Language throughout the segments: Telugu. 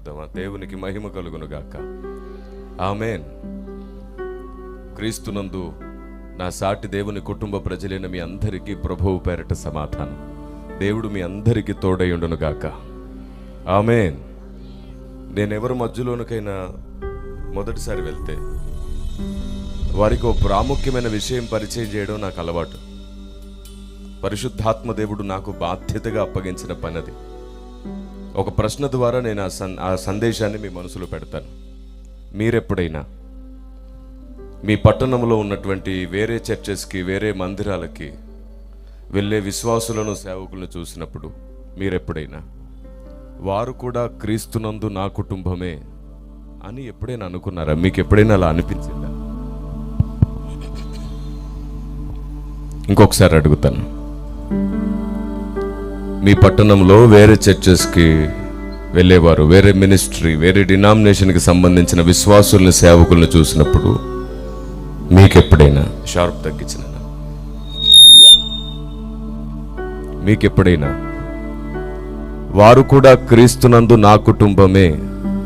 చెప్దామా? దేవునికి మహిమ కలుగును గాక. ఆమేన్. క్రీస్తునందు నా సాటి దేవుని కుటుంబ ప్రజలైన మీ అందరికీ ప్రభువు పేరట సమాధానం. దేవుడు మీ అందరికీ తోడైయుండును గాక. ఆమేన్. నేనెవరి మధ్యలోనికైనా మొదటిసారి వెళ్తే వారికి ఓ ప్రాముఖ్యమైన విషయం పరిచయం చేయడం నాకు అలవాటు. పరిశుద్ధాత్మ దేవుడు నాకు బాధ్యతగా అప్పగించిన పనది. ఒక ప్రశ్న ద్వారా నేను ఆ సందేశాన్ని మీ మనసులో పెడతాను. మీరెప్పుడైనా మీ పట్టణంలో ఉన్నటువంటి వేరే చర్చెస్కి, వేరే మందిరాలకి వెళ్ళే విశ్వాసులను, సేవకులను చూసినప్పుడు మీరెప్పుడైనా వారు కూడా క్రీస్తునందు నా కుటుంబమే అని ఎప్పుడైనా అనుకున్నారా? మీకు ఎప్పుడైనా అలా అనిపించిందా? ఇంకొకసారి అడుగుతాను. మీ పట్టణంలో వేరే చర్చెస్కి వెళ్ళేవారు, వేరే మినిస్ట్రీ, వేరే డినామినేషన్కి సంబంధించిన విశ్వాసుల్ని, సేవకుల్ని చూసినప్పుడు మీకెప్పుడైనా షార్ప్ తగ్గించిన మీకెప్పుడైనా వారు కూడా క్రీస్తునందు నా కుటుంబమే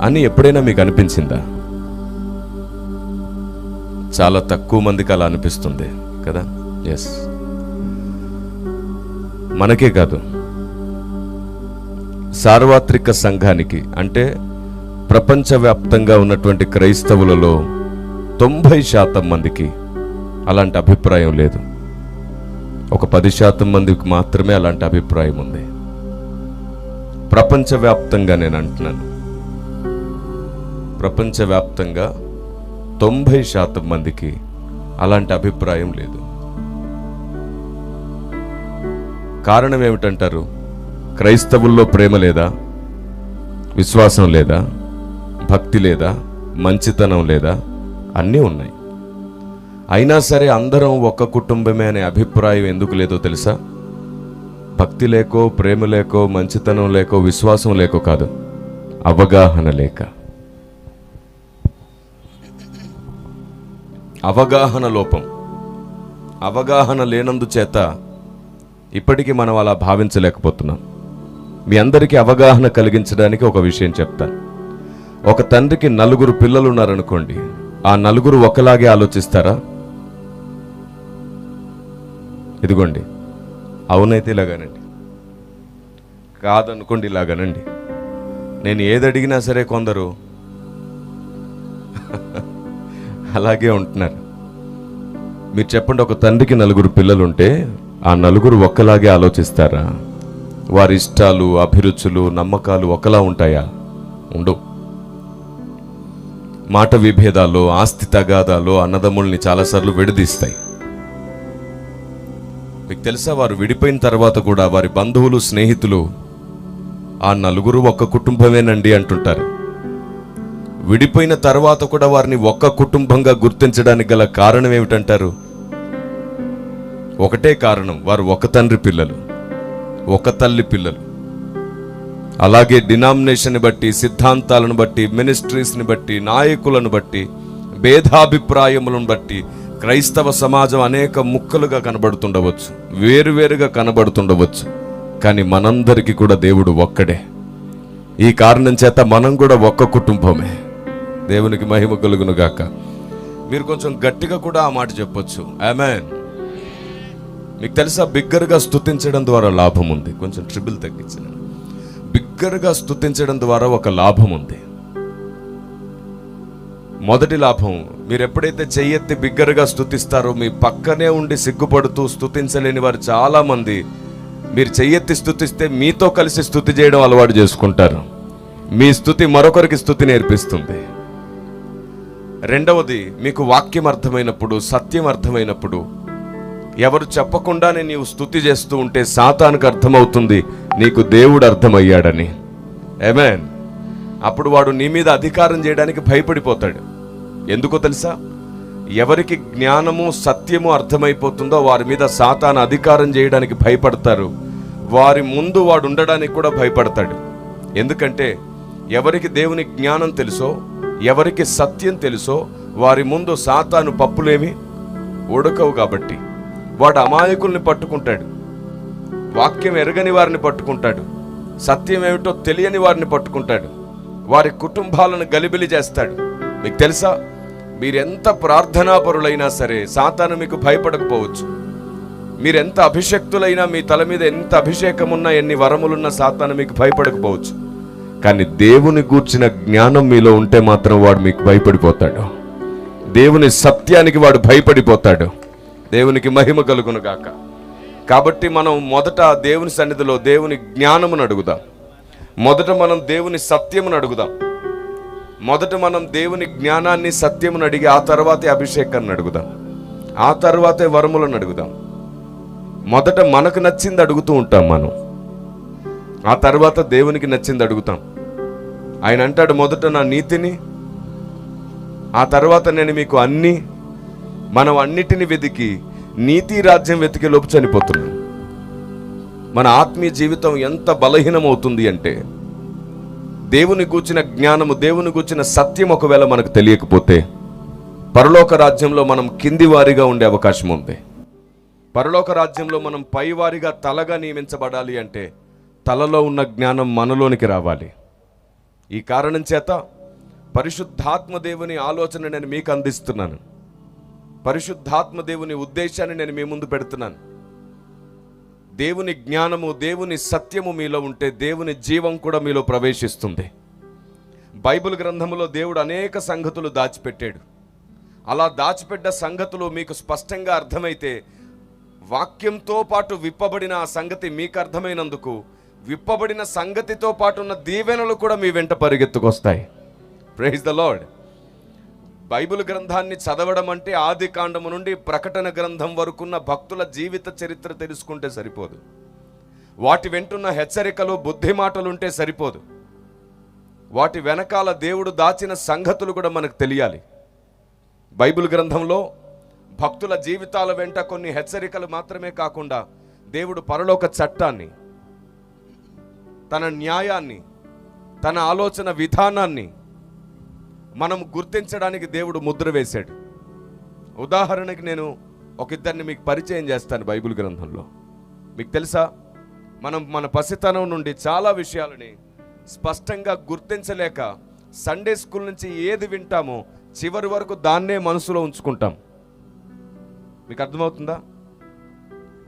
అని ఎప్పుడైనా మీకు అనిపించిందా? చాలా తక్కువ మందికి అలా అనిపిస్తుంది కదా. ఎస్, మనకే కాదు, సార్వత్రిక సంఘానికి, అంటే ప్రపంచవ్యాప్తంగా ఉన్నటువంటి క్రైస్తవులలో 90% మందికి అలాంటి అభిప్రాయం లేదు. ఒక 10% మందికి మాత్రమే అలాంటి అభిప్రాయం ఉంది. ప్రపంచవ్యాప్తంగా నేను అంటున్నాను, ప్రపంచవ్యాప్తంగా 90% మందికి అలాంటి అభిప్రాయం లేదు. కారణం ఏమిటంటారు? క్రైస్తవుల్లో ప్రేమ లేదా, విశ్వాసం లేదా, భక్తి లేదా, మంచితనం లేదా? అన్నీ ఉన్నాయి. అయినా సరే అందరం ఒక్క కుటుంబమే అనే అభిప్రాయం ఎందుకు లేదో తెలుసా? భక్తి లేకో, ప్రేమ లేకో, మంచితనం లేకో, విశ్వాసం లేకో కాదు, అవగాహన లేక. అవగాహన లోపం. అవగాహన లేనందుచేత ఇప్పటికీ మనం అలా భావించలేకపోతున్నాం. మీ అందరికీ అవగాహన కలిగించడానికి ఒక విషయం చెప్తాను. ఒక తండ్రికి 4 పిల్లలు ఉన్నారనుకోండి, ఆ 4 ఒకలాగే ఆలోచిస్తారా? ఇదిగోండి, అవునైతే ఇలాగానండి, కాదనుకోండి ఇలాగానండి. నేను ఏది అడిగినా సరే కొందరు అలాగే ఉంటున్నారు. మీరు చెప్పండి, ఒక తండ్రికి 4 పిల్లలుంటే ఆ 4 ఒక్కలాగే ఆలోచిస్తారా? వారి ఇష్టాలు, అభిరుచులు, నమ్మకాలు ఒకలా ఉంటాయా? ఉండవు. మాట విభేదాలు, ఆస్తి తగాదాలు అన్నదమ్ముల్ని చాలాసార్లు విడదీస్తాయి. మీకు తెలుసా, వారు విడిపోయిన తర్వాత కూడా వారి బంధువులు, స్నేహితులు ఆ 4 ఒక్క కుటుంబమేనండి అంటుంటారు. విడిపోయిన తర్వాత కూడా వారిని ఒక్క కుటుంబంగా గుర్తించడానికి గల కారణం ఏమిటంటారు? ఒకటే కారణం, వారు ఒక తండ్రి పిల్లలు, ఒక తల్లి పిల్లలు. అలాగే డినామినేషన్ బట్టి, సిద్ధాంతాలను బట్టి, మినిస్ట్రీస్ని బట్టి, నాయకులను బట్టి, భేదాభిప్రాయములను బట్టి క్రైస్తవ సమాజం అనేక ముక్కలుగా కనబడుతుండవచ్చు, వేరువేరుగా కనబడుతుండవచ్చు. కానీ మనందరికీ కూడా దేవుడు ఒక్కడే. ఈ కారణం చేత మనం కూడా ఒక్క కుటుంబమే. దేవునికి మహిమ కలుగును గాక. మీరు కొంచెం గట్టిగా కూడా ఆ మాట చెప్పొచ్చు. ఆమేన్. మీకు తెలుసా, బిగ్గరగా స్తుతించడం ద్వారా లాభం ఉంది. కొంచెం ట్రిబుల్ తగ్గించిన, బిగ్గరగా స్తుతించడం ద్వారా ఒక లాభం ఉంది. మొదటి లాభం, మీరు ఎప్పుడైతే చెయ్యెత్తి బిగ్గరగా స్తుతిస్తారో, మీ పక్కనే ఉండి సిగ్గుపడుతూ స్తుతించలేని వారు చాలా మంది మీరు చెయ్యెత్తి స్తుతిస్తే మీతో కలిసి స్తుతి చేయడం అలవాటు చేసుకుంటారు. మీ స్తుతి మరొకరికి స్తుతి నేర్పిస్తుంది. రెండవది, మీకు వాక్యం అర్థమైనప్పుడు, సత్యం అర్థమైనప్పుడు, ఎవరు చెప్పకుండానే నీవు స్తుతి చేస్తూ ఉంటే సాతానుకు అర్థమవుతుంది నీకు దేవుడు అర్థమయ్యాడని. ఆమేన్. అప్పుడు వాడు నీ మీద అధికారం చేయడానికి భయపడిపోతాడు. ఎందుకో తెలుసా? ఎవరికి జ్ఞానము, సత్యము అర్థమైపోతుందో వారి మీద సాతాను అధికారం చేయడానికి భయపడతారు. వారి ముందు వాడు ఉండడానికి కూడా భయపడతాడు. ఎందుకంటే ఎవరికి దేవుని జ్ఞానం తెలుసో, ఎవరికి సత్యం తెలుసో, వారి ముందు సాతాను పప్పులేమి ఉడకవు. కాబట్టి వాడు అమాయకుల్ని పట్టుకుంటాడు, వాక్యం ఎరగని వారిని పట్టుకుంటాడు, సత్యం ఏమిటో తెలియని వారిని పట్టుకుంటాడు. వారి కుటుంబాలను గలిబిలి చేస్తాడు. మీకు తెలుసా, మీరెంత ప్రార్థనాపరులైనా సరే సాతాను మీకు భయపడకపోవచ్చు. మీరెంత అభిషక్తులైనా, మీ తల మీద ఎంత అభిషేకం ఉన్నా, ఎన్ని వరములున్నా సాతాను మీకు భయపడకపోవచ్చు. కానీ దేవుని గూర్చిన జ్ఞానం మీలో ఉంటే మాత్రం వాడు మీకు భయపడిపోతాడు. దేవుని సత్యానికి వాడు భయపడిపోతాడు. దేవునికి మహిమ కలుగును గాక. కాబట్టి మనం మొదట దేవుని సన్నిధిలో దేవుని జ్ఞానమును అడుగుదాం. మొదట మనం దేవుని సత్యమును అడుగుదాం. మొదట మనం దేవుని జ్ఞానాన్ని, సత్యమును అడిగి ఆ తర్వాతే అభిషేకాన్ని అడుగుదాం. ఆ తర్వాతే వరములను అడుగుదాం. మొదట మనకు నచ్చింది అడుగుతూ ఉంటాం మనం, ఆ తర్వాత దేవునికి నచ్చింది అడుగుతాం. ఆయన అంటాడు, మొదట నా నీతిని, ఆ తర్వాత నేను మీకు అన్ని. మనం అన్నిటిని వెతికి నీతి రాజ్యం వెతికి లోపు చనిపోతున్నాం. మన ఆత్మీయ జీవితం ఎంత బలహీనమవుతుంది అంటే, దేవుని గూర్చిన జ్ఞానము, దేవుని గూర్చిన సత్యం ఒకవేళ మనకు తెలియకపోతే పరలోక రాజ్యంలో మనం కింది వారిగా ఉండే అవకాశం ఉంది. పరలోక రాజ్యంలో మనం పైవారిగా, తలగా నియమించబడాలి అంటే తలలో ఉన్న జ్ఞానం మనలోనికి రావాలి. ఈ కారణం చేత పరిశుద్ధాత్మ దేవుని ఆలోచన నేను మీకు అందిస్తున్నాను. పరిశుద్ధాత్మ దేవుని ఉద్దేశాన్ని నేను మీ ముందు పెడుతున్నాను. దేవుని జ్ఞానము, దేవుని సత్యము మీలో ఉంటే దేవుని జీవం కూడా మీలో ప్రవేశిస్తుంది. బైబిల్ గ్రంథములో దేవుడు అనేక సంగతులు దాచిపెట్టాడు. అలా దాచిపెట్ట సంగతులు మీకు స్పష్టంగా అర్థమైతే, వాక్యంతో పాటు విప్పబడిన ఆ సంగతి మీకు అర్థమైనందుకు, విప్పబడిన సంగతితో పాటు ఉన్న దీవెనలు కూడా మీ వెంట పరిగెత్తుకొస్తాయి. Praise the Lord. బైబిల్ గ్రంథాన్ని చదవడం అంటే ఆది కాండము నుండి ప్రకటన గ్రంథం వరకున్న భక్తుల జీవిత చరిత్ర తెలుసుకుంటే సరిపోదు. వాటి వెంటున్న హెచ్చరికలు, బుద్ధి మాటలుంటే సరిపోదు. వాటి వెనకాల దేవుడు దాచిన సంగతులు కూడా మనకు తెలియాలి. బైబిల్ గ్రంథంలో భక్తుల జీవితాల వెంట కొన్ని హెచ్చరికలు మాత్రమే కాకుండా, దేవుడు పరలోక చట్టాన్ని, తన న్యాయాన్ని, తన ఆలోచన విధానాన్ని మనం గుర్తించడానికి దేవుడు ముద్ర వేశాడు. ఉదాహరణకి నేను ఒక ఇద్దరిని మీకు పరిచయం చేస్తాను. బైబిల్ గ్రంథంలో మీకు తెలుసా, మనం మన పసితనం నుండి చాలా విషయాలని స్పష్టంగా గుర్తించలేక సండే స్కూల్ నుంచి ఏది వింటామో చివరి వరకు దాన్నే మనసులో ఉంచుకుంటాం. మీకు అర్థమవుతుందా?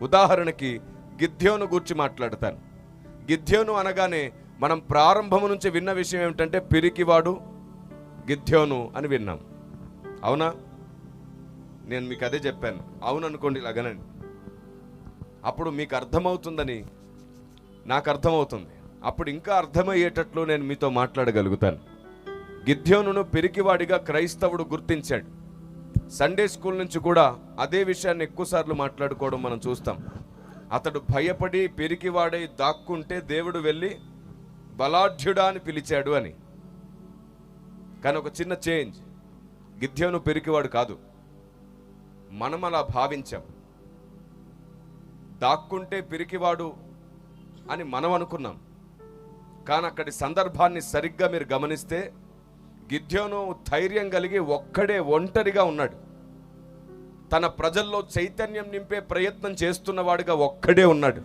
ఉదాహరణకి గిద్యోను గురించి మాట్లాడతాను. గిద్యోను అనగానే మనం ప్రారంభం నుంచి విన్న విషయం ఏమిటంటే, పిరికివాడు గిద్యోను అని విన్నాం. అవునా? నేను మీకు అదే చెప్పాను. అవును అనుకోండి, ఇలాగనండి. అప్పుడు మీకు అర్థమవుతుందని నాకు అర్థమవుతుంది. అప్పుడు ఇంకా అర్థమయ్యేటట్లు నేను మీతో మాట్లాడగలుగుతాను. గిద్యోనును పిరికివాడిగా క్రైస్తవుడు గుర్తించాడు. సండే స్కూల్ నుంచి కూడా అదే విషయాన్ని ఎక్కువసార్లు మాట్లాడుకోవడం మనం చూస్తాం. అతడు భయపడి పిరికివాడై దాక్కుంటే దేవుడు వెళ్ళి బలాఢ్యుడా అని పిలిచాడు అని. కానీ ఒక చిన్న చేంజ్, గిద్యోను పిరికివాడు కాదు. మనం అలా భావించాం. దాక్కుంటే పిరికివాడు అని మనం అనుకున్నాం. కానీ అక్కడి సందర్భాన్ని సరిగ్గా మీరు గమనిస్తే, గిద్యోను ధైర్యం కలిగి ఒక్కడే ఒంటరిగా ఉన్నాడు. తన ప్రజల్లో చైతన్యం నింపే ప్రయత్నం చేస్తున్నవాడిగా ఒక్కడే ఉన్నాడు.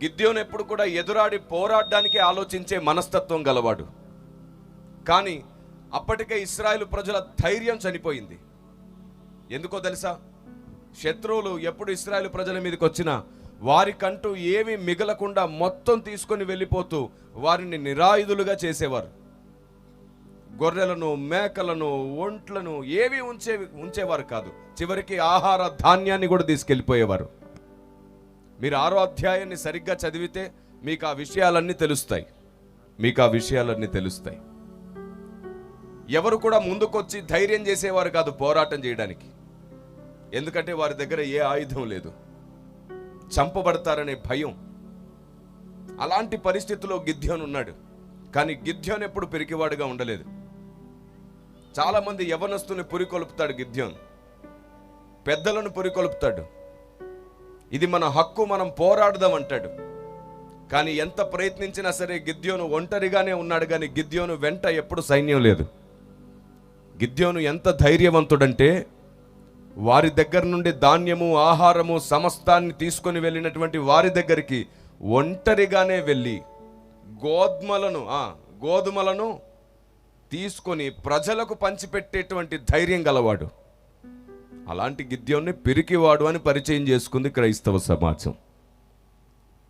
గిద్యోను ఎప్పుడు కూడా ఎదురాడి పోరాడడానికి ఆలోచించే మనస్తత్వం గలవాడు. కానీ అప్పటికే ఇశ్రాయేలు ప్రజల ధైర్యం చనిపోయింది. ఎందుకో తెలుసా? శత్రువులు ఎప్పుడు ఇశ్రాయేలు ప్రజల మీదకి వచ్చినా వారికంటూ ఏమీ మిగలకుండా మొత్తం తీసుకొని వెళ్ళిపోతూ వారిని నిరాయుధులుగా చేసేవారు. గొర్రెలను, మేకలను, ఒంట్లను ఏవి ఉంచేవారు కాదు. చివరికి ఆహార ధాన్యాన్ని కూడా తీసుకెళ్ళిపోయేవారు. మీరు 6వ అధ్యాయాన్ని సరిగ్గా చదివితే మీకు ఆ విషయాలన్నీ తెలుస్తాయి. ఎవరు కూడా ముందుకొచ్చి ధైర్యం చేసేవారు కాదు పోరాటం చేయడానికి. ఎందుకంటే వారి దగ్గర ఏ ఆయుధం లేదు, చంపబడతారనే భయం. అలాంటి పరిస్థితిలో గిద్యోను ఉన్నాడు. కానీ గిద్యోను ఎప్పుడు పిరికివాడుగా ఉండలేదు. చాలా మంది యవనస్తుని పురికొల్పుతాడు గిద్యోను, పెద్దలను పురికొల్పుతాడు. ఇది మన హక్కు, మనం పోరాడదాం అంటాడు. కానీ ఎంత ప్రయత్నించినా సరే గిద్యోను ఒంటరిగానే ఉన్నాడు. కానీ గిద్యోను వెంట ఎప్పుడు సైన్యం లేదు. గిద్యోను ఎంత ధైర్యవంతుడంటే, వారి దగ్గర నుండి ధాన్యము, ఆహారము సమస్తాన్ని తీసుకొని వెళ్ళినటువంటి వారి దగ్గరికి ఒంటరిగానే వెళ్ళి గోధుమలను తీసుకొని ప్రజలకు పంచిపెట్టేటువంటి ధైర్యం గలవాడు. అలాంటి గిద్యోన్ని పిరికివాడు అని పరిచయం చేసుకుంది క్రైస్తవ సమాజం.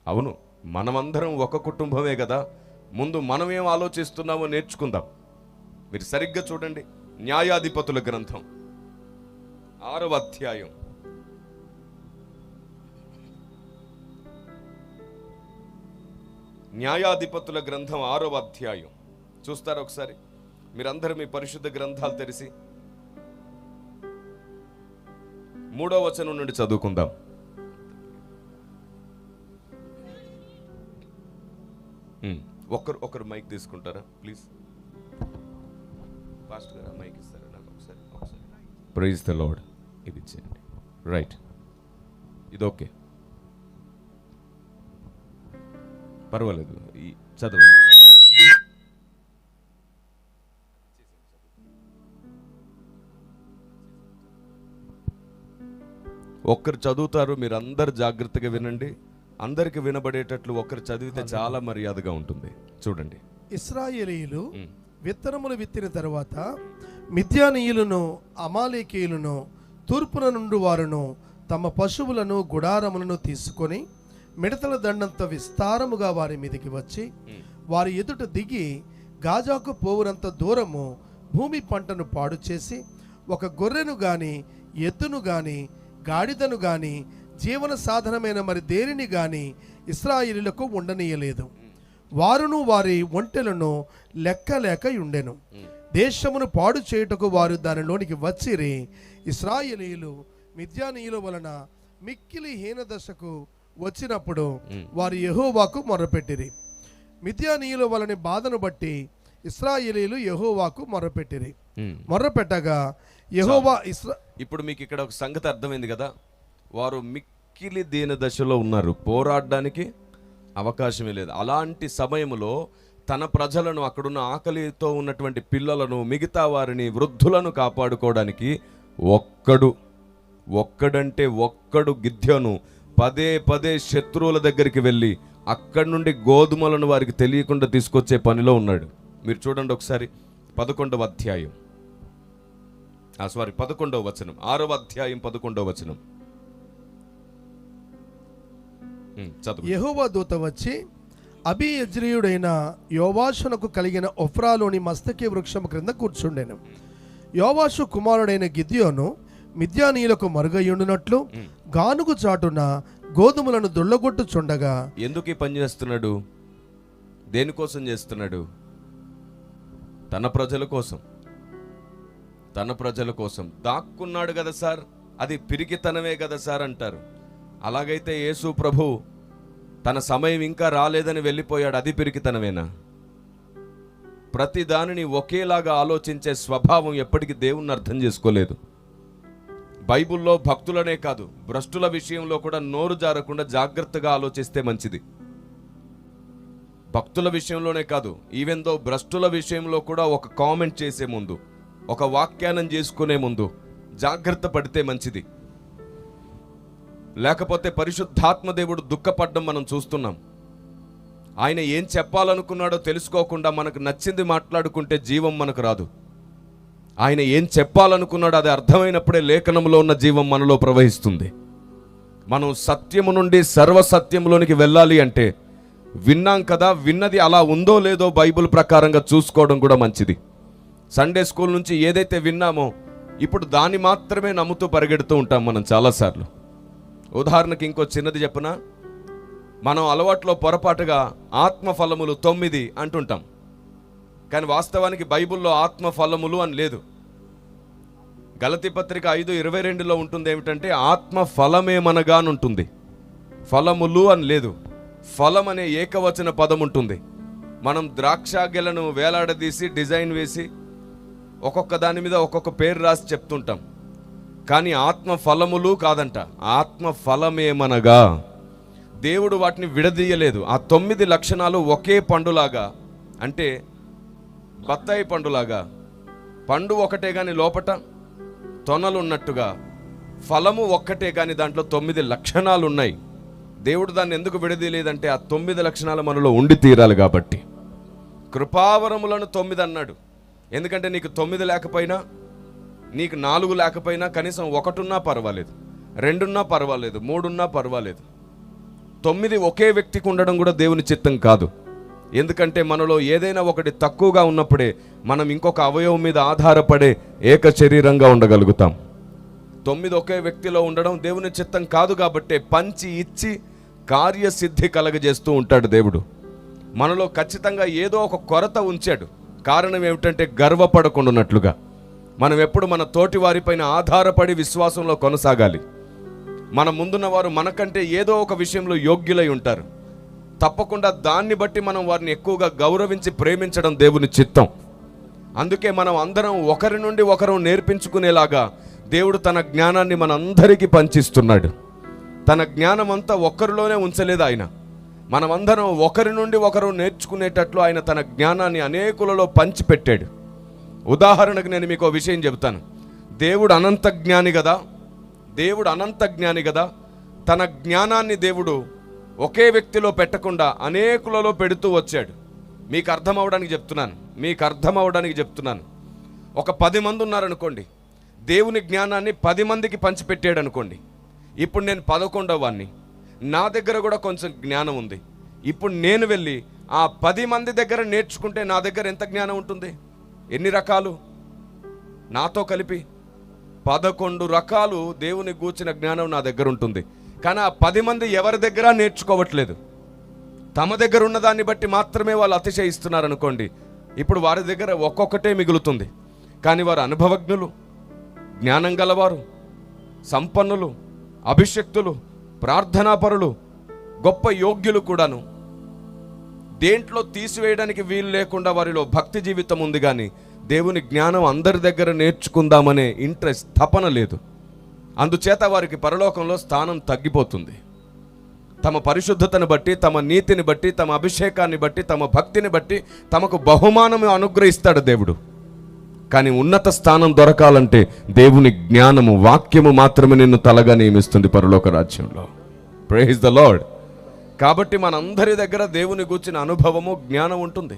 అవును, మనమందరం ఒక కుటుంబమే కదా. ముందు మనమేం ఆలోచిస్తున్నామో నేర్చుకుందాం. మీరు సరిగ్గా చూడండి, న్యాయాధిపతుల గ్రంథం 6వ అధ్యాయం. న్యాయాధిపతుల గ్రంథం 6వ అధ్యాయం చూస్తారా ఒకసారి? మీరందరూ మీ పరిశుద్ధ గ్రంథాలు తెరిచి 3వ వచనం నుండి చదువుకుందాం. ఒకరు మైక్ తీసుకుంటారా ప్లీజ్? ఫాస్ట్ గా మైక్ ఇస్తారా నాకు ఒకసారి? Praise the lord. ఇది ఇచ్చేయండి. రైట్, ఇది ఓకే, పర్వాలేదు, ఈ చదవండి. ఒక్కరు చదువుతారు, మీరు అందరు జాగ్రత్తగా వినండి. అందరికి వినబడేటట్లు ఒకరు చదివితే చాలా మర్యాదగా ఉంటుంది. చూడండి. ఇశ్రాయేలీయులు విత్తనములు విత్తిన తరువాత మిద్యానీయులను అమాలేకీయులను తూర్పున నుండి వారును తమ పశువులను గుడారములను తీసుకొని మిడతల దండంత విస్తారముగా వారి మీదకి వచ్చి వారి ఎదుట దిగి గాజాకు పోవునంత దూరము భూమి పంటను పాడు చేసి ఒక గొర్రెను గాని ఎద్దును గాని గాడిదను గాని జీవన సాధనమైన మరి దేనిని గాని ఇశ్రాయేలీయులకు ఉండనీయలేదు. వారును వారి ఒంటెలను లెక్కలేక ఉండెను. దేశమును పాడు చేయుటకు వారు దానిలోనికి వచ్చిరి. ఇశ్రాయేలీయులు మిద్యానీయుల వలన మిక్కిలి హీనదశకు వచ్చినప్పుడు వారు యెహోవాకు మొర్రపెట్టిరి. మిద్యానీయుల వలని బాధను బట్టి ఇశ్రాయేలీయులు యెహోవాకు మొర్రపెట్టిరి. మొర్రపెట్టగా యెహోవా ఇప్పుడు మీకు ఇక్కడ ఒక సంగతి అర్థమైంది కదా. వారు మిక్కిలి దీన దశలో ఉన్నారు, పోరాడడానికి అవకాశమే లేదు. అలాంటి సమయంలో తన ప్రజలను, అక్కడున్న ఆకలితో ఉన్నటువంటి పిల్లలను, మిగతా వారిని, వృద్ధులను కాపాడుకోవడానికి ఒక్కడంటే ఒక్కడు గిద్యోను పదే పదే శత్రువుల దగ్గరికి వెళ్ళి అక్కడి నుండి గోధుమలను వారికి తెలియకుండా తీసుకొచ్చే పనిలో ఉన్నాడు. మీరు చూడండి ఒకసారి 11వ అధ్యాయం, 11వ వచనం, 6వ అధ్యాయం 11వ వచనం. యెహోవా దూత వచ్చి అబీయజ్రీయుడైన యోవాషునకు కలిగిన ఒఫ్రాలోని మస్తకి వృక్షము క్రింద కూర్చుండెను. యోవాషు కుమారుడైన గిద్యోను మిద్యానీయులకు మరుగయ్యుండునట్లు గానుగు చాటున గోధుమలను దుళ్ళగొట్టుచుండగా. ఎందుకు ఈ పని చేస్తున్నాడు? దేనికోసం చేస్తున్నాడు? తన ప్రజల కోసం. తన ప్రజల కోసం దాక్కున్నాడు కదా సార్, అది పిరికితనమే కదా సార్ అంటారు. అలాగైతే యేసు ప్రభు తన సమయం ఇంకా రాలేదని వెళ్ళిపోయాడు, అది పిరికితనమేనా? ప్రతి దానిని ఒకేలాగా ఆలోచించే స్వభావం ఎప్పటికీ దేవుణ్ణి అర్థం చేసుకోలేదు. బైబిల్లో భక్తులనే కాదు, భ్రష్టుల విషయంలో కూడా నోరు జారకుండా జాగ్రత్తగా ఆలోచిస్తే మంచిది. భక్తుల విషయంలోనే కాదు, ఈవెన్ దో భ్రష్టుల విషయంలో కూడా ఒక కామెంట్ చేసే ముందు, ఒక వ్యాఖ్యానం చేసుకునే ముందు జాగ్రత్త పడితే మంచిది. లేకపోతే పరిశుద్ధాత్మ దేవుడు దుఃఖపడ్డం మనం చూస్తున్నాం. ఆయన ఏం చెప్పాలనుకున్నాడో తెలుసుకోకుండా మనకు నచ్చింది మాట్లాడుకుంటే జీవం మనకు రాదు. ఆయన ఏం చెప్పాలనుకున్నాడో అది అర్థమైనప్పుడే లేఖనంలో ఉన్న జీవం మనలో ప్రవహిస్తుంది. మనం సత్యము నుండి సర్వసత్యంలోనికి వెళ్ళాలి అంటే విన్నాం కదా, విన్నది అలా ఉందో లేదో బైబిల్ ప్రకారంగా చూసుకోవడం కూడా మంచిది. సండే స్కూల్ నుంచి ఏదైతే విన్నామో ఇప్పుడు దాన్ని మాత్రమే నమ్ముతూ పరిగెడుతూ ఉంటాం మనం చాలాసార్లు. ఉదాహరణకి ఇంకో చిన్నది చెప్పనా, మనం అలవాట్లో పొరపాటుగా ఆత్మఫలములు 9 అంటుంటాం. కానీ వాస్తవానికి బైబిల్లో ఆత్మఫలములు అని లేదు. గలతీ పత్రిక 5:22లో ఉంటుంది ఏమిటంటే ఆత్మఫలమేమనగా అని ఉంటుంది, ఫలములు అని లేదు. ఫలం అనే ఏకవచన పదం ఉంటుంది. మనం ద్రాక్ష గెలను వేలాడదీసి డిజైన్ వేసి ఒక్కొక్క దాని మీద ఒక్కొక్క పేరు రాసి చెప్తుంటాం. కానీ ఆత్మ ఫలములు కాదంట, ఆత్మ ఫలమేమనగా. దేవుడు వాటిని విడదీయలేదు. ఆ 9 లక్షణాలు ఒకే పండులాగా, అంటే బత్తాయి పండులాగా, పండు ఒకటే గాని లోపట తొనలు ఉన్నట్టుగా ఫలము ఒక్కటే కానీ దాంట్లో 9 లక్షణాలు ఉన్నాయి. దేవుడు దాన్ని ఎందుకు విడదీయలేదంటే ఆ 9 లక్షణాలు మనలో ఉండి తీరాలి కాబట్టి. కృపావరములను 9 అన్నాడు. ఎందుకంటే నీకు 9 లేకపోయినా, నీకు 4 లేకపోయినా, కనీసం 1 ఉన్నా పర్వాలేదు, 2 ఉన్నా పర్వాలేదు, 3 ఉన్నా పర్వాలేదు. 9 ఒకే వ్యక్తికి ఉండడం కూడా దేవుని చిత్తం కాదు. ఎందుకంటే మనలో ఏదైనా ఒకటి తక్కువగా ఉన్నప్పుడే మనం ఇంకొక అవయవం మీద ఆధారపడే ఏక శరీరంగా ఉండగలుగుతాం. 9 ఒకే వ్యక్తిలో ఉండడం దేవుని చిత్తం కాదు. కాబట్టే పంచి ఇచ్చి కార్యసిద్ధి కలగజేస్తూ ఉంటాడు దేవుడు. మనలో ఖచ్చితంగా ఏదో ఒక కొరత ఉంచాడు. కారణం ఏమిటంటే గర్వపడకుండానట్లుగా మనం ఎప్పుడు మన తోటి వారిపైన ఆధారపడి విశ్వాసంలో కొనసాగాలి. మన ముందున్న వారు మనకంటే ఏదో ఒక విషయంలో యోగ్యులై ఉంటారు. తప్పకుండా దాన్ని బట్టి మనం వారిని ఎక్కువగా గౌరవించి ప్రేమించడం దేవుని చిత్తం. అందుకే మనం అందరం ఒకరి నుండి ఒకరు నేర్పించుకునేలాగా దేవుడు తన జ్ఞానాన్ని మనందరికీ పంచిస్తున్నాడు. తన జ్ఞానం అంతా ఒక్కరిలోనే ఉంచలేదు ఆయన. మనమందరం ఒకరి నుండి ఒకరు నేర్చుకునేటట్లు ఆయన తన జ్ఞానాన్ని అనేకులలో పంచిపెట్టాడు. ఉదాహరణకు నేను మీకు ఒక విషయం చెబుతాను. దేవుడు అనంత జ్ఞాని కదా. దేవుడు అనంత జ్ఞాని కదా. తన జ్ఞానాన్ని దేవుడు ఒకే వ్యక్తిలో పెట్టకుండా అనేకులలో పెడుతూ వచ్చాడు. మీకు అర్థం అవడానికి చెప్తున్నాను. ఒక 10 మంది ఉన్నారనుకోండి. దేవుని జ్ఞానాన్ని 10 మందికి పంచిపెట్టాడు అనుకోండి. ఇప్పుడు నేను 11వ వాడిని, నా దగ్గర కూడా కొంచెం జ్ఞానం ఉంది. ఇప్పుడు నేను వెళ్ళి ఆ 10 మంది దగ్గర నేర్చుకుంటే నా దగ్గర ఎంత జ్ఞానం ఉంటుంది? ఎన్ని రకాలు? నాతో కలిపి 11 రకాలు దేవుని గూర్చిన జ్ఞానం నా దగ్గర ఉంటుంది. కానీ ఆ 10 మంది ఎవరి దగ్గర నేర్చుకోవట్లేదు. తమ దగ్గర ఉన్న దాన్ని బట్టి మాత్రమే వాళ్ళు అతిశయిస్తున్నారు అనుకోండి. ఇప్పుడు వారి దగ్గర ఒక్కొక్కటే మిగులుతుంది. కానీ వారు అనుభవజ్ఞులు, జ్ఞానం గలవారు, సంపన్నులు, అభిషక్తులు, ప్రార్థనాపరులు, గొప్ప యోగ్యులు కూడాను. దేంట్లో తీసివేయడానికి వీలు లేకుండా వారిలో భక్తి జీవితం ఉంది. కానీ దేవుని జ్ఞానం అందరి దగ్గర నేర్చుకుందామనే ఇంట్రెస్ట్, తపన లేదు. అందుచేత వారికి పరలోకంలో స్థానం తగ్గిపోతుంది. తమ పరిశుద్ధతను బట్టి, తమ నీతిని బట్టి, తమ అభిషేకాన్ని బట్టి, తమ భక్తిని బట్టి తమకు బహుమానము అనుగ్రహిస్తాడు దేవుడు. కానీ ఉన్నత స్థానం దొరకాలంటే దేవుని జ్ఞానము, వాక్యము మాత్రమే నిన్ను తలగా నియమిస్తుంది పరలోక రాజ్యంలో. Praise the lord. కాబట్టి మనందరి దగ్గర దేవుని గూర్చిన అనుభవము, జ్ఞానం ఉంటుంది.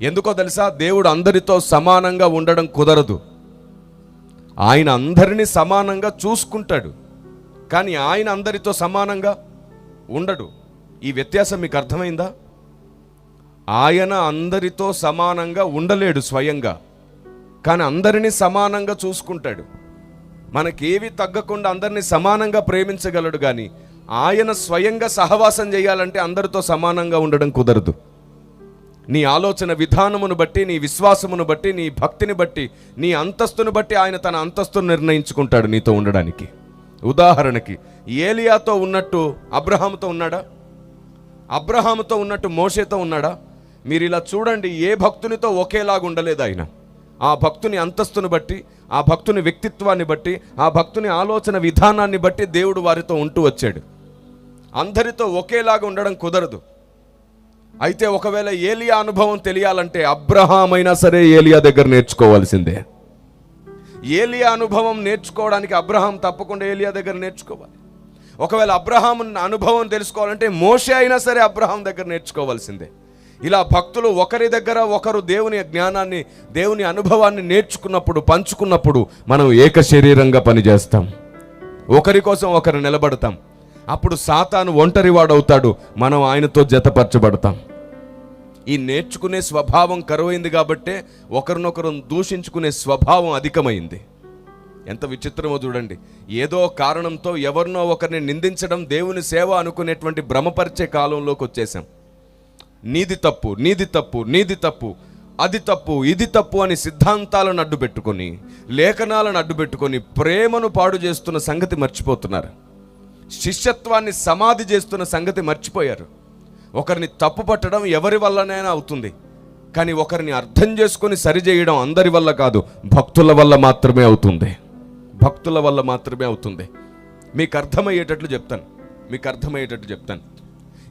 ఎందుకో తెలుసా? దేవుడు అందరితో సమానంగా ఉండడం కుదరదు. ఆయన అందరినీ సమానంగా చూసుకుంటాడు, కానీ ఆయన అందరితో సమానంగా ఉండడు. ఈ వ్యత్యాసం మీకు అర్థమైందా? ఆయన అందరితో సమానంగా ఉండలేడు స్వయంగా, కానీ అందరినీ సమానంగా చూసుకుంటాడు. మనకేవి తగ్గకుండా అందరినీ సమానంగా ప్రేమించగలడు. కానీ ఆయన స్వయంగా సహవాసం చేయాలంటే అందరితో సమానంగా ఉండడం కుదరదు. నీ ఆలోచన విధానమును బట్టి, నీ విశ్వాసమును బట్టి, నీ భక్తిని బట్టి, నీ అంతస్తును బట్టి ఆయన తన అంతస్తును నిర్ణయించుకుంటాడు నీతో ఉండడానికి. ఉదాహరణకి ఏలియాతో ఉన్నట్టు అబ్రహాముతో ఉన్నాడా? అబ్రహాముతో ఉన్నట్టు మోషేతో ఉన్నాడా? మీరు ఇలా చూడండి, ఏ భక్తునితో ఒకేలాగా ఉండలేదు ఆయన. ఆ భక్తుని అంతస్తును బట్టి, ఆ భక్తుని వ్యక్తిత్వాన్ని బట్టి, ఆ భక్తుని ఆలోచన విధానాన్ని బట్టి దేవుడు వారితో ఉంటూ వచ్చాడు. అందరితో ఒకేలాగా ఉండడం కుదరదు. అయితే ఒకవేళ ఏలియా అనుభవం తెలియాలంటే అబ్రహాం అయినా సరే ఏలియా దగ్గర నేర్చుకోవాల్సిందే. ఏలియా అనుభవం నేర్చుకోవడానికి అబ్రహాం తప్పకుండా ఏలియా దగ్గర నేర్చుకోవాలి. ఒకవేళ అబ్రహాం అనుభవం తెలుసుకోవాలంటే మోషే అయినా సరే అబ్రహాం దగ్గర నేర్చుకోవాల్సిందే. ఇలా భక్తులు ఒకరి దగ్గర ఒకరు దేవుని జ్ఞానాన్ని, దేవుని అనుభవాన్ని నేర్చుకున్నప్పుడు, పంచుకున్నప్పుడు మనం ఏక శరీరంగా పనిచేస్తాం. ఒకరి కోసం ఒకరు నిలబడతాం. అప్పుడు సాతాను ఒంటరివాడవుతాడు, మనం ఆయనతో జతపరచబడతాం. ఈ నేర్చుకునే స్వభావం కరువైంది కాబట్టే ఒకరినొకరు దూషించుకునే స్వభావం అధికమైంది. ఎంత విచిత్రమో చూడండి. ఏదో కారణంతో ఎవరినో ఒకరిని నిందించడం దేవుని సేవ అనుకునేటువంటి భ్రమపరిచే కాలంలోకి వచ్చేసాం. నీది తప్పు, నీది తప్పు, నీది తప్పు, అది తప్పు, ఇది తప్పు అని సిద్ధాంతాలను అడ్డుపెట్టుకొని, లేఖనాలను అడ్డుపెట్టుకొని ప్రేమను పాడు చేస్తున్న సంగతి మర్చిపోతున్నారు. శిష్యత్వాన్ని సమాధి చేస్తున్న సంగతి మర్చిపోయారు. ఒకరిని తప్పు పట్టడం ఎవరి వల్లనైనా అవుతుంది, కానీ ఒకరిని అర్థం చేసుకొని సరిచేయడం అందరి వల్ల కాదు, భక్తుల వల్ల మాత్రమే అవుతుంది. భక్తుల వల్ల మాత్రమే అవుతుంది. మీకు అర్థమయ్యేటట్లు చెప్తాను.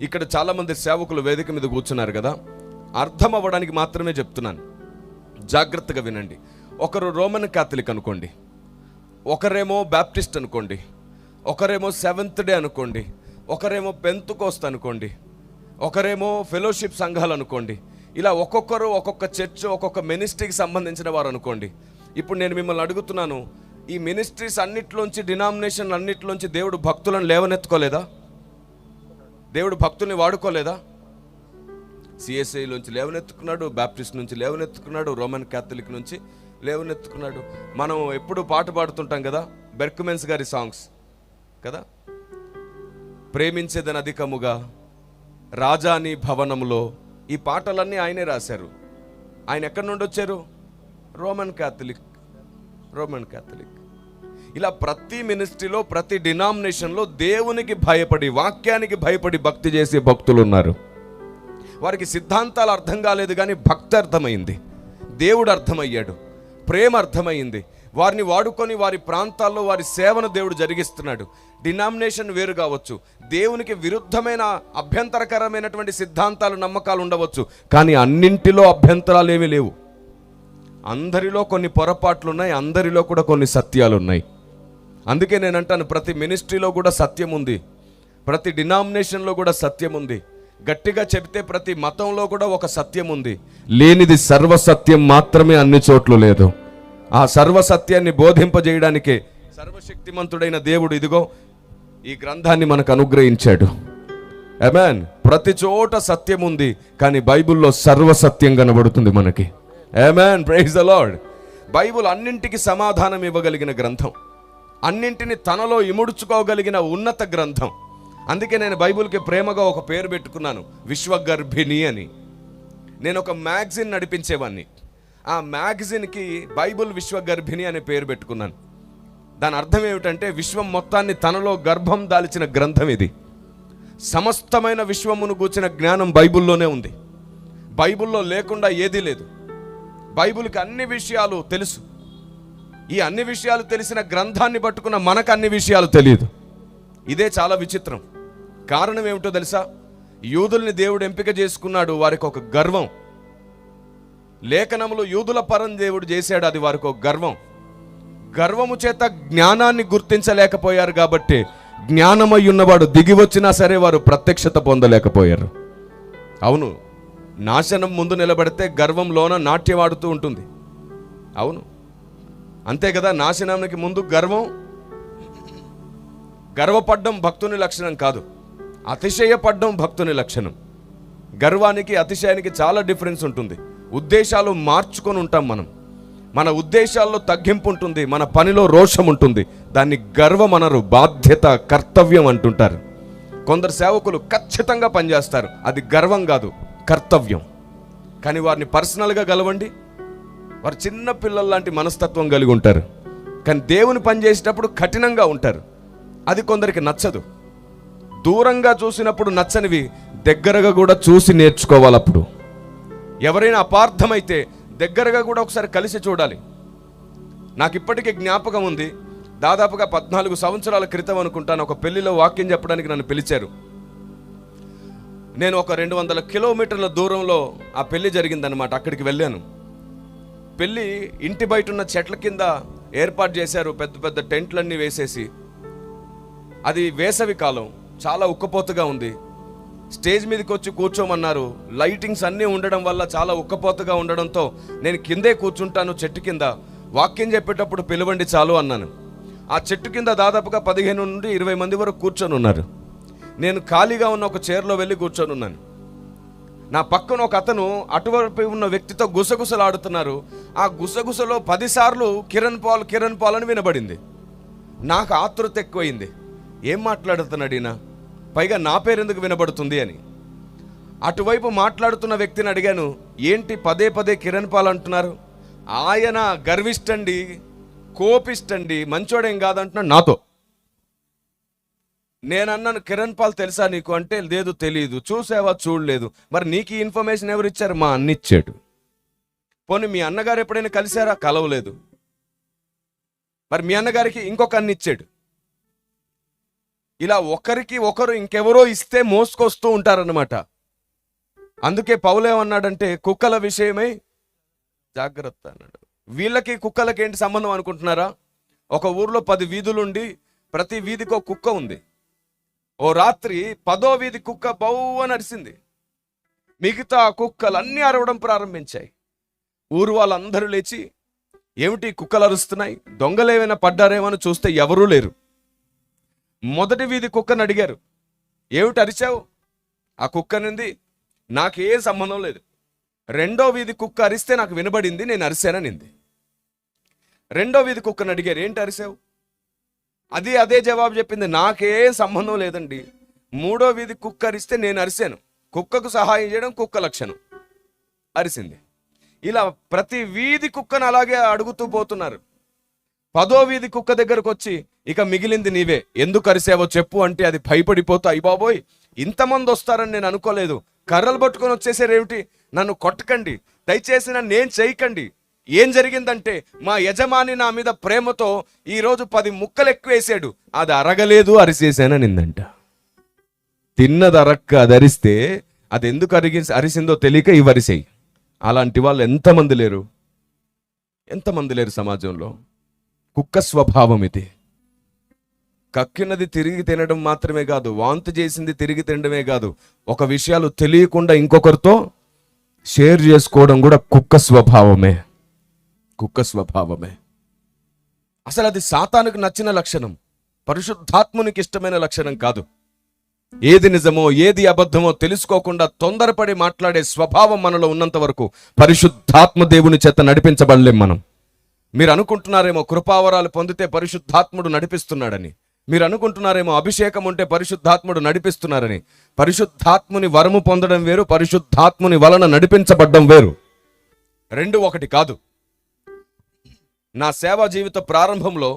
ఇక్కడ చాలామంది సేవకులు వేదిక మీద కూర్చున్నారు కదా, అర్థం అవ్వడానికి మాత్రమే చెప్తున్నాను. జాగ్రత్తగా వినండి. ఒకరు రోమన్ క్యాథలిక్ అనుకోండి, ఒకరేమో బ్యాప్టిస్ట్ అనుకోండి, ఒకరేమో సెవెంత్ డే అనుకోండి, ఒకరేమో పెంతుకోస్త్ అనుకోండి, ఒకరేమో ఫెలోషిప్ సంఘాలు అనుకోండి. ఇలా ఒక్కొక్కరు ఒక్కొక్క చర్చ్, ఒక్కొక్క మినిస్ట్రీకి సంబంధించిన వారు అనుకోండి. ఇప్పుడు నేను మిమ్మల్ని అడుగుతున్నాను, ఈ మినిస్ట్రీస్ అన్నిట్లోంచి, డినామినేషన్ అన్నిట్లోంచి దేవుడు భక్తులను లేవనెత్తుకోలేదా? దేవుడు భక్తుల్ని వాడుకోలేదా? సిఎస్ఐలోంచి లేవనెత్తుకున్నాడు, బ్యాప్టిస్ట్ నుంచి లేవనెత్తుకున్నాడు, రోమన్ క్యాథలిక్ నుంచి లేవనెత్తుకున్నాడు. మనం ఎప్పుడు పాట పాడుతుంటాం కదా, బెర్కుమెన్స్ గారి సాంగ్స్ కదా, ప్రేమించేదని అధికముగా, రాజాని భవనంలో. ఈ పాటలన్నీ ఆయనే రాశారు. ఆయన ఎక్కడి నుండి వచ్చారు? Roman Catholic. ఇలా ప్రతి మినిస్ట్రీలో, ప్రతి డినామినేషన్లో దేవునికి భయపడి, వాక్యానికి భయపడి భక్తి చేసే భక్తులు ఉన్నారు. వారికి సిద్ధాంతాలు అర్థం కాలేదు, కానీ భక్తి అర్థమైంది, దేవుడు అర్థమయ్యాడు, ప్రేమ అర్థమైంది. వారిని వాడుకొని వారి ప్రాంతాల్లో వారి సేవను దేవుడు జరిగిస్తున్నాడు. డినామినేషన్ వేరు కావచ్చు, దేవునికి విరుద్ధమైన అభ్యంతరకరమైనటువంటి సిద్ధాంతాలు, నమ్మకాలు ఉండవచ్చు, కానీ అన్నింటిలో అభ్యంతరాలు ఏమీ లేవు. అందరిలో కొన్ని పొరపాట్లు ఉన్నాయి, అందరిలో కూడా కొన్ని సత్యాలు ఉన్నాయి. అందుకే నేను అంటాను, ప్రతి మినిస్ట్రీలో కూడా సత్యం ఉంది, ప్రతి డినామినేషన్లో కూడా సత్యం ఉంది. గట్టిగా చెబితే ప్రతి మతంలో కూడా ఒక సత్యం ఉంది. లేనిది సర్వసత్యం మాత్రమే అన్ని చోట్ల లేదు. ఆ సర్వసత్యాన్ని బోధింపజేయడానికే సర్వశక్తిమంతుడైన దేవుడు ఇదిగో ఈ గ్రంథాన్ని మనకు అనుగ్రహించాడు. ఆమేన్. ప్రతి చోట సత్యం ఉంది, కానీ బైబిల్లో సర్వసత్యం కనబడుతుంది మనకి. Amen. Praise the Lord. Bible అన్నింటికి సమాధానం ఇవ్వగలిగిన గ్రంథం, అన్నింటిని తనలో ఇముడ్చుకోగలిగిన ఉన్నత గ్రంథం. అందుకే నేను బైబిల్కి ప్రేమగా ఒక పేరు పెట్టుకున్నాను, విశ్వగర్భిణి అని. నేను ఒక మ్యాగజిన్ నడిపించేవాడిని. ఆ మ్యాగజిన్కి బైబిల్ విశ్వగర్భిణి అనే పేరు పెట్టుకున్నాను. దాని అర్థం ఏమిటంటే, విశ్వం మొత్తాన్ని తనలో గర్భం దాల్చిన గ్రంథం ఇది. సమస్తమైన విశ్వమును గూర్చిన జ్ఞానం బైబిల్లోనే ఉంది. బైబిల్లో లేకుండా ఏదీ లేదు. బైబిల్కి అన్ని విషయాలు తెలుసు. ఈ అన్ని విషయాలు తెలిసిన గ్రంథాన్ని పట్టుకున్న మనకు అన్ని విషయాలు తెలియదు. ఇదే చాలా విచిత్రం. కారణం ఏమిటో తెలుసా? యూదుల్ని దేవుడు ఎంపిక చేసుకున్నాడు, వారికి ఒక గర్వం. లేఖనములు యూదుల పరం దేవుడు చేశాడు, అది వారికి ఒక గర్వం. గర్వము చేత జ్ఞానాన్ని గుర్తించలేకపోయారు కాబట్టి, జ్ఞానమై ఉన్నవాడు దిగి వచ్చినా సరే వారు ప్రత్యక్షత పొందలేకపోయారు. అవును, నాశనం ముందు నిలబడితే గర్వంలోన నాట్యమాడుతూ ఉంటుంది. అవును, అంతే కదా. నాశనానికి ముందు గర్వపడ్డం భక్తుని లక్షణం కాదు, అతిశయపడ్డం భక్తుని లక్షణం. గర్వానికి అతిశయానికి చాలా డిఫరెన్స్ ఉంటుంది. ఉద్దేశాలు మార్చుకొని ఉంటాం మనం. మన ఉద్దేశాల్లో తగ్గింపు ఉంటుంది, మన పనిలో రోషం ఉంటుంది. దాన్ని గర్వం అనరు, బాధ్యత, కర్తవ్యం అంటుంటారు. కొందరు సేవకులు ఖచ్చితంగా పనిచేస్తారు, అది గర్వం కాదు, కర్తవ్యం. కానీ వారిని పర్సనల్గా గలవండి, వారు చిన్న పిల్లల లాంటి మనస్తత్వం కలిగి ఉంటారు. కానీ దేవుని పని చేసేటప్పుడు కఠినంగా ఉంటారు. అది కొందరికి నచ్చదు. దూరంగా చూసినప్పుడు నచ్చనివి దగ్గరగా కూడా చూసి నేర్చుకోవాలి. అప్పుడు ఎవరైనా అపార్థమైతే దగ్గరగా కూడా ఒకసారి కలిసి చూడాలి. నాకు ఇప్పటికీ జ్ఞాపకం ఉంది, దాదాపుగా 14 సంవత్సరాల క్రితం అనుకుంటాను, ఒక పెళ్లిలో వాక్యం చెప్పడానికి నన్ను పిలిచారు. నేను ఒక 200 కిలోమీటర్ల దూరంలో ఆ పెళ్లి జరిగిందనమాట. అక్కడికి వెళ్ళాను. పెళ్లి ఇంటి బయట ఉన్న చెట్ల కింద ఏర్పాటు చేశారు, పెద్ద పెద్ద టెంట్లన్నీ వేసేసి. అది వేసవి కాలం, చాలా ఉక్కపోతగా ఉంది. స్టేజ్ మీదకి వచ్చి కూర్చోమన్నారు. లైటింగ్స్ అన్నీ ఉండడం వల్ల చాలా ఉక్కపోతగా ఉండడంతో నేను కిందే కూర్చుంటాను, చెట్టు కింద. వాక్యం చెప్పేటప్పుడు పిలవండి చాలు అన్నాను. ఆ చెట్టు కింద దాదాపుగా 15 నుండి 20 మంది వరకు కూర్చొని ఉన్నారు. నేను ఖాళీగా ఉన్న ఒక చైర్లో వెళ్ళి కూర్చొని ఉన్నాను. నా పక్కన ఒక అతను అటువైపు ఉన్న వ్యక్తితో గుసగుసలాడుతున్నారు. ఆ గుసగుసలో 10 సార్లు కిరణ్ పాల్ అని వినబడింది. నాకు ఆతృత ఎక్కువైంది. ఏం మాట్లాడుతున్నాడు ఈయన, పైగా నా పేరు ఎందుకు వినబడుతుంది అని. అటువైపు మాట్లాడుతున్న వ్యక్తిని అడిగాను, ఏంటి పదే పదే కిరణ్ పాల్ అంటున్నారు? ఆయన గర్విష్టండి, కోపిష్టండి, మంచోడేం కాదంటున్నాడు నాతో. నేను అన్నాను, కిరణ్ పాల్ తెలుసా నీకు అంటే, లేదు తెలియదు. చూసావా? చూడలేదు. మరి నీకు ఈ ఇన్ఫర్మేషన్ ఎవరు ఇచ్చారు? మా అన్న ఇచ్చాడు. పోనీ మీ అన్నగారు ఎప్పుడైనా కలిశారా? కలవలేదు. మరి మీ అన్నగారికి ఇంకొక అన్న ఇచ్చాడు. ఇలా ఒకరికి ఒకరు ఇంకెవరో ఇస్తే మోసుకొస్తూ ఉంటారన్నమాట. అందుకే పౌలేమన్నాడంటే, కుక్కల విషయమై జాగ్రత్త అన్నాడు. వీళ్ళకి కుక్కలకి ఏంటి సంబంధం అనుకుంటున్నారా? ఒక ఊర్లో 10 వీధులుండి ప్రతి వీధికి ఒక కుక్క ఉంది. ఓ రాత్రి 10వ వీధి కుక్క బౌ అని అరిసింది. మిగతా కుక్కలు అన్నీ అరవడం ప్రారంభించాయి. ఊరు వాళ్ళందరూ లేచి, ఏమిటి కుక్కలు అరుస్తున్నాయి, దొంగలేమైనా పడ్డారేమో అని చూస్తే ఎవరూ లేరు. మొదటి వీధి కుక్కను అడిగారు, ఏమిటి అరిచావు? ఆ కుక్కనింది, నాకే సంబంధం లేదు. రెండో వీధి కుక్క అరిస్తే నాకు వినబడింది, నేను అరిశాననింది. రెండో వీధి కుక్కను అడిగారు, ఏంటి అరిచావు? అదే జవాబు చెప్పింది, నాకే సంబంధం లేదండి. మూడో వీధి కుక్క అరిస్తే నేను అరిశాను. కుక్కకు సహాయం చేయడం కుక్క లక్షణం, అరిసింది. ఇలా ప్రతి వీధి కుక్కను అలాగే అడుగుతూ పోతున్నారు. 10వ వీధి కుక్క దగ్గరకు వచ్చి, ఇక మిగిలింది నీవే, ఎందుకు అరిసావో చెప్పు అంటే అది భయపడిపోతూ, అయ్య బాబోయ్ ఇంతమంది వస్తారని నేను అనుకోలేదు, కర్రలు పట్టుకొని వచ్చేసారేమిటి, నన్ను కొట్టకండి, దయచేసి నన్ను ఏం చేయకండి. ఏం జరిగిందంటే మా యజమాని నా మీద ప్రేమతో ఈరోజు 10 ముక్కలు ఎక్కువ వేసాడు, అది అరగలేదు, అరిసేసాననిందంట. తిన్నది అరక్క అది అరిస్తే అది ఎందుకు అరిసిందో తెలియక ఇవి అరిసేయి. అలాంటి వాళ్ళు ఎంతమంది లేరు సమాజంలో. కుక్క స్వభావం ఇది. కక్కినది తిరిగి తినడం మాత్రమే కాదు, వాంతి చేసింది తిరిగి తినడమే కాదు, ఒక విషయాలు తెలియకుండా ఇంకొకరితో షేర్ చేసుకోవడం కూడా కుక్క స్వభావమే. అసలు అది సాతానుకు నచ్చిన లక్షణం, పరిశుద్ధాత్మునికి ఇష్టమైన లక్షణం కాదు. ఏది నిజమో ఏది అబద్ధమో తెలుసుకోకుండా తొందరపడి మాట్లాడే స్వభావం మనలో ఉన్నంత వరకు పరిశుద్ధాత్మ దేవుని చేత నడిపించబడలేం మనం. మీరు అనుకుంటున్నారేమో కృపావరాలు పొందితే పరిశుద్ధాత్ముడు నడిపిస్తున్నాడని, మీరు అనుకుంటున్నారేమో అభిషేకం ఉంటే పరిశుద్ధాత్ముడు నడిపిస్తున్నారని. పరిశుద్ధాత్ముని వరము పొందడం వేరు, పరిశుద్ధాత్ముని వలన నడిపించబడ్డం వేరు. రెండు ఒకటి కాదు. నా సేవా జీవిత ప్రారంభంలో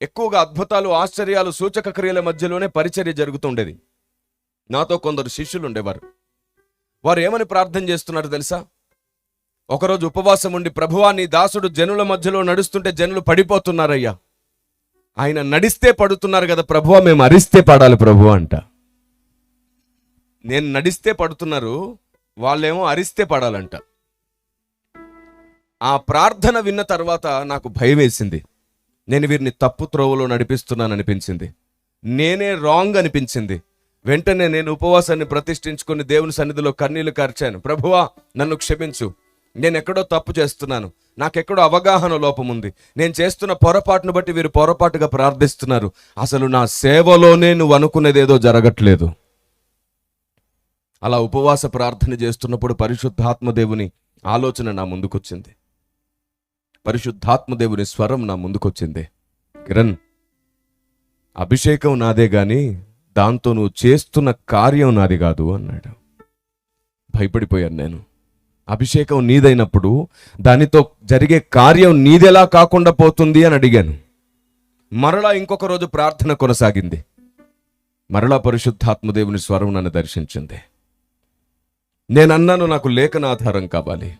ఎక్కువగా అద్భుతాలు, ఆశ్చర్యాలు, సూచక క్రియల మధ్యలోనే పరిచర్య జరుగుతుండేది. నాతో కొందరు శిష్యులు ఉండేవారు. వారు ఏమని ప్రార్థన చేస్తున్నారు తెలుసా? ఒకరోజు ఉపవాసం ఉండి, ప్రభువా నీ దాసుడు జనుల మధ్యలో నడుస్తుంటే జనులు పడిపోతున్నారయ్యా, ఆయన నడిస్తే పడుతున్నారు కదా ప్రభువా, మేము అరిస్తే పడాలి ప్రభువా అంట. నేను నడిస్తే పడుతున్నారు, వాళ్ళేమో అరిస్తే పడాలంట. ఆ ప్రార్థన విన్న తర్వాత నాకు భయం వేసింది. నేను వీరిని తప్పు త్రోవలో నడిపిస్తున్నాను అనిపించింది. నేనే రాంగ్ అనిపించింది. వెంటనే నేను ఉపవాసాన్ని ప్రతిష్ఠించుకొని దేవుని సన్నిధిలో కన్నీళ్లు కార్చాను. ప్రభువా నన్ను క్షమించు, నేను ఎక్కడో తప్పు చేస్తున్నాను, నాకెక్కడో అవగాహన లోపం ఉంది, నేను చేస్తున్న పొరపాటును బట్టి వీరు పొరపాటుగా ప్రార్థిస్తున్నారు, అసలు నా సేవలోనే నువ్వు అనుకునేదేదో జరగట్లేదు. అలా ఉపవాస ప్రార్థన చేస్తున్నప్పుడు పరిశుద్ధాత్మ దేవుని ఆలోచన నా ముందుకొచ్చింది. పరిశుద్ధాత్మ దేవుని స్వరం నా ముందుకొచ్చింది. కిరణ్, అభిషేకం నాదే గాని దాంతో నువ్వు చేస్తున్న కార్యం నాది కాదు అన్నాడు. భయపడిపోయాను నేను. అభిషేకం నీదైనప్పుడు దానితో జరిగే కార్యం నీదెలా కాకుండా పోతుంది అని అడిగాను. మరలా ఇంకొక రోజు ప్రార్థన కొనసాగింది. మరలా పరిశుద్ధాత్మ దేవుని స్వరం నన్ను దర్శించింది. నేనన్నాను, నాకు లేఖన ఆధారం కావాలి.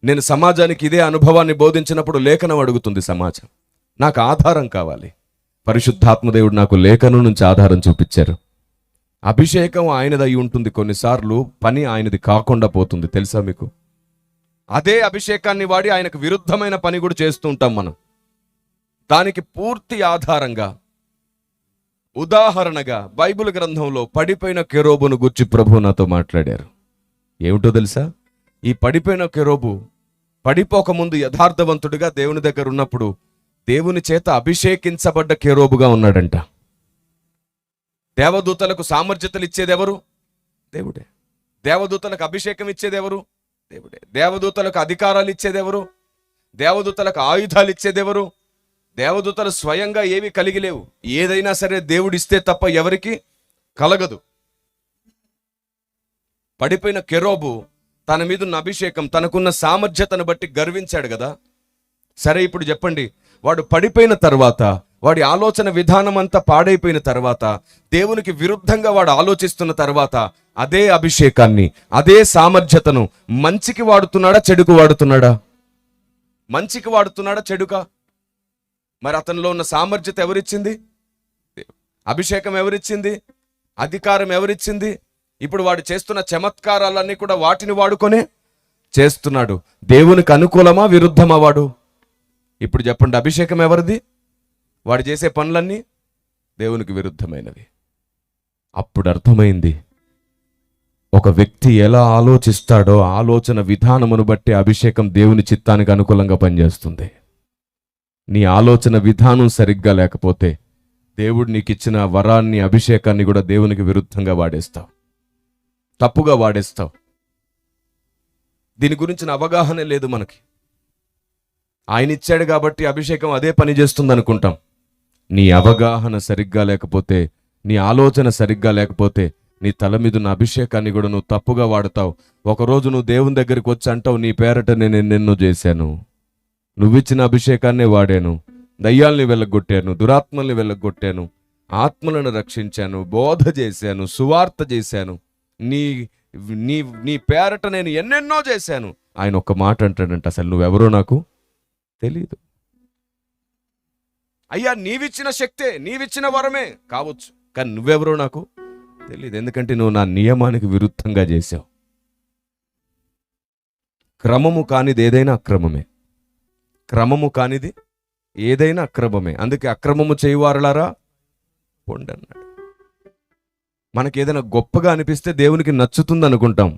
నేను సమాజానికి ఇదే అనుభవాన్ని బోధించినప్పుడు లేఖనం అడుగుతుంది సమాజం, నాకు ఆధారం కావాలి. పరిశుద్ధాత్మదేవుడు నాకు లేఖనం నుంచి ఆధారం చూపించారు. అభిషేకం ఆయనదై ఉంటుంది, కొన్నిసార్లు పని ఆయనది కాకుండా పోతుంది, తెలుసా మీకు? అదే అభిషేకాన్ని వాడి ఆయనకు విరుద్ధమైన పని కూడా చేస్తూ ఉంటాం మనం. దానికి పూర్తి ఆధారంగా, ఉదాహరణగా బైబిల్ గ్రంథంలో పడిపోయిన కెరూబును గుర్చి ప్రభువు నాతో మాట్లాడారు. ఏమిటో తెలుసా? ఈ పడిపోయిన కెరూబు పడిపోకముందు యథార్థవంతుడిగా దేవుని దగ్గర ఉన్నప్పుడు దేవుని చేత అభిషేకించబడ్డ కెరూబుగా ఉన్నాడంట. దేవదూతలకు సామర్థ్యతలు ఇచ్చేదెవరు? దేవుడే. దేవదూతలకు అభిషేకం ఇచ్చేదెవరు? దేవుడే. దేవదూతలకు అధికారాలు ఇచ్చేదెవరు? దేవదూతలకు ఆయుధాలు ఇచ్చేదెవరు? దేవదూతలు స్వయంగా ఏవి కలిగి లేవు. ఏదైనా సరే దేవుడిస్తే తప్ప ఎవరికి కలగదు. పడిపోయిన కెరూబు తన మీదున్న అభిషేకం, తనకున్న సామర్థ్యతను బట్టి గర్వించాడు కదా. సరే, ఇప్పుడు చెప్పండి, వాడు పడిపోయిన తర్వాత, వాడి ఆలోచన విధానం అంతా పాడైపోయిన తర్వాత, దేవునికి విరుద్ధంగా వాడు ఆలోచిస్తున్న తర్వాత, అదే అభిషేకాన్ని, అదే సామర్థ్యతను మంచికి వాడుతున్నాడా, చెడుకు వాడుతున్నాడా? మంచికి వాడుతున్నాడా, చెడుకా? మరి అతనిలో ఉన్న సామర్థ్యత ఎవరిచ్చింది? అభిషేకం ఎవరిచ్చింది? అధికారం ఎవరిచ్చింది? ఇప్పుడు వాడు చేస్తున్న చమత్కారాలన్నీ కూడా వాటిని వాడుకొనే చేస్తున్నాడు. దేవునికి అనుకూలమా, విరుద్ధమా వాడు? ఇప్పుడు చెప్పండి, అభిషేకం ఎవరిది? వాడు చేసే పనులన్నీ దేవునికి విరుద్ధమైనవి. అప్పుడు అర్థమైంది, ఒక వ్యక్తి ఎలా ఆలోచిస్తాడో ఆలోచన విధానమును బట్టి అభిషేకం దేవుని చిత్తానికి అనుకూలంగా పనిచేస్తుంది. నీ ఆలోచన విధానం సరిగ్గా లేకపోతే దేవుడు నీకు ఇచ్చిన వరాన్ని, అభిషేకాన్ని కూడా దేవునికి విరుద్ధంగా వాడేస్తావు, తప్పుగా వాడేస్తావు. దీని గురించిన అవగాహన లేదు మనకి. ఆయన ఇచ్చాడు కాబట్టి అభిషేకం అదే పని చేస్తుంది అనుకుంటాం. నీ అవగాహన సరిగ్గా లేకపోతే, నీ ఆలోచన సరిగ్గా లేకపోతే నీ తల మీద ఉన్న అభిషేకాన్ని కూడా నువ్వు తప్పుగా వాడతావు. ఒకరోజు నువ్వు దేవుని దగ్గరికి వచ్చి అంటావు, నీ పేరట నేను ఎన్నెన్నో చేశాను, నువ్విచ్చిన అభిషేకాన్నే వాడాను, దయ్యాల్ని వెళ్ళగొట్టాను, దురాత్మల్ని వెళ్ళగొట్టాను, ఆత్మలను రక్షించాను, బోధ చేశాను, సువార్త చేశాను, నీ నీ నీ పేరట నేను ఎన్నెన్నో చేశాను. ఆయన ఒక్క మాట అంటాడంట, అసలు నువ్వెవరో నాకు తెలీదు. అయ్యా, నీవిచ్చిన శక్తే, నీవిచ్చిన వరమే కావచ్చు, కానీ నువ్వెవరో నాకు తెలీదు. ఎందుకంటే నువ్వు నా నియమానికి విరుద్ధంగా చేశావు. క్రమము కానిది ఏదైనా అక్రమమే, క్రమము కానిది ఏదైనా అక్రమమే. అందుకే అక్రమము చేయువారులారా పొండి అన్నాడు. మనకి ఏదైనా గొప్పగా అనిపిస్తే దేవునికి నచ్చుతుంది అనుకుంటాం.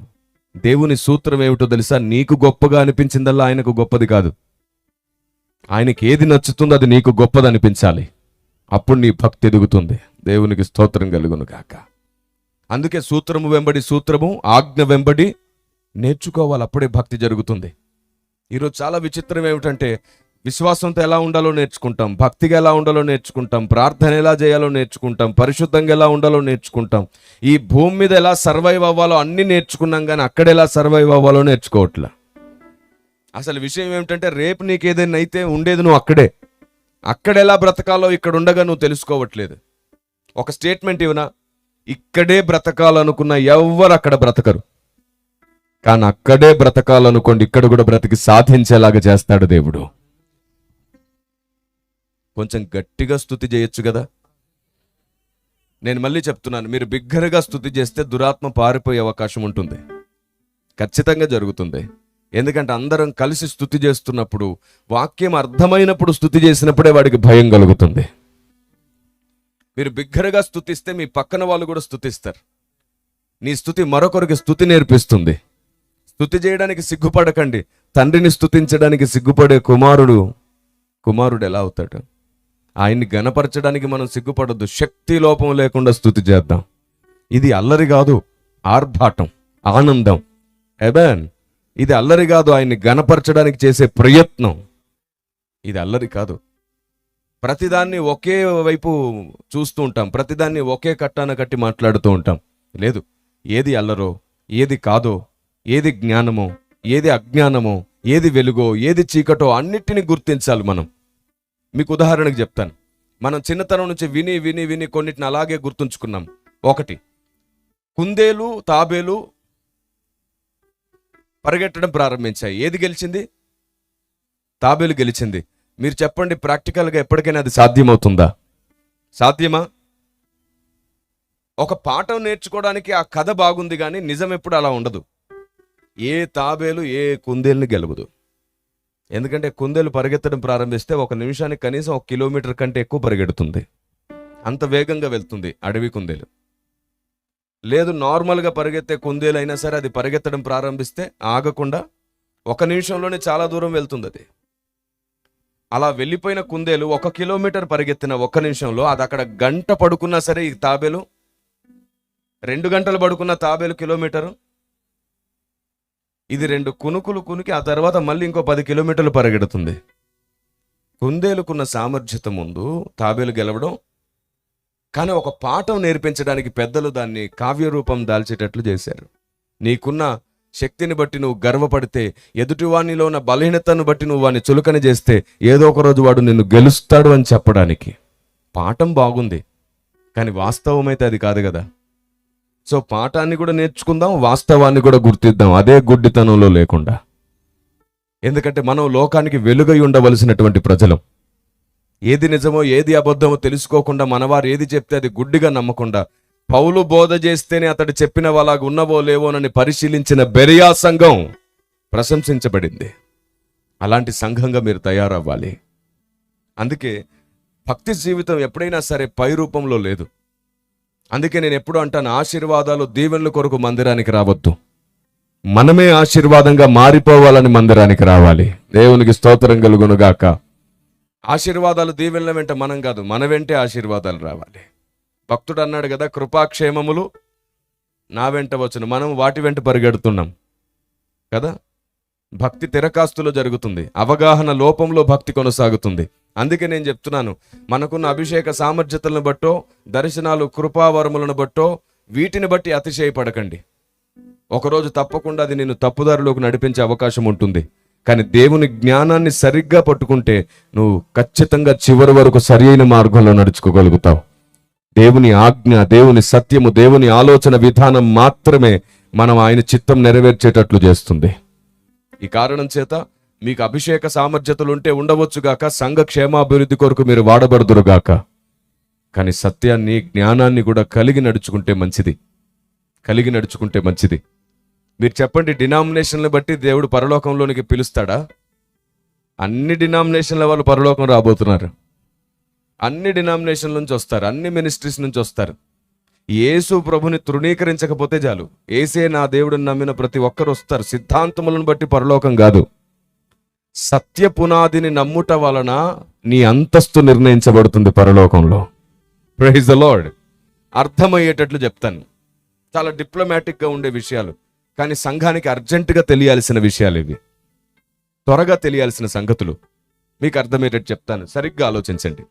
దేవుని సూత్రం ఏమిటో తెలుసా? నీకు గొప్పగా అనిపించిందల్లా ఆయనకు గొప్పది కాదు. ఆయనకి ఏది నచ్చుతుందో అది నీకు గొప్పది అనిపించాలి. అప్పుడు నీ భక్తి ఎదుగుతుంది. దేవునికి స్తోత్రం కలుగును గాక. అందుకే సూత్రము వెంబడి సూత్రము, ఆజ్ఞ వెంబడి నేర్చుకోవాలి. అప్పుడే భక్తి జరుగుతుంది. ఈరోజు చాలా విచిత్రం ఏమిటంటే, విశ్వాసంతో ఎలా ఉండాలో నేర్చుకుంటాం, భక్తిగా ఎలా ఉండాలో నేర్చుకుంటాం, ప్రార్థన ఎలా చేయాలో నేర్చుకుంటాం, పరిశుద్ధంగా ఎలా ఉండాలో నేర్చుకుంటాం. ఈ భూమి మీద ఎలా సర్వైవ్ అవ్వాలో అన్ని నేర్చుకున్నాం, కానీ అక్కడ ఎలా సర్వైవ్ అవ్వాలో నేర్చుకోవట్లా. అసలు విషయం ఏమిటంటే, రేపు నీకు ఏదైనా అయితే ఉండేది నువ్వు అక్కడే. అక్కడ ఎలా బ్రతకాలో ఇక్కడ ఉండగా నువ్వు తెలుసుకోవట్లేదు. ఒక స్టేట్మెంట్ ఇవ్వనా? ఇక్కడే బ్రతకాలనుకున్న ఎవ్వరు అక్కడ బ్రతకరు, కానీ అక్కడే బ్రతకాలనుకోండి ఇక్కడ కూడా బ్రతికి సాధించేలాగా చేస్తాడు దేవుడు. కొంచెం గట్టిగా స్తుతి చేయొచ్చు కదా. నేను మళ్ళీ చెప్తున్నాను, మీరు బిగ్గరగా స్తుతి చేస్తే దురాత్మ పారిపోయే అవకాశం ఉంటుంది. ఖచ్చితంగా జరుగుతుంది. ఎందుకంటే అందరం కలిసి స్తుతి చేస్తున్నప్పుడు, వాక్యం అర్థమైనప్పుడు, స్తుతి చేసినప్పుడే వాడికి భయం కలుగుతుంది. మీరు బిగ్గరగా స్తుతిస్తే మీ పక్కన వాళ్ళు కూడా స్తుతిస్తారు. నీ స్తుతి మరొకరికి స్తుతి నేర్పిస్తుంది. స్తుతి చేయడానికి సిగ్గుపడకండి. తండ్రిని స్తుతించడానికి సిగ్గుపడే కుమారుడు ఎలా అవుతాడు? ఆయన్ని గణపరచడానికి మనం సిగ్గుపడద్దు. శక్తి లోపం లేకుండా స్తుతి చేద్దాం. ఇది అల్లరి కాదు, ఆర్భాటం, ఆనందం. ఆమేన్. ఇది అల్లరి కాదు, ఆయన్ని గణపరచడానికి చేసే ప్రయత్నం. ఇది అల్లరి కాదు. ప్రతిదాన్ని ఒకే వైపు చూస్తూ ఉంటాం, ప్రతిదాన్ని ఒకే కట్టాన కట్టి మాట్లాడుతూ ఉంటాం. లేదు, ఏది అల్లరో, ఏది కాదో, ఏది జ్ఞానమో, ఏది అజ్ఞానమో, ఏది వెలుగో, ఏది చీకటో అన్నిటినీ గుర్తించాలి మనం. మీకు ఉదాహరణకు చెప్తాను. మనం చిన్నతనం నుంచి విని విని విని కొన్నిటిని అలాగే గుర్తుంచుకున్నాం. ఒకటి, కుందేలు తాబేలు పరిగెట్టడం ప్రారంభించాయి. ఏది గెలిచింది? తాబేలు గెలిచింది. మీరు చెప్పండి, ప్రాక్టికల్గా ఎప్పటికైనా అది సాధ్యమవుతుందా? సాధ్యమా? ఒక పాఠం నేర్చుకోవడానికి ఆ కథ బాగుంది, కానీ నిజం ఎప్పుడు అలా ఉండదు. ఏ తాబేలు ఏ కుందేలుని గెలవదు. ఎందుకంటే కుందేలు పరిగెత్తడం ప్రారంభిస్తే ఒక నిమిషానికి కనీసం 1 కిలోమీటర్ కంటే ఎక్కువ పరిగెడుతుంది. అంత వేగంగా వెళ్తుంది అడవి కుందేలు. లేదు, నార్మల్గా పరిగెత్తే కుందేలు అయినా సరే అది పరిగెత్తడం ప్రారంభిస్తే ఆగకుండా 1 నిమిషంలోనే చాలా దూరం వెళ్తుంది అది. అలా వెళ్ళిపోయిన కుందేలు 1 కిలోమీటర్ పరిగెత్తిన 1 నిమిషంలో అది అక్కడ గంట పడుకున్నా సరే ఈ తాబేలు 2 గంటలు పడుకున్న తాబేలు కిలోమీటరు, ఇది 2 కునుకులు కునికి ఆ తర్వాత మళ్ళీ ఇంకో 10 కిలోమీటర్లు పరిగెడుతుంది. కుందేలుకున్న సామర్థ్యత ముందు తాబేలు గెలవడం. కానీ ఒక పాఠం నేర్పించడానికి పెద్దలు దాన్ని కావ్య రూపం దాల్చేటట్లు చేశారు. నీకున్న శక్తిని బట్టి నువ్వు గర్వపడితే, ఎదుటివానిలో ఉన్న బలహీనతను బట్టి నువ్వు వాడిని చులకన చేస్తే, ఏదో ఒక రోజు వాడు నిన్ను గెలుస్తాడు అని చెప్పడానికి పాఠం బాగుంది, కానీ వాస్తవమైతే అది కాదు కదా. సో పాఠాన్ని కూడా నేర్చుకుందాం, వాస్తవాన్ని కూడా గుర్తిద్దాం, అదే గుడ్డితనంలో లేకుండా. ఎందుకంటే మనం లోకానికి వెలుగై ఉండవలసినటువంటి ప్రజలం. ఏది నిజమో ఏది అబద్ధమో తెలుసుకోకుండా, మనవారు ఏది చెప్తే అది గుడ్డిగా నమ్మకుండా, పౌలు బోధ చేస్తేనే అతడు చెప్పిన వాళ్ళగా ఉన్నవో లేవోనని పరిశీలించిన బెరియా సంఘం ప్రశంసించబడింది. అలాంటి సంఘంగా మీరు తయారవ్వాలి. అందుకే భక్తి జీవితం ఎప్పుడైనా సరే పై రూపంలో లేదు, అందుకే నేను ఎప్పుడు అంటాను, ఆశీర్వాదాలు దీవెనల కొరకు మందిరానికి రావద్దు. మనమే ఆశీర్వాదంగా మారిపోవాలని మందిరానికి రావాలి. దేవునికి స్తోత్రం కలుగునుగాక. ఆశీర్వాదాలు దీవెనల వెంట మనం కాదు, మన వెంటే ఆశీర్వాదాలు రావాలి. భక్తుడు అన్నాడు కదా, కృపాక్షేమములు నా వెంట వచ్చును. మనం వాటి వెంట పరిగెడుతున్నాం కదా. భక్తి తిరకాస్తులో జరుగుతుంది, అవగాహన లోపంలో భక్తి కొనసాగుతుంది. అందుకే నేను చెప్తున్నాను, మనకున్న అభిషేక సామర్థ్యతలను బట్టో, దర్శనాలు కృపావరములను బట్టో, వీటిని బట్టి అతిశయపడకండి. ఒకరోజు తప్పకుండా అది నిన్ను తప్పుదారిలోకి నడిపించే అవకాశం ఉంటుంది. కానీ దేవుని జ్ఞానాన్ని సరిగ్గా పట్టుకుంటే నువ్వు ఖచ్చితంగా చివరి వరకు సరి అయిన మార్గంలో నడుచుకోగలుగుతావు. దేవుని ఆజ్ఞ, దేవుని సత్యము, దేవుని ఆలోచన విధానం మాత్రమే మనం ఆయన చిత్తం నెరవేర్చేటట్లు చేస్తుంది. ఈ కారణం చేత మీకు అభిషేక సామర్థ్యతలు ఉంటే ఉండవచ్చుగాక, సంఘ క్షేమాభివృద్ధి కొరకు మీరు వాడబడుదురుగాక. కానీ సత్యాన్ని, జ్ఞానాన్ని కూడా కలిగి నడుచుకుంటే మంచిది. మీరు చెప్పండి, డినామినేషన్లు బట్టి దేవుడు పరలోకంలోనికి పిలుస్తాడా? అన్ని డినామినేషన్ల వాళ్ళు పరలోకం రాబోతున్నారు. అన్ని డినామినేషన్ల నుంచి వస్తారు, అన్ని మినిస్ట్రీస్ నుంచి వస్తారు. యేసు ప్రభుని తృణీకరించకపోతే చాలు. ఏసే నా దేవుడిని నమ్మిన ప్రతి ఒక్కరు వస్తారు. సిద్ధాంతములను బట్టి పరలోకం కాదు. సత్య పునాదిని నమ్ముట వలన నీ అంతస్తు నిర్ణయించబడుతుంది పరలోకంలో. Praise the lord. అర్థమయ్యేటట్లు చెప్తాను, చాలా డిప్లొమాటిక్గా ఉండే విషయాలు, కానీ సంఘానికి అర్జెంటుగా తెలియాల్సిన విషయాలు ఇవి. త్వరగా తెలియాల్సిన సంగతులు మీకు అర్థమయ్యేటట్టు చెప్తాను, సరిగ్గా ఆలోచించండి.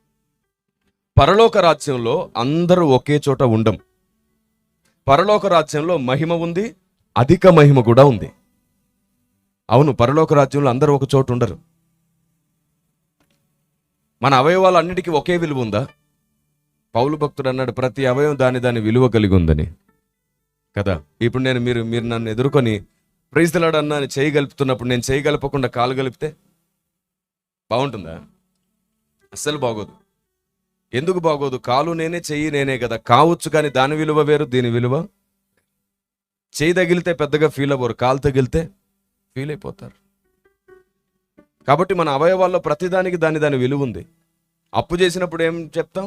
పరలోక రాజ్యంలో అందరూ ఒకే చోట ఉండం. పరలోక రాజ్యంలో మహిమ ఉంది, అధిక మహిమ కూడా ఉంది. అవును, పరలోక రాజ్యంలో అందరూ ఒక చోట ఉండరు. మన అవయవాలు అన్నిటికీ ఒకే విలువ ఉందా? పౌలు భక్తుడు అన్నాడు, ప్రతి అవయవం దాని విలువ కలిగి ఉందని కదా. ఇప్పుడు నేను మీరు నన్ను ఎదుర్కొని ప్రైజ్ ది లార్డ్ అన్నా చేయగలుపుతున్నప్పుడు, నేను చేయగలపకుండా కాలు కలిపితే బాగుంటుందా? అస్సలు బాగోదు. ఎందుకు బాగోదు? కాలు నేనే, చెయ్యి నేనే కదా. కావచ్చు, కానీ దాని విలువ వేరు, దీని విలువ. చెయ్యి తగిలితే పెద్దగా ఫీల్ అవ్వరు, కాలు తగిలితే ఫీల్ అయిపోతారు. కాబట్టి మన అవయవాల్లో ప్రతిదానికి దాని విలువ ఉంది. అప్పు చేసినప్పుడు ఏం చెప్తాం?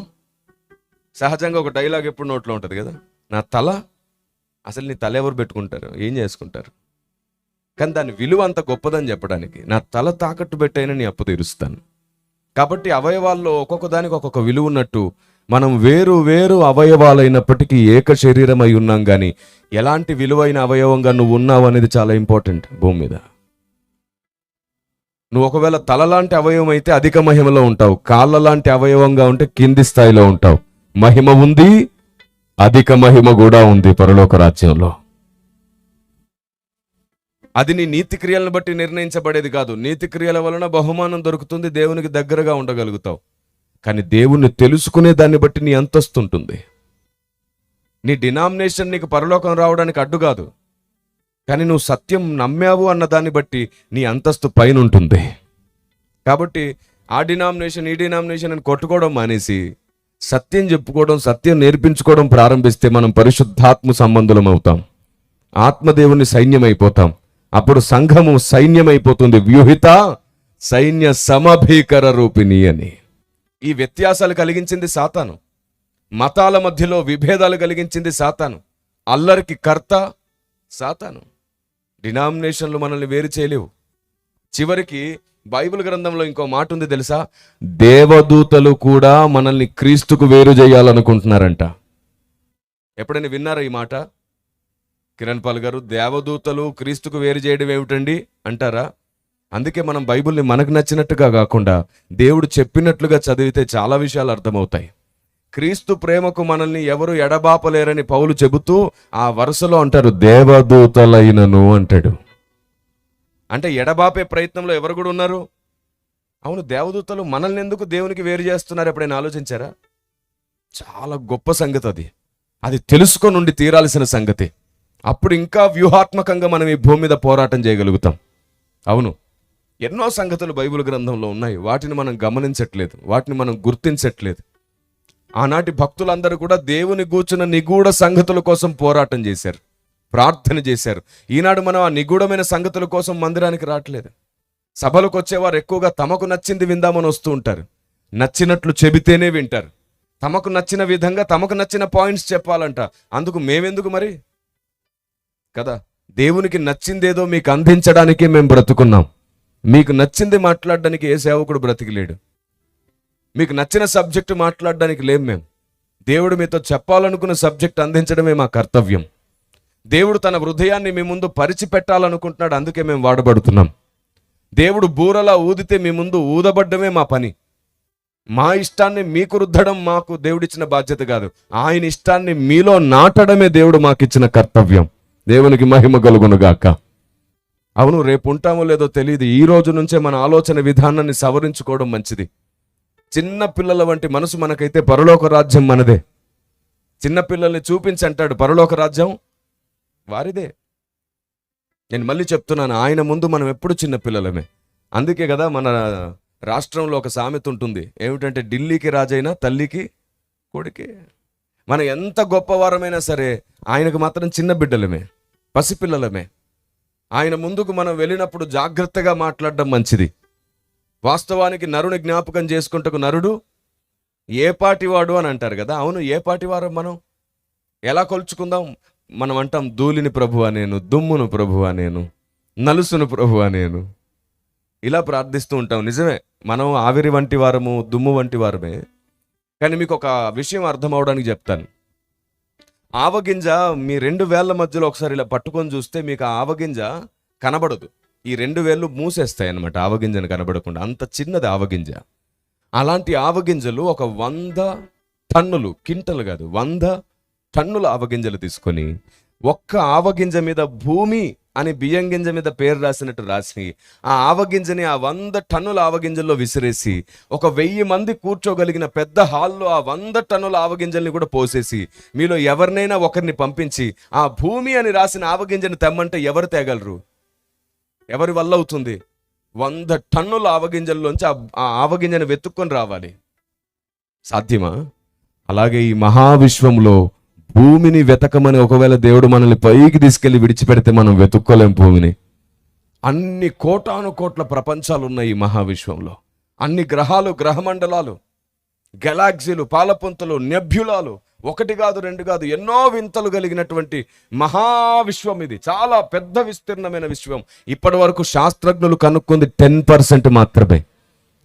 సహజంగా ఒక డైలాగ్ ఎప్పుడు నోట్లో ఉంటుంది కదా, నా తల. అసలు నీ తల ఎవరు పెట్టుకుంటారు, ఏం చేసుకుంటారు? కానీ దాని విలువ అంత గొప్పదని చెప్పడానికి, నా తల తాకట్టు పెట్టైనా నీ అప్పు తీరుస్తాను. కాబట్టి అవయవాల్లో ఒక్కొక్క దానికి ఒక్కొక్క విలువ ఉన్నట్టు మనం వేరు వేరు అవయవాలైనప్పటికీ ఏక శరీరం అయి ఉన్నాం. కానీ ఎలాంటి విలువైన అవయవంగా నువ్వు ఉన్నావు అనేది చాలా ఇంపార్టెంట్ భూమి మీద. నువ్వు ఒకవేళ తల లాంటి అవయవం అయితే అధిక మహిమలో ఉంటావు, కాళ్ళ లాంటి అవయవంగా ఉంటే కింది స్థాయిలో ఉంటావు. మహిమ ఉంది, అధిక మహిమ కూడా ఉంది పరలోక రాజ్యంలో. అది నీ నీతి క్రియలను బట్టి నిర్ణయించబడేది కాదు. నీతి క్రియల వలన బహుమానం దొరుకుతుంది, దేవునికి దగ్గరగా ఉండగలుగుతావు. కానీ దేవుణ్ణి తెలుసుకునే దాన్ని బట్టి నీ అంతస్తు ఉంటుంది. నీ డినామినేషన్ నీకు పరలోకం రావడానికి అడ్డు కాదు, కానీ నువ్వు సత్యం నమ్మావు అన్న దాన్ని బట్టి నీ అంతస్తు పైన ఉంటుంది. కాబట్టి ఆ డినామినేషన్, ఈ డినామినేషన్ అని కొట్టుకోవడం మానేసి సత్యం చెప్పుకోవడం, సత్యం నేర్పించుకోవడం ప్రారంభిస్తే మనం పరిశుద్ధాత్మ సంబంధులం అవుతాం, ఆత్మదేవుని సైన్యం అయిపోతాం. అప్పుడు సంఘము సైన్యమైపోతుంది. వ్యూహిత సైన్య సమభీకర రూపిణి అని. ఈ వ్యత్యాసాలు కలిగించింది సాతాను. మతాల మధ్యలో విభేదాలు కలిగించింది సాతాను. అల్లరికి కర్త సాతాను. డినామినేషన్లు మనల్ని వేరు చేయలేవు. చివరికి బైబిల్ గ్రంథంలో ఇంకో మాట ఉంది తెలుసా? దేవదూతలు కూడా మనల్ని క్రీస్తుకు వేరు చేయాలనుకుంటున్నారంట. ఎప్పుడైనా విన్నారా ఈ మాట? కిరణ్ పాల్ గారు, దేవదూతలు క్రీస్తుకు వేరు చేయడం ఏమిటండి అంటారా? అందుకే మనం బైబిల్ని మనకు నచ్చినట్టుగా కాకుండా దేవుడు చెప్పినట్లుగా చదివితే చాలా విషయాలు అర్థమవుతాయి. క్రీస్తు ప్రేమకు మనల్ని ఎవరు ఎడబాపలేరని పౌలు చెబుతూ ఆ వరుసలో అంటారు, దేవదూతలైనను అంటాడు. అంటే ఎడబాపే ప్రయత్నంలో ఎవరు కూడా ఉన్నారు? అవును, దేవదూతలు మనల్ని ఎందుకు దేవునికి వేరు చేస్తున్నారు ఎప్పుడైనా ఆలోచించారా? చాలా గొప్ప సంగతి అది. అది తెలుసుకొని ఉండి తీరాల్సిన సంగతి. అప్పుడు ఇంకా వ్యూహాత్మకంగా మనం ఈ భూమి మీద పోరాటం చేయగలుగుతాం. అవును, ఎన్నో సంగతులు బైబిల్ గ్రంథంలో ఉన్నాయి, వాటిని మనం గమనించట్లేదు, వాటిని మనం గుర్తించట్లేదు. ఆనాటి భక్తులందరూ కూడా దేవుని గూర్చిన నిగూఢ సంగతుల కోసం పోరాటం చేశారు, ప్రార్థన చేశారు. ఈనాడు మనం ఆ నిగూఢమైన సంగతుల కోసం మందిరానికి రావట్లేదు. సభలకు వచ్చేవారు ఎక్కువగా తమకు నచ్చింది విందామని వస్తూ ఉంటారు. నచ్చినట్లు చెబితేనే వింటారు. తమకు నచ్చిన విధంగా తమకు నచ్చిన పాయింట్స్ చెప్పాలంట. అందుకు మేమెందుకు మరి కదా? దేవునికి నచ్చిందేదో మీకు అందించడానికే మేము బ్రతుకున్నాం. మీకు నచ్చింది మాట్లాడడానికి ఏ సేవకుడు బ్రతికిలేడు. మీకు నచ్చిన సబ్జెక్టు మాట్లాడడానికి లేం. మేము దేవుడు మీతో చెప్పాలనుకున్న సబ్జెక్ట్ అందించడమే మా కర్తవ్యం. దేవుడు తన హృదయాన్ని మీ ముందు పరిచిపెట్టాలనుకుంటున్నాడు, అందుకే మేము వాడబడుతున్నాం. దేవుడు బూరలా ఊదితే మీ ముందు ఊదబడ్డమే మా పని. మా ఇష్టాన్ని మీకు రుద్దడం మాకు దేవుడిచ్చిన బాధ్యత కాదు. ఆయన ఇష్టాన్ని మీలో నాటడమే దేవుడు మాకిచ్చిన కర్తవ్యం. దేవునికి మహిమ కలుగునుగాక. అవును, రేపు ఉంటామో లేదో తెలియదు. ఈ రోజు నుంచే మన ఆలోచన విధానాన్ని సవరించుకోవడం మంచిది. చిన్న పిల్లల వంటి మనసు మనకైతే పరలోక రాజ్యం మనదే. చిన్న పిల్లల్ని చూపించి అంటాడు, పరలోక రాజ్యం వారిదే. నేను మళ్ళీ చెప్తున్నాను, ఆయన ముందు మనం ఎప్పుడు చిన్న పిల్లలమే. అందుకే కదా మన రాష్ట్రంలో ఒక సామెత ఉంటుంది, ఏమిటంటే ఢిల్లీకి రాజైనా తల్లికి కొడుకే. మనం ఎంత గొప్పవారమైనా సరే ఆయనకు మాత్రం చిన్న బిడ్డలమే, పసిపిల్లలమే. ఆయన ముందుకు మనం వెళ్ళినప్పుడు జాగ్రత్తగా మాట్లాడడం మంచిది. వాస్తవానికి నరుని జ్ఞాపకం చేసుకుంటకు నరుడు ఏ పాటివాడు అని అంటారు కదా. అవును, ఏ పాటివారు? మనం ఎలా కొలుచుకుందాం? మనం అంటాం, ధూళిని ప్రభువా నేను, దుమ్మును ప్రభువా నేను, నలుసును ప్రభువా నేను, ఇలా ప్రార్థిస్తూ ఉంటాం. నిజమే, మనం ఆవిరి వంటి వారము, దుమ్ము వంటి వారమే. కానీ మీకు ఒక విషయం అర్థం అవడానికి చెప్తాను. ఆవగింజ మీ 2 వేళ్ల మధ్యలో ఒకసారి ఇలా పట్టుకొని చూస్తే మీకు ఆ ఆవగింజ కనబడదు. ఈ 2 వేళ్ళు మూసేస్తాయి అన్నమాట ఆవగింజను కనబడకుండా. అంత చిన్నది ఆవగింజ. అలాంటి ఆవగింజలు ఒక 100 టన్నులు, కింటలు కాదు, 100 టన్నుల ఆవగింజలు తీసుకొని ఒక్క ఆవగింజ మీద భూమి అని బియ్యం గింజ మీద పేరు రాసినట్టు రాసి ఆ ఆవగింజని ఆ 100 టన్నుల ఆవగింజల్లో విసిరేసి ఒక 1000 మంది కూర్చోగలిగిన పెద్ద హాల్లో ఆ 100 టన్నుల ఆవగింజల్ని కూడా పోసేసి మీలో ఎవరినైనా ఒకరిని పంపించి ఆ భూమి అని రాసిన ఆవగింజని తెమ్మంటే ఎవరు తేగలరు? ఎవరి వల్ల అవుతుంది? 100 టన్నుల ఆవగింజల్లోంచి ఆ ఆవగింజని వెతుక్కొని రావాలి. సాధ్యమా? అలాగే ఈ మహావిశ్వంలో భూమిని వెతకమని ఒకవేళ దేవుడు మనల్ని పైకి తీసుకెళ్లి విడిచిపెడితే మనం వెతుక్కోలేం భూమిని. అన్ని కోటాను కోట్ల ప్రపంచాలు ఉన్నాయి ఈ మహావిశ్వంలో. అన్ని గ్రహాలు, గ్రహమండలాలు, గెలాక్సీలు, పాలపుంతలు, నెబ్యులాలు, 1 కాదు 2 కాదు, ఎన్నో వింతలు కలిగినటువంటి మహావిశ్వం ఇది. చాలా పెద్ద విస్తీర్ణమైన విశ్వం. ఇప్పటి వరకు శాస్త్రజ్ఞులు కనుక్కుంది 10% మాత్రమే.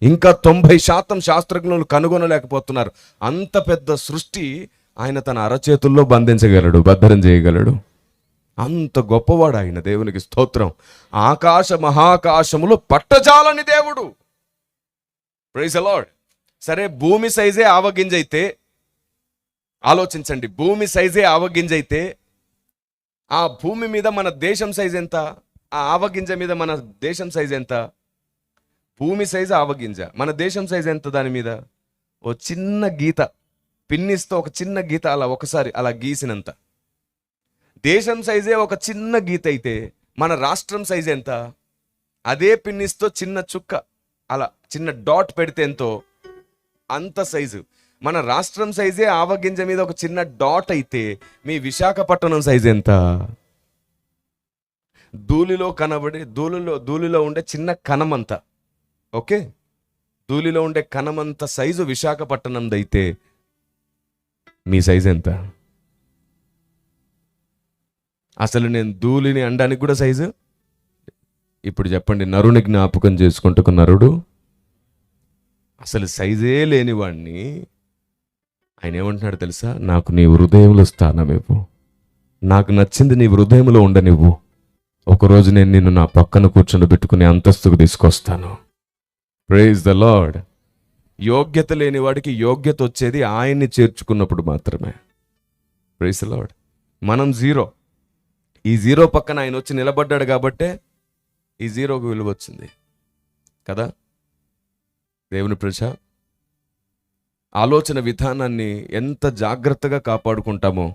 ఇంకా 90% శాస్త్రజ్ఞులు కనుగొనలేకపోతున్నారు. అంత పెద్ద సృష్టి ఆయన తన అరచేతుల్లో బంధించగలడు, భద్రం చేయగలడు. అంత గొప్పవాడు ఆయన. దేవునికి స్తోత్రం. ఆకాశ మహాకాశములు పట్టజాలని దేవుడు. Praise the lord. సరే, భూమి సైజే ఆవగింజ అయితే ఆలోచించండి. భూమి సైజే ఆవగింజ అయితే ఆ భూమి మీద మన దేశం సైజ్ ఎంత? ఆ ఆవగింజ మీద మన దేశం సైజ్ ఎంత? భూమి సైజు ఆవగింజ, మన దేశం సైజ్ ఎంత? దాని మీద ఓ చిన్న గీత, పిన్నిస్తో ఒక చిన్న గీత అలా ఒకసారి అలా గీసినంత. దేశం సైజే ఒక చిన్న గీత అయితే మన రాష్ట్రం సైజ్ ఎంత? అదే పిన్నిస్తో చిన్న చుక్క అలా చిన్న డాట్ పెడితే ఎంతో అంత సైజు. మన రాష్ట్రం సైజే ఆవగింజ మీద ఒక చిన్న డాట్ అయితే మీ విశాఖపట్నం సైజ్ ఎంత? ధూళిలో కనబడే ధూళిలో ఉండే చిన్న కణమంత, ఓకే, ధూళిలో ఉండే కణమంత సైజు విశాఖపట్నంది అయితే మీ సైజు ఎంత? అసలు నేను ధూళిని అనడానికి కూడా సైజు. ఇప్పుడు చెప్పండి, నరుని జ్ఞాపకం చేసుకుంటూ నరుడు అసలు సైజే లేనివాడిని ఆయన ఏమంటున్నాడు తెలుసా? నాకు నీ హృదయంలో స్థానం ఇవ్వు, నాకు నచ్చింది నీ హృదయంలో ఉండనివ్వు, ఒకరోజు నేను నిన్ను నా పక్కన కూర్చొని పెట్టుకుని అంతస్తుకు తీసుకొస్తాను. Praise the lord. యోగ్యత లేని వాడికి యోగ్యత వచ్చేది ఆయన్ని చేర్చుకున్నప్పుడు మాత్రమే. Praise the lord. మనం 0. ఈ 0 పక్కన ఆయన వచ్చి నిలబడ్డాడు కాబట్టే ఈ 0కు విలువ వచ్చింది కదా. దేవుని ప్రజ, ఆలోచన విధానాన్ని ఎంత జాగ్రత్తగా కాపాడుకుంటామో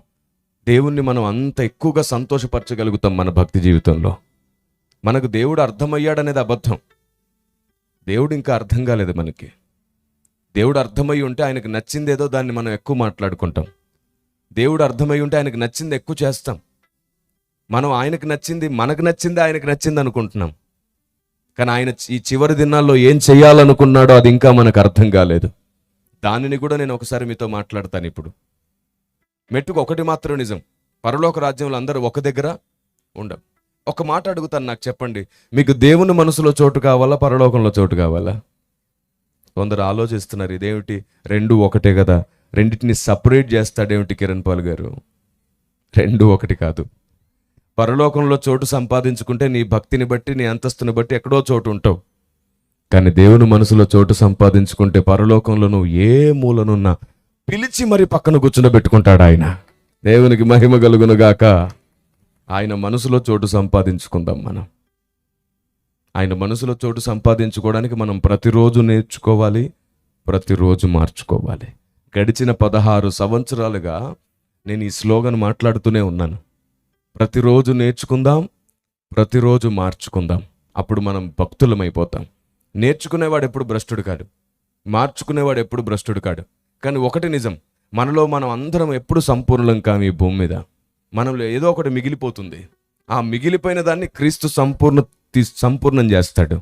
దేవుణ్ణి మనం అంత ఎక్కువగా సంతోషపరచగలుగుతాం మన భక్తి జీవితంలో. మనకు దేవుడు అర్థమయ్యాడనేది అబద్ధం. దేవుడు ఇంకా అర్థం కాలేదు మనకి. దేవుడు అర్థమై ఉంటే ఆయనకు నచ్చిందేదో దాన్ని మనం ఎక్కువ మాట్లాడుకుంటాం. దేవుడు అర్థమై ఉంటే ఆయనకు నచ్చింది ఎక్కువ చేస్తాం. మనం ఆయనకు నచ్చింది, మనకు నచ్చింది ఆయనకు నచ్చింది అనుకుంటున్నాం. కానీ ఆయన ఈ చివరి దినాల్లో ఏం చేయాలనుకున్నాడో అది ఇంకా మనకు అర్థం కాలేదు. దానిని కూడా నేను ఒకసారి మీతో మాట్లాడతాను ఇప్పుడు. మెట్టుకు ఒకటి మాత్రం నిజం, పరలోక రాజ్యంలో అందరూ ఒక దగ్గర ఉండరు. ఒక మాట అడుగుతాను, నాకు చెప్పండి, మీకు దేవుని మనసులో చోటు కావాలా, పరలోకంలో చోటు కావాలా? కొందరు ఆలోచిస్తున్నారు, ఇదేమిటి రెండు ఒకటే కదా, రెండింటిని సపరేట్ చేస్తాడేమిటి కిరణ్ పాల్ గారు? రెండు ఒకటి కాదు. పరలోకంలో చోటు సంపాదించుకుంటే నీ భక్తిని బట్టి, నీ అంతస్తుని బట్టి ఎక్కడో చోటు ఉంటావు. కానీ దేవుని మనసులో చోటు సంపాదించుకుంటే పరలోకంలో నువ్వు ఏ మూలనున్నా పిలిచి మరి పక్కన కూర్చుండబెట్టుకుంటాడు ఆయన. దేవునికి మహిమ కలుగును గాక. ఆయన మనసులో చోటు సంపాదించుకుందాం మనం. ఆయన మనసులో చోటు సంపాదించుకోవడానికి మనం ప్రతిరోజు నేర్చుకోవాలి, ప్రతిరోజు మార్చుకోవాలి. గడిచిన 16 సంవత్సరాలుగా నేను ఈ స్లోగన్ మాట్లాడుతూనే ఉన్నాను. ప్రతిరోజు నేర్చుకుందాం, ప్రతిరోజు మార్చుకుందాం. అప్పుడు మనం భక్తులమైపోతాం. నేర్చుకునేవాడు ఎప్పుడు భ్రష్టుడు కాడు, మార్చుకునేవాడు ఎప్పుడు భ్రష్టుడు కాడు. కానీ ఒకటి నిజం, మనలో మనం అందరం ఎప్పుడు సంపూర్ణం కాము. ఈ భూమి మీద మనలో ఏదో ఒకటి మిగిలిపోతుంది. ఆ మిగిలిపోయిన దాన్ని క్రీస్తు సంపూర్ణం చేస్తాడు.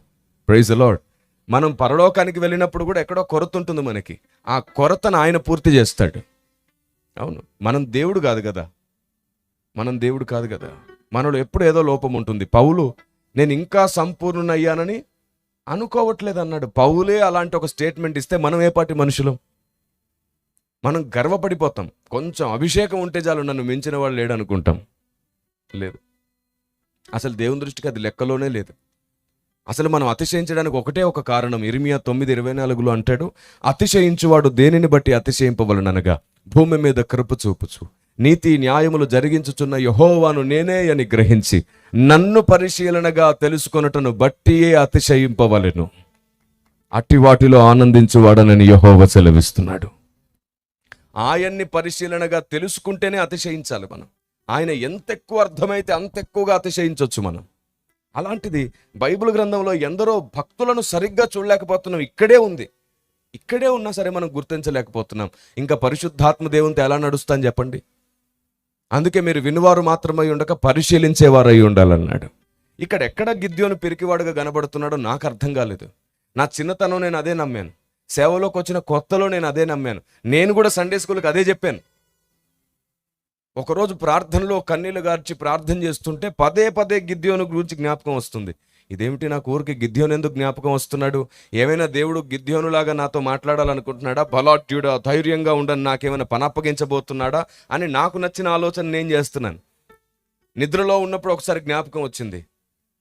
Praise the lord. మనం పరలోకానికి వెళ్ళినప్పుడు కూడా ఎక్కడో కొరత ఉంటుంది మనకి. ఆ కొరతను ఆయన పూర్తి చేస్తాడు. అవును, మనం దేవుడు కాదు కదా, మనం దేవుడు కాదు కదా. మనలో ఎప్పుడు ఏదో లోపం ఉంటుంది. పౌలు నేను ఇంకా సంపూర్ణయ్యానని అనుకోవట్లేదు అన్నాడు. పౌలే అలాంటి ఒక స్టేట్మెంట్ ఇస్తే మనం ఏ పాటి మనుషులం? మనం గర్వపడిపోతాం. కొంచెం అభిషేకం ఉంటే చాలు నన్ను మించిన వాళ్ళు లేడు అనుకుంటాం. లేదు, అసలు దేవుని దృష్టికి అది లెక్కలోనే లేదు. అసలు మనం అతిశయించడానికి ఒకటే ఒక కారణం. ఇర్మియా 9:24 అంటాడు, అతిశయించువాడు దేనిని బట్టి అతిశయింపవలననగా భూమి మీద కృప చూపుచు నీతి న్యాయములు జరిగించుచున్న యెహోవాను నేనే అని గ్రహించి నన్ను పరిశీలనగా తెలుసుకొనుటను బట్టియే అతిశయింపవలెను. అట్టి వాటిలో ఆనందించువాడనని యెహోవా సెలవిస్తున్నాడు. ఆయన్ని పరిశీలనగా తెలుసుకుంటేనే అతిశయించాలి మనం. ఆయన ఎంత ఎక్కువ అర్థమైతే అంత ఎక్కువగా అతిశయించవచ్చు మనం. అలాంటిది బైబిల్ గ్రంథంలో ఎందరో భక్తులను సరిగ్గా చూడలేకపోతున్నాం. ఇక్కడే ఉంది, ఇక్కడే ఉన్నా సరే మనం గుర్తించలేకపోతున్నాం. ఇంకా పరిశుద్ధాత్మ దేవునితో ఎలా నడుస్తాను చెప్పండి? అందుకే మీరు వినువారు మాత్రమై ఉండక పరిశీలించేవారై ఉండాలన్నాడు. ఇక్కడ ఎక్కడ గిద్యోను పిరికివాడుగా కనబడుతున్నాడో నాకు అర్థం కాలేదు. నా చిన్నతనం నేను అదే నమ్మాను. సేవలోకి వచ్చిన కొత్తలో నేను అదే నమ్మాను. నేను కూడా సండే స్కూల్కి అదే చెప్పాను. ఒకరోజు ప్రార్థనలో కన్నీళ్లు గార్చి ప్రార్థన చేస్తుంటే పదే పదే గిద్యోను గురించి జ్ఞాపకం వస్తుంది. ఇదేమిటి, నాకు ఊరికి గిద్యోను ఎందుకు జ్ఞాపకం వస్తున్నాడు? ఏమైనా దేవుడు గిద్యోనులాగా నాతో మాట్లాడాలనుకుంటున్నాడా? బలాఢ్యుడా, ధైర్యంగా ఉండని నాకేమైనా పని అప్పగించబోతున్నాడా అని నాకు నచ్చిన ఆలోచన నేను చేస్తున్నాను. నిద్రలో ఉన్నప్పుడు ఒకసారి జ్ఞాపకం వచ్చింది.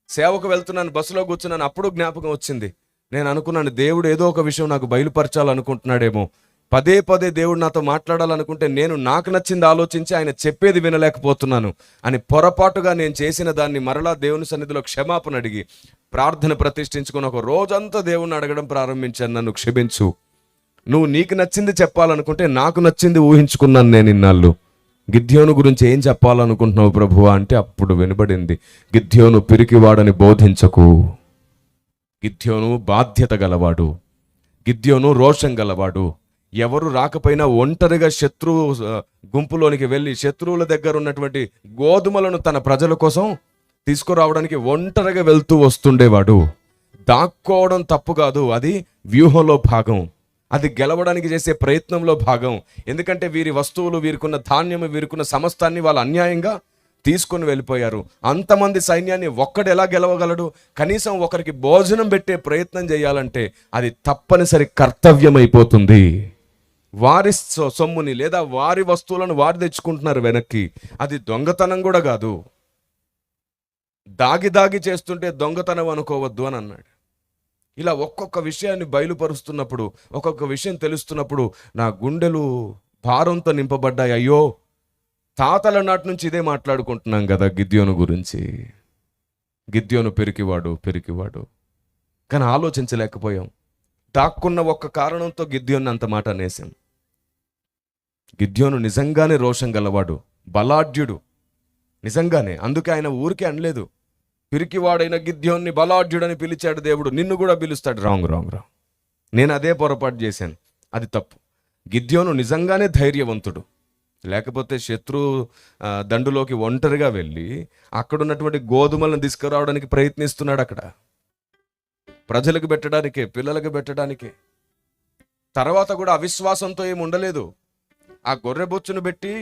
సేవకు వెళ్తున్నాను, బస్సులో కూర్చున్నాను, అప్పుడు జ్ఞాపకం వచ్చింది. నేను అనుకున్నాను, దేవుడు ఏదో ఒక విషయం నాకు బయలుపరచాలనుకుంటున్నాడేమో. పదే పదే దేవుడు నాతో మాట్లాడాలనుకుంటే నేను నాకు నచ్చింది ఆలోచించి ఆయన చెప్పేది వినలేకపోతున్నాను అని పొరపాటుగా నేను చేసిన దాన్ని మరలా దేవుని సన్నిధిలో క్షమాపణ అడిగి ప్రార్థన ప్రతిష్ఠించుకుని ఒక రోజంతా దేవుణ్ణి అడగడం ప్రారంభించాను. నన్ను క్షమించు, నువ్వు నీకు నచ్చింది చెప్పాలనుకుంటే నాకు నచ్చింది ఊహించుకున్నాను నేను ఇన్నాళ్ళు. గిద్యోను గురించి ఏం చెప్పాలనుకుంటున్నావు ప్రభువా అంటే అప్పుడు వినబడింది, గిద్యోను పిరికివాడని బోధించకు. గిద్యోను బాధ్యత గలవాడు, గిద్యోను రోషం గలవాడు. ఎవరు రాకపోయినా ఒంటరిగా శత్రువు గుంపులోనికి వెళ్ళి శత్రువుల దగ్గర ఉన్నటువంటి గోధుమలను తన ప్రజల కోసం తీసుకురావడానికి ఒంటరిగా వెళ్తూ వస్తుండేవాడు. దాక్కోవడం తప్పు కాదు, అది వ్యూహంలో భాగం, అది గెలవడానికి చేసే ప్రయత్నంలో భాగం. ఎందుకంటే వీరి వస్తువులు, వీరికున్న ధాన్యము, వీరికున్న సమస్తాన్ని వాళ్ళు అన్యాయంగా తీసుకొని వెళ్ళిపోయారు. అంతమంది సైన్యాన్ని ఒక్కడు ఎలా గెలవగలడు? కనీసం ఒకరికి భోజనం పెట్టే ప్రయత్నం చేయాలంటే అది తప్పనిసరి కర్తవ్యం అయిపోతుంది. వారి సొమ్ముని లేదా వారి వస్తువులను వారు తెచ్చుకుంటున్నారు వెనక్కి. అది దొంగతనం కూడా కాదు. దాగి దాగి చేస్తుంటే దొంగతనం అనుకోవద్దు అని అన్నాడు. ఇలా ఒక్కొక్క విషయాన్ని బయలుపరుస్తున్నప్పుడు, ఒక్కొక్క విషయం తెలుస్తున్నప్పుడు నా గుండెలు భారంతో నింపబడ్డాయి. అయ్యో, తాతల నాటి నుంచి ఇదే మాట్లాడుకుంటున్నాం కదా గిద్యోను గురించి. గిద్యోను పిరికివాడు కానీ ఆలోచించలేకపోయాం. దాక్కున్న ఒక్క కారణంతో గిద్యోను అంత మాట అనేసాం. గిద్యోను నిజంగానే రోషం గలవాడు, బలాఢ్యుడు, నిజంగానే. అందుకే ఆయన ఊరికే అనలేదు. పిరికివాడైన గిద్యోన్ని బలాఢ్యుడని పిలిచాడు దేవుడు, నిన్ను కూడా పిలుస్తాడు. రాంగ్. నేను అదే పొరపాటు చేశాను, అది తప్పు. గిద్యోను నిజంగానే ధైర్యవంతుడు. లేకపోతే శత్రు దండులోకి ఒంటరిగా వెళ్ళి అక్కడున్నటువంటి గోధుమలను తీసుకురావడానికి ప్రయత్నిస్తున్నాడు. అక్కడ ప్రజలకు పెట్టడానికే, పిల్లలకు పెట్టడానికే. తర్వాత కూడా అవిశ్వాసంతో ఏమి ఉండలేదు. ఆ గొర్రెబొచ్చును పెట్టి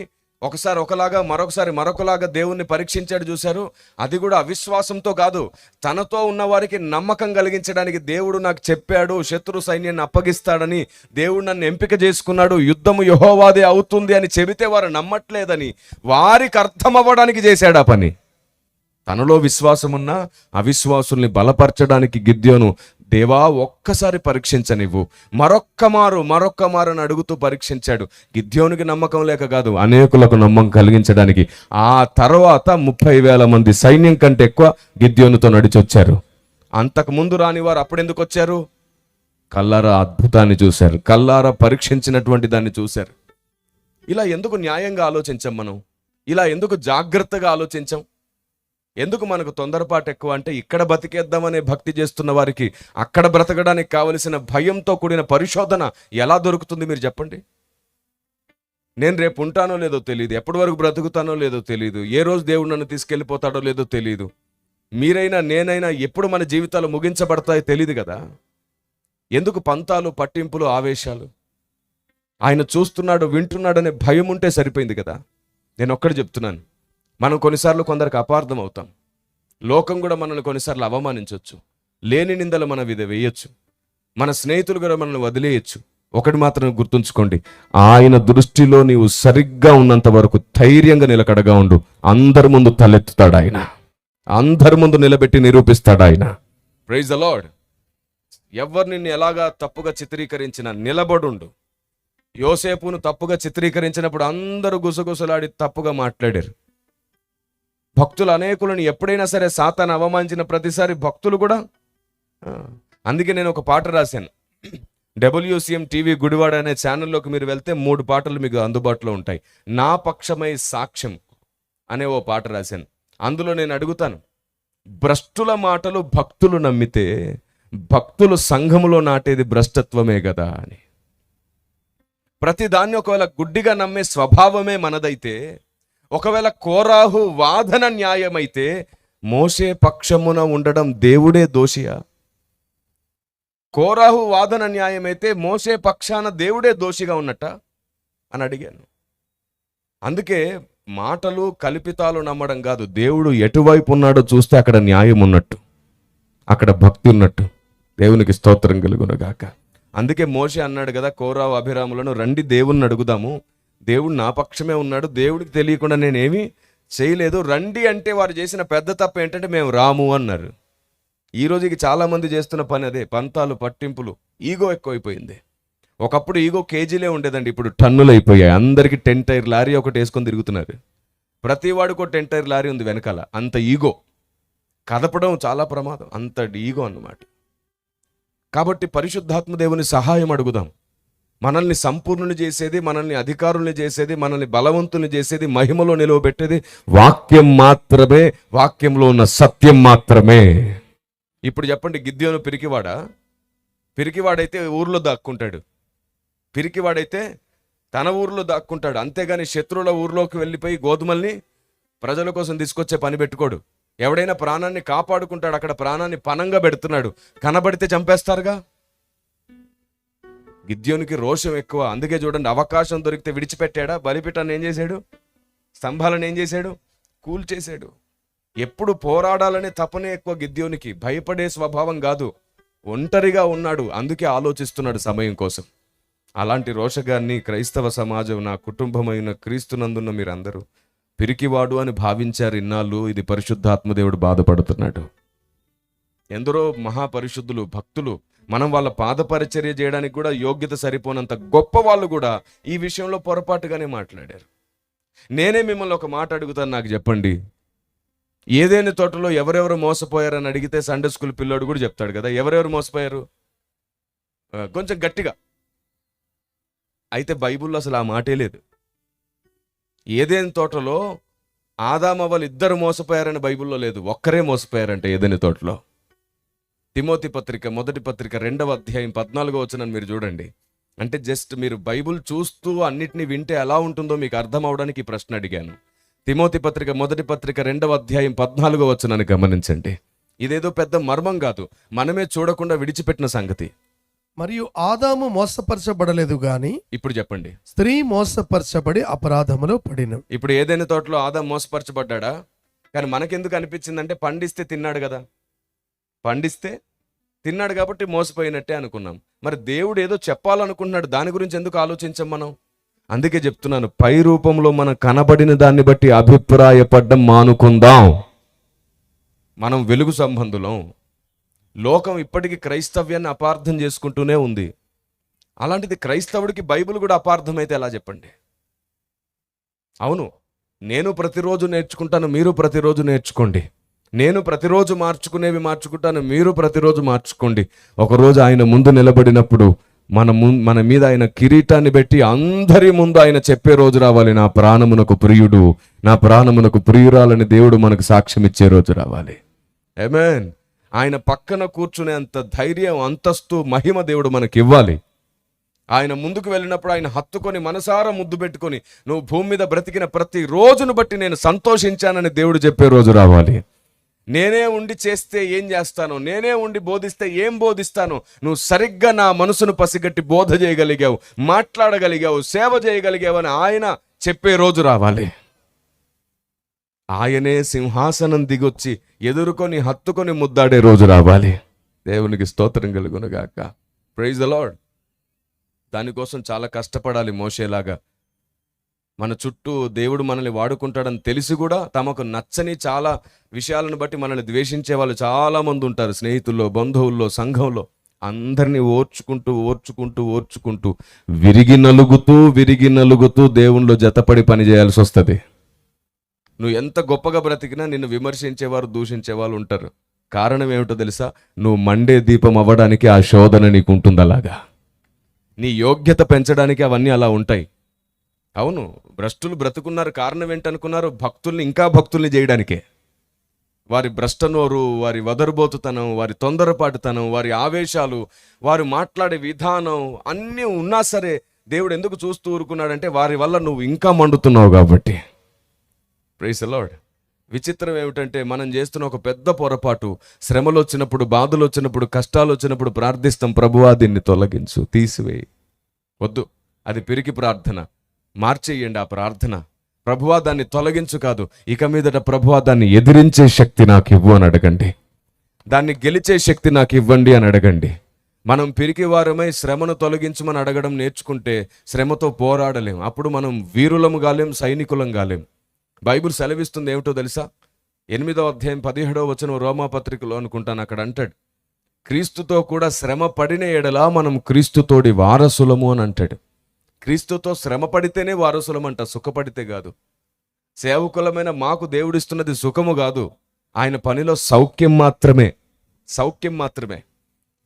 ఒకసారి ఒకలాగా మరొకసారి మరొకలాగా దేవుణ్ణి పరీక్షించాడు చూశారు. అది కూడా అవిశ్వాసంతో కాదు, తనతో ఉన్న వారికి నమ్మకం కలిగించడానికి దేవుడు నాకు చెప్పాడు, శత్రు సైన్యాన్ని అప్పగిస్తాడని దేవుడు నన్ను ఎంపిక చేసుకున్నాడు, యుద్ధము యెహోవాదే అవుతుంది అని చెబితే వారు నమ్మట్లేదని వారికి అర్థం అవ్వడానికి చేశాడు ఆ పని. తనలో విశ్వాసమున్న అవిశ్వాసుల్ని బలపరచడానికి గిద్యోను, దేవా ఒక్కసారి పరీక్షించనివ్వు, మరొక్క మారు అని అడుగుతూ పరీక్షించాడు. గిద్యోనికి నమ్మకం లేక కాదు, అనేకులకు నమ్మకం కలిగించడానికి. ఆ తర్వాత 30,000 మంది సైన్యం కంటే ఎక్కువ గిద్యోనుతో నడిచొచ్చారు. అంతకు ముందు రాని వారు అప్పుడెందుకు వచ్చారు? కల్లారా అద్భుతాన్ని చూశారు, కల్లారా పరీక్షించినటువంటి దాన్ని చూశారు. ఇలా ఎందుకు న్యాయంగా ఆలోచించాం మనం? ఇలా ఎందుకు జాగ్రత్తగా ఆలోచించాం? ఎందుకు మనకు తొందరపాటు ఎక్కువ అంటే, ఇక్కడ బతికేద్దామనే భక్తి చేస్తున్న వారికి అక్కడ బ్రతకడానికి కావలసిన భయంతో కూడిన పరిశోధన ఎలా దొరుకుతుంది మీరు చెప్పండి? నేను రేపు ఉంటానో లేదో తెలియదు, ఎప్పటి వరకు బ్రతుకుతానో లేదో తెలియదు, ఏ రోజు దేవుడు నన్ను తీసుకెళ్ళిపోతాడో లేదో తెలియదు. మీరైనా నేనైనా ఎప్పుడు మన జీవితాలు ముగించబడతాయో తెలియదు కదా. ఎందుకు పంతాలు, పట్టింపులు, ఆవేశాలు? ఆయన చూస్తున్నాడు, వింటున్నాడు అనే భయం ఉంటే సరిపోయింది కదా. నేను ఒక్కటి చెప్తున్నాను, మనం కొన్నిసార్లు కొందరికి అపార్థం అవుతాం. లోకం కూడా మనల్ని కొన్నిసార్లు అవమానించవచ్చు, లేని నిందలు మన మీద వేయచ్చు, మన స్నేహితులు కూడా మనల్ని వదిలేయచ్చు. ఒకటి మాత్రం గుర్తుంచుకోండి, ఆయన దృష్టిలో నీవు సరిగ్గా ఉన్నంత వరకు ధైర్యంగా నిలకడగా ఉండు. అందరి ముందు తలెత్తుతాడు ఆయన, అందరి ముందు నిలబెట్టి నిరూపిస్తాడు ఆయన. Praise the lord. ఎవరు నిన్ను ఎలాగా తప్పుగా చిత్రీకరించినా నిలబడుండు. యోసేపును తప్పుగా చిత్రీకరించినప్పుడు అందరూ గుసగుసలాడి తప్పుగా మాట్లాడారు. భక్తులు అనేకులను ఎప్పుడైనా సరే సాతాను అవమానించిన ప్రతిసారి భక్తులు కూడా. అందుకే నేను ఒక పాట రాశాను. WCM టీవీ గుడివాడ అనే ఛానల్లోకి మీరు వెళ్తే 3 పాటలు మీకు అందుబాటులో ఉంటాయి. నా పక్షమై సాక్ష్యం అనే ఓ పాట రాశాను. అందులో నేను అడుగుతాను, భ్రష్టుల మాటలు భక్తులు నమ్మితే భక్తులు సంఘములో నాటేది భ్రష్టత్వమే కదా అని. ప్రతిదాన్ని ఒకవేళ గుడ్డిగా నమ్మే స్వభావమే మనదైతే, ఒకవేళ కోరాహు వాదన న్యాయమైతే మోషే పక్షమున ఉండడం దేవుడే దోషియా? కోరాహు వాదన న్యాయమైతే మోషే పక్షాన దేవుడే దోషిగా ఉన్నట్ట అని అడిగాను. అందుకే మాటలు కల్పితాలు నమ్మడం కాదు, దేవుడు ఎటువైపు ఉన్నాడో చూస్తే అక్కడ న్యాయం ఉన్నట్టు, అక్కడ భక్తి ఉన్నట్టు. దేవునికి స్తోత్రం కలుగునుగాక. అందుకే మోషే అన్నాడు కదా కోరాహు అభిరాములను, రండి దేవుణ్ణి అడుగుదాము, దేవుడు నా పక్షమే ఉన్నాడు, దేవుడికి తెలియకుండా నేనేమీ చేయలేదు, రండి అంటే వారు చేసిన పెద్ద తప్పు ఏంటంటే మేము రాము అన్నారు. ఈ రోజుకి చాలా మంది చేస్తున్న పని అదే, పంతాలు, పట్టింపులు, ఈగో ఎక్కువైపోయింది. ఒకప్పుడు ఈగో కేజీలే ఉండేదండి, ఇప్పుడు టన్నులు అయిపోయాయి. అందరికీ 10 టైర్ లారీ ఒకటి వేసుకొని తిరుగుతున్నారు. ప్రతి వాడికి 10 టైర్ లారీ ఉంది వెనకాల. అంత ఈగో, కదపడం చాలా ప్రమాదం, అంత ఈగో అన్నమాట. కాబట్టి పరిశుద్ధాత్మ దేవుని సహాయం అడుగుదాం. మనల్ని సంపూర్ణుని చేసేది, మనల్ని అధికారుల్ని చేసేది, మనల్ని బలవంతుల్ని చేసేది, మహిమలో నిలవబెట్టేది వాక్యం మాత్రమే, వాక్యంలో ఉన్న సత్యం మాత్రమే. ఇప్పుడు చెప్పండి, గిద్యోను పిరికివాడా? పిరికివాడైతే ఊర్లో దాక్కుంటాడు, పిరికివాడైతే తన ఊర్లో దాక్కుంటాడు. అంతేగాని శత్రువుల ఊర్లోకి వెళ్ళిపోయి గోధుమల్ని ప్రజల కోసం తీసుకొచ్చే పని పెట్టుకోడు. ఎవడైనా ప్రాణాన్ని కాపాడుకుంటాడు, అక్కడ ప్రాణాన్ని పనంగా పెడుతున్నాడు, కనబడితే చంపేస్తారుగా. గిద్యోనికి రోషం ఎక్కువ. అందుకే చూడండి, అవకాశం దొరికితే విడిచిపెట్టాడా? బలిపీఠాన్ని ఏం చేశాడు? స్తంభాలను ఏం చేశాడు? కూల్చేశాడు. ఎప్పుడు పోరాడాలనే తపనే ఎక్కువ గిద్యోనికి, భయపడే స్వభావం కాదు. ఒంటరిగా ఉన్నాడు, అందుకే ఆలోచిస్తున్నాడు సమయం కోసం. అలాంటి రోషగాన్ని క్రైస్తవ సమాజం, నా కుటుంబమైన క్రీస్తునందున్న మీరందరూ పిరికివాడు అని భావించారు ఇన్నాళ్ళు. ఇది పరిశుద్ధాత్మదేవుడు బాధపడుతున్నాడు. ఎందరో మహాపరిశుద్ధులు, భక్తులు, మనం వాళ్ళ పాదపరిచర్య చేయడానికి కూడా యోగ్యత సరిపోనంత గొప్ప వాళ్ళు కూడా ఈ విషయంలో పొరపాటుగానే మాట్లాడారు. నేనే మిమ్మల్ని ఒక మాట అడుగుతాను, నాకు చెప్పండి, ఏదైనా తోటలో ఎవరెవరు మోసపోయారని అడిగితే సండే స్కూల్ పిల్లోడు కూడా చెప్తాడు కదా, ఎవరెవరు మోసపోయారు కొంచెం గట్టిగా. అయితే బైబిల్లో అసలు ఆ మాటే లేదు. ఏదైనా తోటలో ఆదామవ్వలు ఇద్దరు మోసపోయారని బైబిల్లో లేదు, ఒక్కరే మోసపోయారంటే ఏదైనా తోటలో. తిమోతి పత్రిక 1వ పత్రిక 2వ అధ్యాయం 14వ వచనం మీరు చూడండి. అంటే జస్ట్ మీరు బైబిల్ చూస్తూ అన్నిటినీ వింటే ఎలా ఉంటుందో మీకు అర్థం అవడానికి ఈ ప్రశ్న అడిగాను. తిమోతి పత్రిక 1వ పత్రిక 2వ అధ్యాయం 14వ వచనాన్ని గమనించండి. ఇదేదో పెద్ద మర్మం కాదు, మనమే చూడకుండా విడిచిపెట్టిన సంగతి. మరియు ఆదాము మోసపరచబడలేదు గాని ఇప్పుడు చెప్పండి, స్త్రీ మోసపరచబడి అపరాధములో పడిన. ఇప్పుడు ఏదైనా తోటలో ఆదాం మోసపరచబడ్డా? కానీ మనకెందుకు అనిపించిందంటే పండిస్తే తిన్నాడు కదా, పండిస్తే తిన్నాడు కాబట్టి మోసపోయినట్టే అనుకున్నాం. మరి దేవుడు ఏదో చెప్పాలనుకుంటున్నాడు, దాని గురించి ఎందుకు ఆలోచించాం మనం? అందుకే చెప్తున్నాను, పై రూపంలో మనం కనబడిన దాన్ని బట్టి అభిప్రాయపడ్డం మానుకుందాం. మనం వెలుగు సంబంధులం. లోకం ఇప్పటికీ క్రైస్తవ్యాన్ని అపార్థం చేసుకుంటూనే ఉంది. అలాంటిది క్రైస్తవుడికి బైబిల్ కూడా అపార్థమైతే ఎలా చెప్పండి? అవును, నేను ప్రతిరోజు నేర్చుకుంటాను, మీరు ప్రతిరోజు నేర్చుకోండి. నేను ప్రతిరోజు మార్చుకునేవి మార్చుకుంటాను, మీరు ప్రతిరోజు మార్చుకోండి. ఒకరోజు ఆయన ముందు నిలబడినప్పుడు మన మీద ఆయన కిరీటాన్ని పెట్టి అందరి ముందు ఆయన చెప్పే రోజు రావాలి, నా ప్రాణమునకు ప్రియుడు, నా ప్రాణమునకు ప్రియురాలని దేవుడు మనకు సాక్ష్యం ఇచ్చే రోజు రావాలి. ఆమేన్. ఆయన పక్కన కూర్చునే అంత ధైర్యం, అంతస్తు, మహిమ దేవుడు మనకి ఇవ్వాలి. ఆయన ముందుకు వెళ్ళినప్పుడు ఆయన హత్తుకొని మనసారా ముద్దు పెట్టుకొని, నువ్వు భూమి మీద బ్రతికిన ప్రతి రోజును బట్టి నేను సంతోషించానని దేవుడు చెప్పే రోజు రావాలి. నేనే ఉండి చేస్తే ఏం చేస్తాను, నేనే ఉండి బోధిస్తే ఏం బోధిస్తాను, నువ్వు సరిగ్గా నా మనసును పసిగట్టి బోధ చేయగలిగావు, మాట్లాడగలిగావు, సేవ చేయగలిగావు అని ఆయన చెప్పే రోజు రావాలి. ఆయనే సింహాసనం దిగొచ్చి ఎదుర్కొని హత్తుకొని ముద్దాడే రోజు రావాలి. దేవునికి స్తోత్రం కలుగునుగాక. Praise the lord. దానికోసం చాలా కష్టపడాలి. మోషేలాగా మన చుట్టూ దేవుడు మనల్ని వాడుకుంటాడని తెలిసి కూడా తమకు నచ్చని చాలా విషయాలను బట్టి మనల్ని ద్వేషించే వాళ్ళు చాలా మంది ఉంటారు. స్నేహితుల్లో, బంధువుల్లో, సంఘంలో అందరినీ ఓర్చుకుంటూ విరిగి నలుగుతూ దేవునిలో జతపడి పని చేయాల్సి వస్తుంది. నువ్వు ఎంత గొప్పగా బ్రతికినా నిన్ను విమర్శించేవారు, దూషించేవాళ్ళు ఉంటారు. కారణం ఏమిటో తెలుసా? నువ్వు మండే దీపం అవ్వడానికి ఆ శోధన నీకు ఉంటుంది. అలాగా నీ యోగ్యత పెంచడానికి అవన్నీ అలా ఉంటాయి. అవును, భ్రష్టులు బ్రతుకున్నారు. కారణం ఏంటనుకున్నారు? భక్తుల్ని ఇంకా భక్తుల్ని చేయడానికే. వారి భ్రష్టనోరు, వారి వదరుబోతుతనం, వారి తొందరపాటుతనం, వారి ఆవేశాలు, వారు మాట్లాడే విధానం అన్నీ ఉన్నా సరే దేవుడు ఎందుకు చూస్తూ ఊరుకున్నాడంటే వారి వల్ల నువ్వు ఇంకా మండుతున్నావు కాబట్టి. Praise the lord. విచిత్రం ఏమిటంటే మనం చేస్తున్న ఒక పెద్ద పొరపాటు, శ్రమలు వచ్చినప్పుడు, బాధలు వచ్చినప్పుడు, కష్టాలు వచ్చినప్పుడు ప్రార్థిస్తాం, ప్రభువా దీన్ని తొలగించు, తీసివేయి. వద్దు, అది పిరికి ప్రార్థన. మార్చేయండి ఆ ప్రార్థన. ప్రభువా దాన్ని తొలగించు కాదు, ఇక మీదట ప్రభువా దాన్ని ఎదిరించే శక్తి నాకు ఇవ్వు అని అడగండి. దాన్ని గెలిచే శక్తి నాకు ఇవ్వండి అని అడగండి. మనం పిరికి వారమై శ్రమను తొలగించమని అడగడం నేర్చుకుంటే శ్రమతో పోరాడలేం. అప్పుడు మనం వీరులము కాలేం, సైనికులం కాలేం. బైబిల్ సెలవిస్తుంది ఏమిటో తెలుసా? 8వ అధ్యాయం 17వ వచనం రోమాపత్రికలో అనుకుంటాను, అక్కడ అంటాడు, క్రీస్తుతో కూడా శ్రమ పడిన ఎడలా మనం క్రీస్తుతోడి వారసులము అని అంటాడు. క్రీస్తుతో శ్రమ పడితేనే వారసులమంట, సుఖపడితే కాదు. సేవకులమైన మాకు దేవుడిస్తున్నది సుఖము కాదు, ఆయన పనిలో సౌఖ్యం మాత్రమే. సౌఖ్యం మాత్రమే.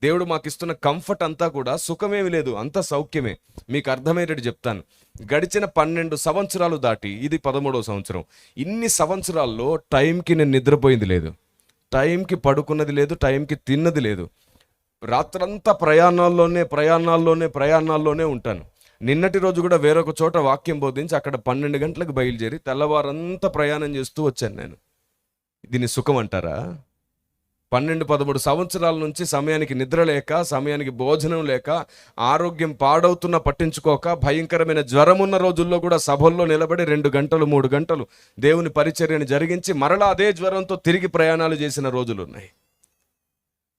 దేవుడు మాకు ఇస్తున్న కంఫర్ట్ అంతా కూడా సుఖమేమి లేదు, అంతా సౌఖ్యమే. మీకు అర్థమయ్యేటట్టు చెప్తాను. గడిచిన 12 సంవత్సరాలు దాటి ఇది 13వ సంవత్సరం. ఇన్ని సంవత్సరాల్లో టైంకి నేను నిద్రపోయింది లేదు, టైంకి పడుకున్నది లేదు, టైంకి తిన్నది లేదు. రాత్రంతా ప్రయాణాల్లోనే ఉంటాను. నిన్నటి రోజు కూడా వేరొక చోట వాక్యం బోధించి అక్కడ 12 గంటలకు బయలుదేరి తెల్లవారంతా ప్రయాణం చేస్తూ వచ్చాను నేను. దీన్ని సుఖం అంటారా? 12-13 సంవత్సరాల నుంచి సమయానికి నిద్ర లేక, సమయానికి భోజనం లేక, ఆరోగ్యం పాడవుతున్నా పట్టించుకోక, భయంకరమైన జ్వరం ఉన్న రోజుల్లో కూడా సభల్లో నిలబడి 2 గంటలు 3 గంటలు దేవుని పరిచర్యను జరిగించి మరలా అదే జ్వరంతో తిరిగి ప్రయాణాలు చేసిన రోజులు ఉన్నాయి.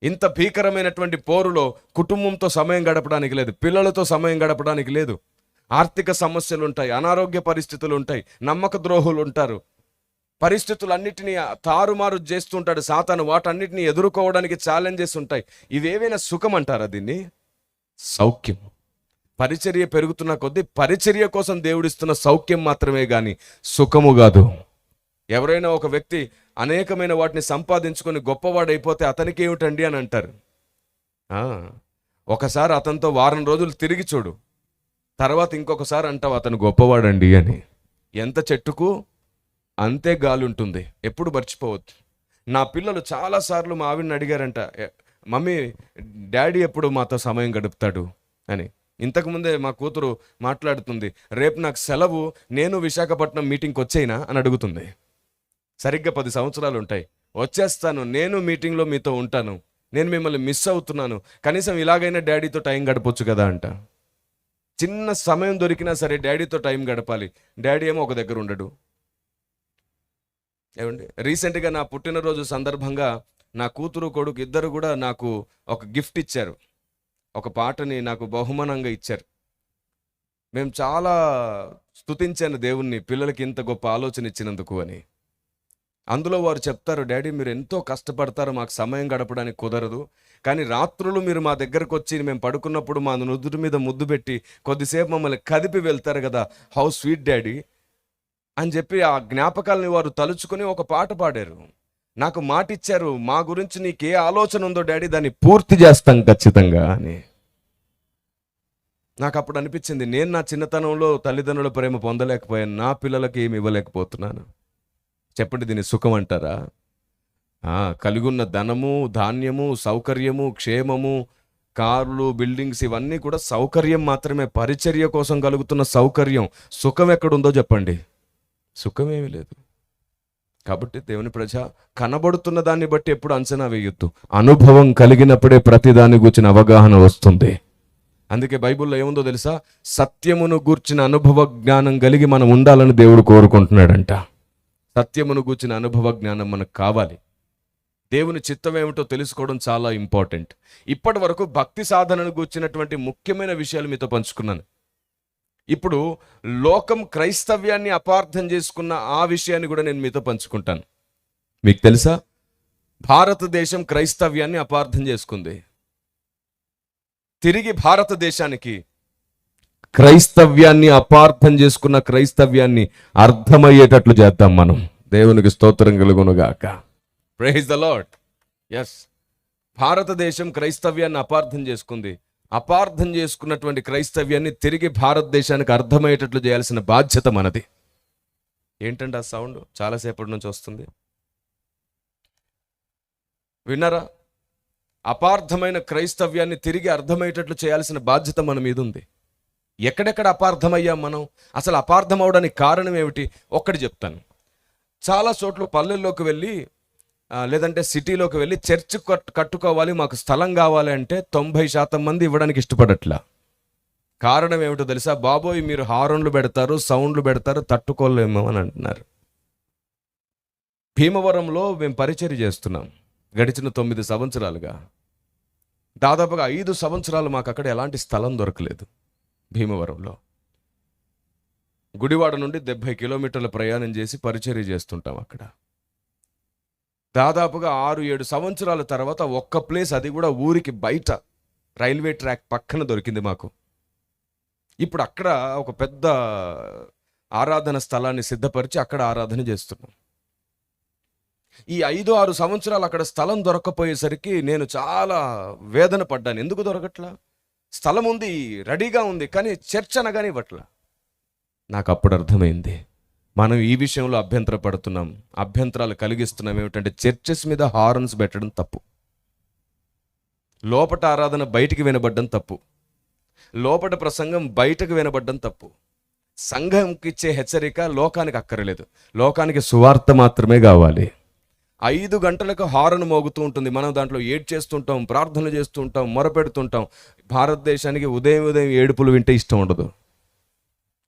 ఇంత భీకరమైనటువంటి పోరులో కుటుంబంతో సమయం గడపడానికి లేదు, పిల్లలతో సమయం గడపడానికి లేదు. ఆర్థిక సమస్యలు ఉంటాయి, అనారోగ్య పరిస్థితులు ఉంటాయి, నమ్మక ద్రోహులు ఉంటారు. పరిస్థితులన్నిటినీ తారుమారు చేస్తుంటాడు సాతాను. వాటన్నిటిని ఎదుర్కోవడానికి ఛాలెంజెస్ ఉంటాయి. ఇవేవైనా సుఖం అంటారా? దీన్ని సౌఖ్యం. పరిచర్య పెరుగుతున్న కొద్దీ పరిచర్య కోసం దేవుడిస్తున్న సౌఖ్యం మాత్రమే కానీ సుఖము కాదు. ఎవరైనా ఒక వ్యక్తి అనేకమైన వాటిని సంపాదించుకొని గొప్పవాడైపోతే అతనికి ఏమిటండి అని అంటారు. ఒకసారి అతనితో వారం రోజులు తిరిగి చూడు, తర్వాత ఇంకొకసారి అంటావు అతను గొప్పవాడండి అని. ఎంత చెట్టుకు అంతే గాలి ఉంటుంది, ఎప్పుడు మర్చిపోవద్దు. నా పిల్లలు చాలాసార్లు మా ఆవిడని అడిగారంట, మమ్మీ డాడీ ఎప్పుడు మాతో సమయం గడుపుతాడు అని. ఇంతకుముందే మా కూతురు మాట్లాడుతుంది, రేపు నాకు సెలవు, నేను విశాఖపట్నం మీటింగ్కి వచ్చేయినా అని అడుగుతుంది. సరిగ్గా 10 సంవత్సరాలు ఉంటాయి. వచ్చేస్తాను, నేను మీటింగ్లో మీతో ఉంటాను, నేను మిమ్మల్ని మిస్ అవుతున్నాను, కనీసం ఇలాగైనా డాడీతో టైం గడపొచ్చు కదా అంట. చిన్న సమయం దొరికినా సరే డాడీతో టైం గడపాలి. డాడీ ఏమో ఒక దగ్గర ఉండడు. ఏమండి, రీసెంట్గా నా పుట్టినరోజు సందర్భంగా నా కూతురు కొడుకు ఇద్దరు కూడా నాకు ఒక గిఫ్ట్ ఇచ్చారు. ఒక పాటని నాకు బహుమానంగా ఇచ్చారు. మేము చాలా స్తుతించాను దేవుణ్ణి, పిల్లలకి ఇంత గొప్ప ఆలోచన ఇచ్చినందుకు అని. అందులో వారు చెప్తారు, డాడీ మీరు ఎంతో కష్టపడతారు, మాకు సమయం గడపడానికి కుదరదు, కానీ రాత్రులు మీరు మా దగ్గరకు వచ్చి మేము పడుకున్నప్పుడు మా నుదుటి మీద ముద్దు పెట్టి కొద్దిసేపు మమ్మల్ని కదిపి వెళ్తారు కదా, హౌ స్వీట్ డాడీ అని చెప్పి ఆ జ్ఞాపకాలని వారు తలుచుకొని ఒక పాట పాడారు. నాకు మాట ఇచ్చారు, మా గురించి నీకే ఆలోచన ఉందో డాడీ దాన్ని పూర్తి చేస్తాం ఖచ్చితంగా అని. నాకు అప్పుడు అనిపించింది, నేను నా చిన్నతనంలో తల్లిదండ్రుల ప్రేమ పొందలేకపోయాను, నా పిల్లలకి ఏమి ఇవ్వలేకపోతున్నాను. చెప్పండి, దీన్ని సుఖం అంటారా? కలిగున్న ధనము, ధాన్యము, సౌకర్యము, క్షేమము, కార్లు, బిల్డింగ్స్ ఇవన్నీ కూడా సౌకర్యం మాత్రమే, పరిచర్య కోసం కలుగుతున్న సౌకర్యం. సుఖం ఎక్కడుందో చెప్పండి? సుఖమేమీ లేదు. కాబట్టి దేవుని ప్రజ, కనబడుతున్న దాన్ని బట్టి ఎప్పుడు అంచనా వేయొద్దు. అనుభవం కలిగినప్పుడే ప్రతి దాని గూర్చిన అవగాహన వస్తుంది. అందుకే బైబిల్లో ఏముందో తెలుసా? సత్యమును గూర్చిన అనుభవ జ్ఞానం కలిగి మనం ఉండాలని దేవుడు కోరుకుంటున్నాడంట. సత్యమును గూర్చిన అనుభవ జ్ఞానం మనకు కావాలి. దేవుని చిత్తం ఏమిటో తెలుసుకోవడం చాలా ఇంపార్టెంట్. ఇప్పటి వరకు భక్తి సాధనను గూర్చినటువంటి ముఖ్యమైన విషయాలు మీతో పంచుకున్నాను. ఇప్పుడు లోకం క్రైస్తవ్యాన్ని అపార్థం చేసుకున్న ఆ విషయాన్ని కూడా నేను మీతో పంచుకుంటాను. మీకు తెలుసా, భారతదేశం క్రైస్తవ్యాన్ని అపార్థం చేసుకుంది. తిరిగి భారతదేశానికి క్రైస్తవ్యాన్ని అపార్థం చేసుకున్న క్రైస్తవ్యాన్ని అర్థమయ్యేటట్లు చేద్దాం మనం. దేవునికి స్తోత్రం కలుగునుగాక. Praise the lord. ఎస్, భారతదేశం క్రైస్తవ్యాన్ని అపార్థం చేసుకుంది. అపార్థం చేసుకున్నటువంటి క్రైస్తవ్యాన్ని తిరిగి భారతదేశానికి అర్థమయ్యేటట్లు చేయాల్సిన బాధ్యత మనది. ఏంటంటే ఆ సౌండ్ చాలాసేపటి నుంచి వస్తుంది, విన్నారా? అపార్థమైన క్రైస్తవ్యాన్ని తిరిగి అర్థమయ్యేటట్లు చేయాల్సిన బాధ్యత మన మీద ఉంది. ఎక్కడెక్కడ అపార్థమయ్యాం మనం? అసలు అపార్థం అవడానికి కారణం ఏమిటి? ఒక్కటి చెప్తాను. చాలా చోట్ల పల్లెల్లోకి వెళ్ళి లేదంటే సిటీలోకి వెళ్ళి చర్చ్ కట్టుకోవాలి, మాకు స్థలం కావాలి అంటే 90% మంది ఇవ్వడానికి ఇష్టపడట్లా. కారణం ఏమిటో తెలుసా? బాబోయ్ మీరు హారన్లు పెడతారు, సౌండ్లు పెడతారు, తట్టుకోలేమో అని అంటున్నారు. భీమవరంలో మేము పరిచర్య చేస్తున్నాం గడిచిన 9 సంవత్సరాలుగా. దాదాపుగా 5 సంవత్సరాలు మాకు అక్కడ ఎలాంటి స్థలం దొరకలేదు. భీమవరంలో గుడివాడ నుండి 70 కిలోమీటర్ల ప్రయాణం చేసి పరిచర్య చేస్తుంటాం అక్కడ. దాదాపుగా 6-7 సంవత్సరాల తర్వాత ఒక్క ప్లేస్, అది కూడా ఊరికి బయట రైల్వే ట్రాక్ పక్కన దొరికింది మాకు. ఇప్పుడు అక్కడ ఒక పెద్ద ఆరాధన స్థలాన్ని సిద్ధపరిచి అక్కడ ఆరాధన చేస్తున్నాం. ఈ 5-6 సంవత్సరాలు అక్కడ స్థలం దొరక్కపోయేసరికి నేను చాలా వేదన పడ్డాను. ఎందుకు దొరకట్లా? స్థలం ఉంది, రెడీగా ఉంది, కానీ చర్చ్ అనగానే ఇవ్వట్లా. నాకు అప్పుడు అర్థమైంది, మనం ఈ విషయంలో అభ్యంతరపడుతున్నాం, అభ్యంతరాలు కలిగిస్తున్నాం. ఏమిటంటే చర్చెస్ మీద హార్న్స్ పెట్టడం తప్పు, లోపట ఆరాధన బయటికి వినబడ్డం తప్పు, లోపట ప్రసంగం బయటకు వినబడ్డం తప్పు. సంఘంకి ఇచ్చే హెచ్చరిక లోకానికి అక్కర్లేదు, లోకానికి సువార్త మాత్రమే కావాలి. 5 గంటలకు హారన్ మోగుతూ ఉంటుంది, మనం దాంట్లో ఏడ్ చేస్తుంటాం, ప్రార్థనలు చేస్తూ ఉంటాం, మొరపెడుతుంటాం. భారతదేశానికి ఉదయం ఏడుపులు వింటే ఇష్టం ఉండదు.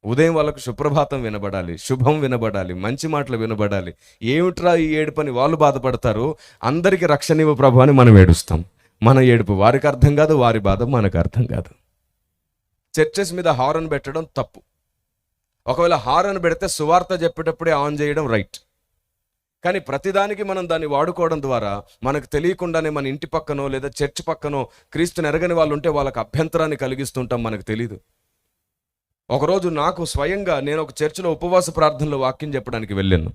ఉదయం వాళ్ళకు సుప్రభాతం వినబడాలి, శుభం వినబడాలి, మంచి మాటలు వినబడాలి. ఏమిట్రా ఈ ఏడుపని వాళ్ళు బాధపడతారు. అందరికీ రక్షణ ఇవ్వ ప్రభు అని మనం ఏడుస్తాం. మన ఏడుపు వారికి అర్థం కాదు, వారి బాధ మనకు అర్థం కాదు. చర్చెస్ మీద హారన్ పెట్టడం తప్పు. ఒకవేళ హారన్ పెడితే సువార్త చెప్పేటప్పుడే ఆన్ చేయడం రైట్. కానీ ప్రతిదానికి మనం దాన్ని వాడుకోవడం ద్వారా మనకు తెలియకుండానే మన ఇంటి పక్కనో లేదా చర్చ్ పక్కనో క్రీస్తుని ఎరగని వాళ్ళు ఉంటే వాళ్ళకి అభ్యంతరాన్ని కలిగిస్తుంటాం, మనకు తెలీదు. ఒకరోజు నాకు స్వయంగా నేను ఒక చర్చిలో ఉపవాస ప్రార్థనలో వాక్యం చెప్పడానికి వెళ్ళాను.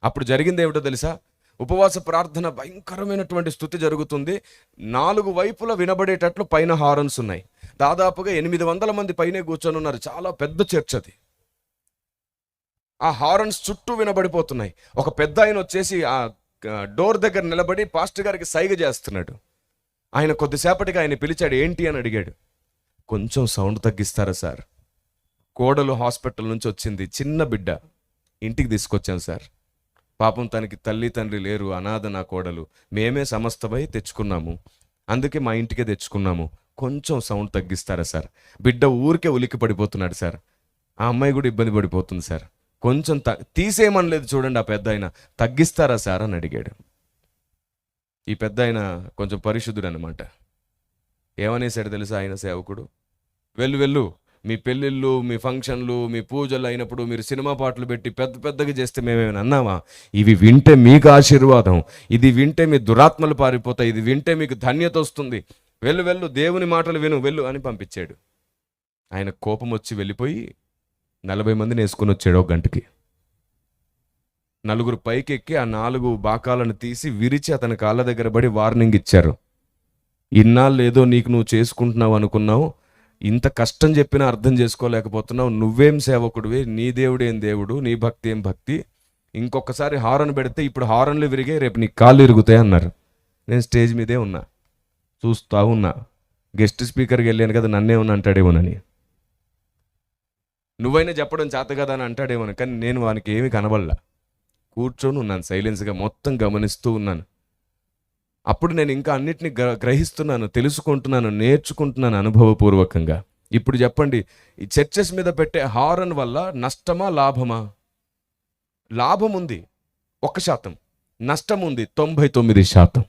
అప్పుడు జరిగింది ఏమిటో తెలుసా? ఉపవాస ప్రార్థన భయంకరమైనటువంటి స్తుతి జరుగుతుంది. 4 వైపులా వినబడేటట్లు పైన హారన్స్ ఉన్నాయి. దాదాపుగా 800 మంది పైనే కూర్చొని ఉన్నారు. చాలా పెద్ద చర్చ్ అది. ఆ హారన్స్ చుట్టూ వినబడిపోతున్నాయి. ఒక పెద్ద ఆయన వచ్చేసి ఆ డోర్ దగ్గర నిలబడి పాస్టర్ గారికి సైగ చేస్తున్నాడు. ఆయన కొద్దిసేపటికి ఆయన పిలిచాడు, ఏంటి అని అడిగాడు. కొంచెం సౌండ్ తగ్గిస్తారా సార్? కోడలు హాస్పిటల్ నుంచి వచ్చింది, చిన్న బిడ్డ, ఇంటికి తీసుకొచ్చాను సార్, పాపం తనకి తల్లి తండ్రి లేరు, అనాథ నా కోడలు, మేమే సమస్తమై తెచ్చుకున్నాము, అందుకే మా ఇంటికే తెచ్చుకున్నాము, కొంచెం సౌండ్ తగ్గిస్తారా సార్, బిడ్డ ఊరికే ఉలిక్కి పడిపోతున్నాడు సార్, ఆ అమ్మాయి కూడా ఇబ్బంది పడిపోతుంది సార్, కొంచెం తీసేయమనలేదు చూడండి ఆ పెద్ద ఆయన, తగ్గిస్తారా సార్ అని అడిగాడు. ఈ పెద్ద ఆయన కొంచెం పరిశుద్ధుడు అనమాట. ఏమనేసాడు తెలుసా ఆయన సేవకుడు? వెళ్ళు, మీ పెళ్ళిళ్ళు, మీ ఫంక్షన్లు, మీ పూజలు అయినప్పుడు మీరు సినిమా పాటలు పెట్టి పెద్ద పెద్దగా చేస్తే మేమేమైనా అన్నామా? ఇవి వింటే మీకు ఆశీర్వాదం, ఇది వింటే మీ దురాత్మలు పారిపోతాయి, ఇది వింటే మీకు ధన్యత వస్తుంది, వెళ్ళు దేవుని మాటలు వెళ్ళు అని పంపించాడు. ఆయన కోపం వచ్చి వెళ్ళిపోయి 40 మందిని వేసుకుని వచ్చాడు ఒక గంటకి. 4 పైకి ఎక్కి ఆ 4 బాకాలను తీసి విరిచి అతని కాళ్ళ దగ్గర పడి వార్నింగ్ ఇచ్చారు. ఇన్నాళ్ళు ఏదో నీకు నువ్వు చేసుకుంటున్నావు అనుకున్నావు, ఇంత కష్టం చెప్పినా అర్థం చేసుకోలేకపోతున్నావు, నువ్వేం సేవకుడివి, నీ దేవుడేం దేవుడు, నీ భక్తి ఏం భక్తి, ఇంకొకసారి హారన్ పెడితే ఇప్పుడు హారన్లు విరిగే, రేపు నీ కాళ్ళు ఇరుగుతాయి అన్నారు. నేను స్టేజ్ మీదే ఉన్నా, చూస్తా ఉన్నా, గెస్ట్ స్పీకర్కి వెళ్ళాను కదా, నన్నే ఉన్నా అంటాడేమోనని, నువ్వైనా చెప్పడం చేత కదా అని అంటాడేమోని, కానీ నేను వానికి ఏమీ కనబడలా, కూర్చొని ఉన్నాను సైలెన్స్గా, మొత్తం గమనిస్తూ ఉన్నాను. అప్పుడు నేను ఇంకా అన్నిటినీ గ్రహిస్తున్నాను, తెలుసుకుంటున్నాను, నేర్చుకుంటున్నాను అనుభవపూర్వకంగా. ఇప్పుడు చెప్పండి, ఈ చర్చెస్ మీద పెట్టే హారన్ వల్ల నష్టమా లాభమా? లాభం ఉంది 1%, నష్టం ఉంది 99%.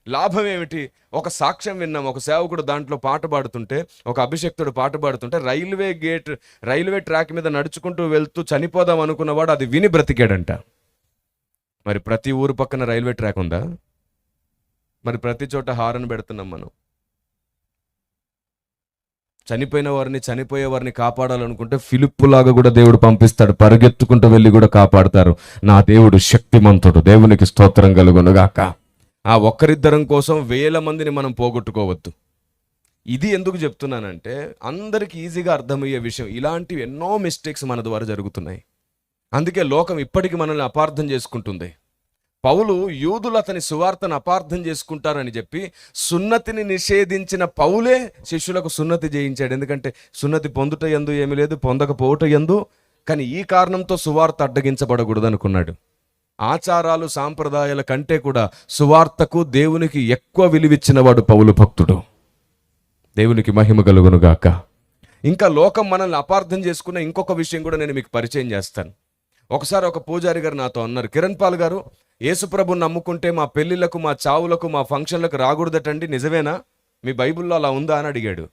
లాభం ఏమిటి? ఒక సాక్ష్యం విన్నాం, ఒక సేవకుడు దాంట్లో పాట పాడుతుంటే, ఒక అభిషక్తుడు పాట పాడుతుంటే, రైల్వే ట్రాక్ మీద నడుచుకుంటూ వెళ్తూ చనిపోదాం అనుకున్నవాడు అది విని బ్రతికాడంట. మరి ప్రతి ఊరు పక్కన రైల్వే ట్రాక్ ఉందా? మరి ప్రతి చోట హారన్ పెడుతున్నాం మనం. చనిపోయే వారిని కాపాడాలనుకుంటే ఫిలిప్పులాగా కూడా దేవుడు పంపిస్తాడు, పరిగెత్తుకుంటూ వెళ్ళి కూడా కాపాడతారు. నా దేవుడు శక్తిమంతుడు, దేవునికి స్తోత్రం కలుగునుగాక. ఆ ఒక్కరిద్దరం కోసం 1000 మందిని మనం పోగొట్టుకోవద్దు. ఇది ఎందుకు చెప్తున్నానంటే అందరికీ ఈజీగా అర్థమయ్యే విషయం. ఇలాంటివి ఎన్నో మిస్టేక్స్ మన ద్వారా జరుగుతున్నాయి, అందుకే లోకం ఇప్పటికీ మనల్ని అపార్థం చేసుకుంటుంది. పౌలు యూదులు అతని సువార్తను అపార్థం చేసుకుంటారని చెప్పి సున్నతిని నిషేధించిన పౌలే శిష్యులకు సున్నతి చేయించాడు. ఎందుకంటే సున్నతి పొందుట యందు ఏమీ లేదు, పొందకపోవట యందు, కానీ ఈ కారణంతో సువార్త అడ్డగించబడకూడదు అనుకున్నాడు. ఆచారాలు సాంప్రదాయాల కంటే కూడా సువార్తకు దేవునికి ఎక్కువ విలువిచ్చినవాడు పౌలు భక్తుడు. దేవునికి మహిమ కలుగునుగాక. ఇంకా లోకం మనల్ని అపార్థం చేసుకున్న ఇంకొక విషయం కూడా నేను మీకు పరిచయం చేస్తాను. ఒకసారి ఒక పూజారి గారు నాతో అన్నారు, కిరణ్ పాల్ గారు, యేసుప్రభుని నమ్ముకుంటే మా పెళ్లిళ్లకు, మా చావులకు, మా ఫంక్షన్లకు రాకూడదటండి, నిజమేనా? మీ బైబిల్లో అలా ఉందా అని అడిగాడు.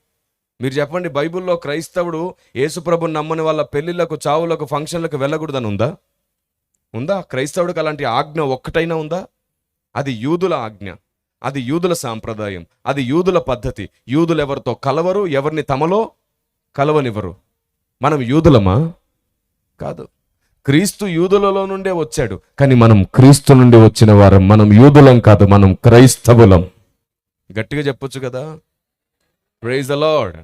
మీరు చెప్పండి, బైబిల్లో క్రైస్తవుడు యేసుప్రభుని నమ్మని వాళ్ళ పెళ్లిళ్లకు, చావులకు, ఫంక్షన్లకు వెళ్ళకూడదని ఉందా? క్రైస్తవుడికి అలాంటి ఆజ్ఞ ఒక్కటైనా ఉందా? అది యూదుల ఆజ్ఞ, అది యూదుల సాంప్రదాయం, అది యూదుల పద్ధతి. యూదులు ఎవరితో కలవరు, ఎవరిని తమలో కలవనివ్వరు. మనం యూదులమా? కాదు. క్రీస్తు యూదులలో నుండే వచ్చాడు, కానీ మనం క్రీస్తు నుండి వచ్చిన వారం. మనం యూదులం కాదు, మనం క్రైస్తవులం. గట్టిగా చెప్పొచ్చు కదా, ప్రైజ్ ద లార్డ్.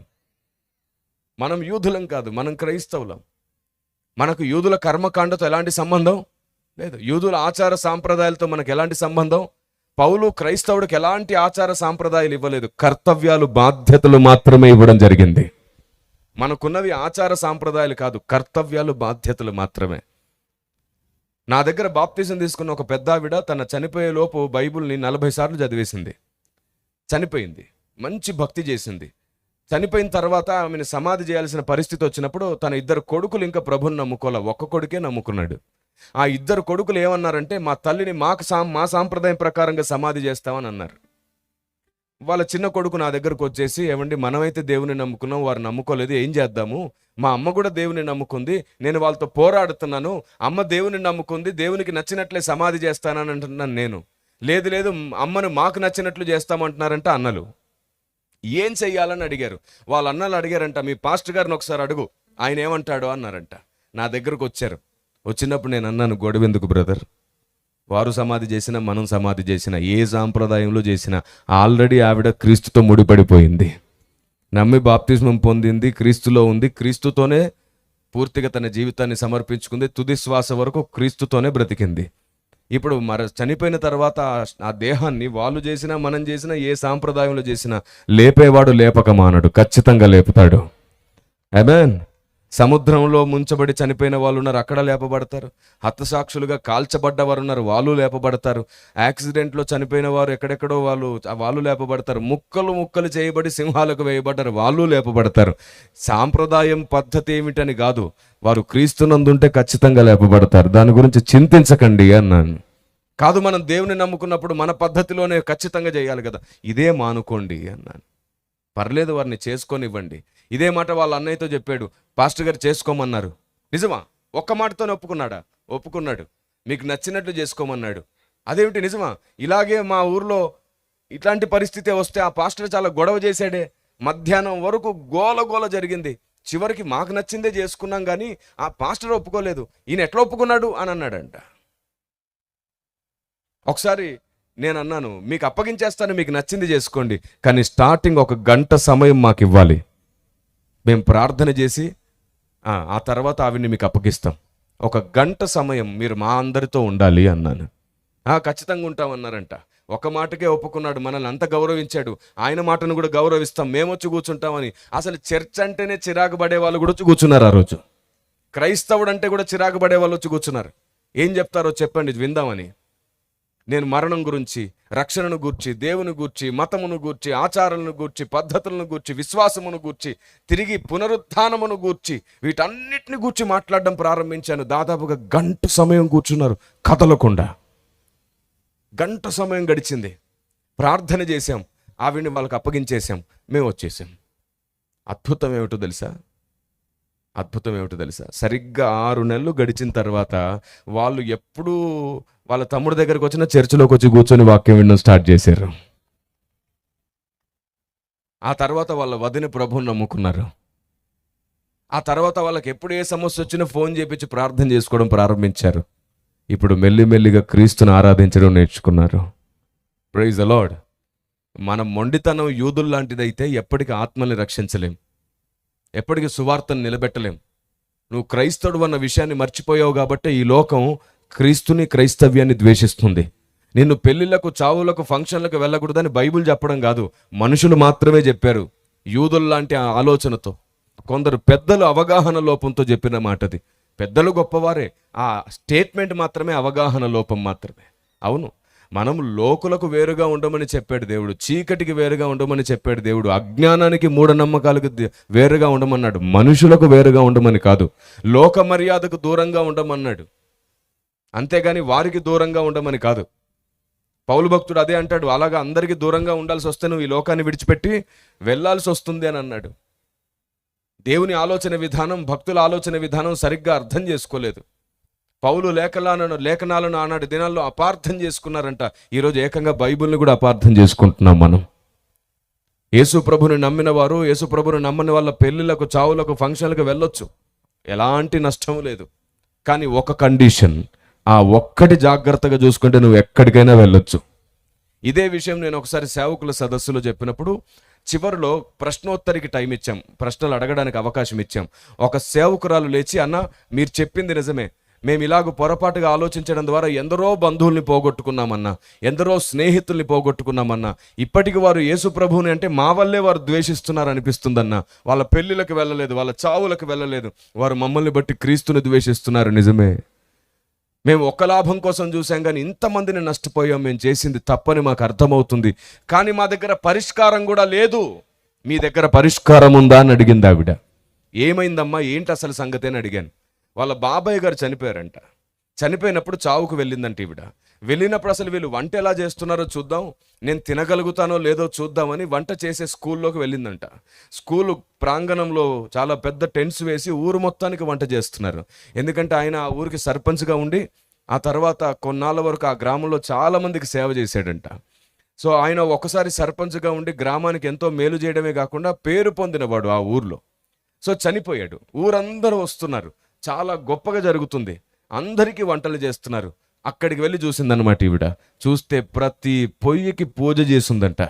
మనం యూదులం కాదు, మనం క్రైస్తవులం. మనకు యూదుల కర్మకాండతో ఎలాంటి సంబంధం లేదు, యూదుల ఆచార సాంప్రదాయాలతో మనకు ఎలాంటి సంబంధం. పౌలు క్రైస్తవుడికి ఎలాంటి ఆచార సాంప్రదాయాలు ఇవ్వలేదు, కర్తవ్యాలు, బాధ్యతలు మాత్రమే ఇవ్వడం జరిగింది. మనకున్నవి ఆచార సాంప్రదాయాలు కాదు, కర్తవ్యాలు, బాధ్యతలు మాత్రమే. నా దగ్గర బాప్తిజం తీసుకున్న ఒక పెద్ద ఆవిడ తన చనిపోయే లోపు బైబిల్ని 40 సార్లు చదివేసింది. చనిపోయింది, మంచి భక్తి చేసింది. చనిపోయిన తర్వాత ఆమెను సమాధి చేయాల్సిన పరిస్థితి వచ్చినప్పుడు తన 2 కొడుకులు ఇంకా ప్రభుని నమ్ముకోలే, ఒక్క కొడుకే నమ్ముకున్నాడు. ఆ 2 కొడుకులు ఏమన్నారంటే, మా తల్లిని మా సాంప్రదాయం ప్రకారంగా సమాధి చేస్తామని అన్నారు. వాళ్ళ చిన్న కొడుకు నా దగ్గరకు వచ్చేసి, ఏమండి, మనమైతే దేవుని నమ్ముకున్నాం, వారు నమ్ముకోలేదు, ఏం చేద్దాము? మా అమ్మ కూడా దేవుని నమ్ముకుంది, నేను వాళ్ళతో పోరాడుతున్నాను, అమ్మ దేవుని నమ్ముకుంది, దేవునికి నచ్చినట్లే సమాధి చేస్తానని అంటున్నాను నేను. లేదు అమ్మను మాకు నచ్చినట్లు చేస్తామంటున్నారంట అన్నలు. ఏం చెయ్యాలని అడిగారు. వాళ్ళ అన్నలు అడిగారంట, మీ పాస్టర్ గారిని ఒకసారి అడుగు, ఆయన ఏమంటాడో అన్నారంట. నా దగ్గరకు వచ్చారు. వచ్చినప్పుడు నేను అన్నాను, గొడవెందుకు బ్రదర్, వారు సమాధి చేసినా మనం సమాధి చేసినా, ఏ సాంప్రదాయంలో చేసినా ఆల్రెడీ ఆవిడ క్రీస్తుతో ముడిపడిపోయింది, నమ్మి బాప్తిస్మం పొందింది, క్రీస్తులో ఉంది, క్రీస్తుతోనే పూర్తిగా తన జీవితాన్ని సమర్పించుకుంది, తుది శ్వాస వరకు క్రీస్తుతోనే బ్రతికింది. ఇప్పుడు చనిపోయిన తర్వాత ఆ దేహాన్ని వాళ్ళు చేసినా మనం చేసినా, ఏ సాంప్రదాయంలో చేసినా లేపేవాడు లేపక మానడు, ఖచ్చితంగా లేపుతాడు. ఆమేన్. సముద్రంలో ముంచబడి చనిపోయిన వాళ్ళు ఉన్నారు, అక్కడ లేపబడతారు. హతసాక్షులుగా కాల్చబడ్డ వారు ఉన్నారు, వాళ్ళు లేపబడతారు. యాక్సిడెంట్లో చనిపోయిన వారు ఎక్కడెక్కడో వాళ్ళు లేపబడతారు. ముక్కలు ముక్కలు చేయబడి సింహాలకు వేయబడ్డారు, వాళ్ళు లేపబడతారు. సాంప్రదాయం పద్ధతి ఏమిటని కాదు, వారు క్రీస్తునందుంటే ఖచ్చితంగా లేపబడతారు. దాని గురించి చింతించకండి అన్నాను. కాదు, మనం దేవుని నమ్ముకున్నప్పుడు మన పద్ధతిలోనే ఖచ్చితంగా చేయాలి కదా, ఇదే మానుకోండి అన్నాను. పర్లేదు, వారిని చేసుకొనివ్వండి. ఇదే మాట వాళ్ళ అన్నయ్యతో చెప్పాడు, పాస్టర్ గారు చేసుకోమన్నారు. నిజమా? ఒక్క మాటతోనే ఒప్పుకున్నాడా? ఒప్పుకున్నాడు. మీకు నచ్చినట్లు చేసుకోమన్నాడు. అదేమిటి నిజమా? ఇలాగే మా ఊర్లో ఇట్లాంటి పరిస్థితి వస్తే ఆ పాస్టర్ చాలా గొడవ చేశాడే, మధ్యాహ్నం వరకు గోల జరిగింది. చివరికి మాకు నచ్చిందే చేసుకున్నాం కానీ ఆ పాస్టర్ ఒప్పుకోలేదు. ఈయన ఎట్లా ఒప్పుకున్నాడు అని అన్నాడంట. ఒకసారి నేను అన్నాను, మీకు అప్పగించేస్తాను, మీకు నచ్చింది చేసుకోండి, కానీ స్టార్టింగ్ 1 గంట సమయం మాకు ఇవ్వాలి. మేము ప్రార్థన చేసి ఆ తర్వాత ఆవిడ్ని మీకు అప్పగిస్తాం. 1 గంట సమయం మీరు మా అందరితో ఉండాలి అన్నాను. ఖచ్చితంగా ఉంటామన్నారంట. ఒక మాటకే ఒప్పుకున్నాడు. మనల్ని అంత గౌరవించాడు, ఆయన మాటను కూడా గౌరవిస్తాం, మేము వచ్చి కూర్చుంటామని. అసలు చర్చ్ అంటేనే చిరాకు పడే వాళ్ళు కూడా వచ్చి కూర్చున్నారు ఆ రోజు. క్రైస్తవుడు అంటే కూడా చిరాకు పడే వాళ్ళు వచ్చి కూర్చున్నారు. ఏం చెప్తారో చెప్పండి విందామని. నేను మరణం గురించి, రక్షణను గూర్చి, దేవుని గూర్చి, మతమును గూర్చి, ఆచారాలను గూర్చి, పద్ధతులను గూర్చి, విశ్వాసమును గూర్చి, తిరిగి పునరుత్థానమును గూర్చి, వీటన్నిటిని గూర్చి మాట్లాడడం ప్రారంభించాను. దాదాపుగా 1 గంట సమయం కూర్చున్నారు కదలకుండా. 1 గంట సమయం గడిచింది. ప్రార్థన చేశాం, ఆవిడ్ని వాళ్ళకి అప్పగించేశాం, మేము వచ్చేసాం. అద్భుతం ఏమిటో తెలుసా? సరిగ్గా 6 నెలలు గడిచిన తర్వాత వాళ్ళు ఎప్పుడూ వాళ్ళ తమ్ముడి దగ్గరకు వచ్చిన చర్చిలోకి వచ్చి కూర్చొని వాక్యం వినడం స్టార్ట్ చేశారు. ఆ తర్వాత వాళ్ళ వదిన ప్రభువుని నమ్ముకున్నారు. ఆ తర్వాత వాళ్ళకి ఎప్పుడు ఏ సమస్య వచ్చినా ఫోన్ చేపించి ప్రార్థన చేసుకోవడం ప్రారంభించారు. ఇప్పుడు మెల్లిమెల్లిగా క్రీస్తుని ఆరాధించడం నేర్చుకున్నారు. Praise the lord. మన మొండితనం యూదుల్లాంటిదైతే ఎప్పటికీ ఆత్మల్ని రక్షించలేం, ఎప్పటికీ సువార్తను నిలబెట్టలేం. నువ్వు క్రైస్తవుడు అన్న విషయాన్ని మర్చిపోయావు కాబట్టి ఈ లోకం క్రీస్తుని, క్రైస్తవ్యాన్ని ద్వేషిస్తుంది. నిన్ను పెళ్లిళ్లకు, చావులకు, ఫంక్షన్లకు వెళ్ళకూడదని బైబిల్ చెప్పడం కాదు, మనుషులు మాత్రమే చెప్పారు. యూదుల్లాంటి ఆలోచనతో, కొందరు పెద్దలు అవగాహన లోపంతో చెప్పిన మాటది. పెద్దలు గొప్పవారే, ఆ స్టేట్మెంట్ మాత్రమే అవగాహన లోపం మాత్రమే. అవును, మనం లోకులకు వేరుగా ఉండమని చెప్పాడు దేవుడు, చీకటికి వేరుగా ఉండమని చెప్పాడు దేవుడు, అజ్ఞానానికి, మూఢనమ్మకాలకు వేరుగా ఉండమన్నాడు. మనుషులకు వేరుగా ఉండమని కాదు, లోక మర్యాదకు దూరంగా ఉండమన్నాడు. అంతేగాని వారికి దూరంగా ఉండమని కాదు. పౌలు భక్తుడు అదే అంటాడు, అలాగా అందరికీ దూరంగా ఉండాల్సి వస్తే నువ్వు ఈ లోకాన్ని విడిచిపెట్టి వెళ్ళాల్సి వస్తుంది అని అన్నాడు. దేవుని ఆలోచన విధానం, భక్తుల ఆలోచన విధానం సరిగ్గా అర్థం చేసుకోలేదు. పౌలు లేఖనాలను ఆనాటి దినాల్లో అపార్థం చేసుకున్నారంట. ఈరోజు ఏకంగా బైబిల్ని కూడా అపార్థం చేసుకుంటున్నాం మనం. యేసు ప్రభుని నమ్మిన వారు, యేసు ప్రభుని నమ్మని వాళ్ళ పెళ్లిళ్లకు, చావులకు, ఫంక్షన్లకు వెళ్ళొచ్చు, ఎలాంటి నష్టం లేదు. కానీ ఒక కండిషన్, ఆ ఒక్కటి జాగ్రత్తగా చూసుకుంటే నువ్వు ఎక్కడికైనా వెళ్ళొచ్చు. ఇదే విషయం నేను ఒకసారి సేవకుల సదస్సులో చెప్పినప్పుడు చివరిలో ప్రశ్నోత్తరికి టైం ఇచ్చాం, ప్రశ్నలు అడగడానికి అవకాశం ఇచ్చాం. ఒక సేవకురాలు లేచి, అన్న మీరు చెప్పింది నిజమే, మేము ఇలాగ పొరపాటుగా ఆలోచించడం ద్వారా ఎందరో బంధువుల్ని పోగొట్టుకున్నామన్నా, ఎందరో స్నేహితుల్ని పోగొట్టుకున్నామన్నా, ఇప్పటికి వారు యేసు ప్రభువుని అంటే మా వల్లే వారు ద్వేషిస్తున్నారు అనిపిస్తుందన్నా. వాళ్ళ పెళ్లిళ్ళకి వెళ్ళలేదు, వాళ్ళ చావులకు వెళ్ళలేదు, వారు మమ్మల్ని బట్టి క్రీస్తుని ద్వేషిస్తున్నారు. నిజమే, మేము ఒక్క లాభం కోసం చూసాం కానీ ఇంతమందిని నష్టపోయాం, మేము చేసింది తప్పని మాకు అర్థమవుతుంది, కానీ మా దగ్గర పరిష్కారం కూడా లేదు. మీ దగ్గర పరిష్కారం ఉందా అని అడిగింది ఆవిడ. ఏమైందమ్మా, ఏంటి అసలు సంగతి అని అడిగాను. వాళ్ళ బాబాయ్ గారు చనిపోయారంట. చనిపోయినప్పుడు చావుకు వెళ్ళిందంట ఈవిడ. వెళ్ళినప్పుడు అసలు వీళ్ళు వంట ఎలా చేస్తున్నారో చూద్దాం, నేను తినగలుగుతానో లేదో చూద్దామని వంట చేసే స్కూల్లోకి వెళ్ళిందంట. స్కూలు ప్రాంగణంలో చాలా పెద్ద టెంట్స్ వేసి ఊరు మొత్తానికి వంట చేస్తున్నారు. ఎందుకంటే ఆయన ఆ ఊరికి సర్పంచ్గా ఉండి ఆ తర్వాత కొన్నాళ్ళ వరకు ఆ గ్రామంలో చాలామందికి సేవ చేశాడంట. సో ఆయన ఒకసారి సర్పంచ్గా ఉండి గ్రామానికి ఎంతో మేలు చేయడమే కాకుండా పేరు పొందినవాడు ఆ ఊర్లో. సో చనిపోయాడు, ఊరందరూ వస్తున్నారు, చాలా గొప్పగా జరుగుతుంది, అందరికీ వంటలు చేస్తున్నారు. అక్కడికి వెళ్ళి చూసిందనమాట ఈవిడ. చూస్తే ప్రతి పొయ్యికి పూజ చేసిందంట,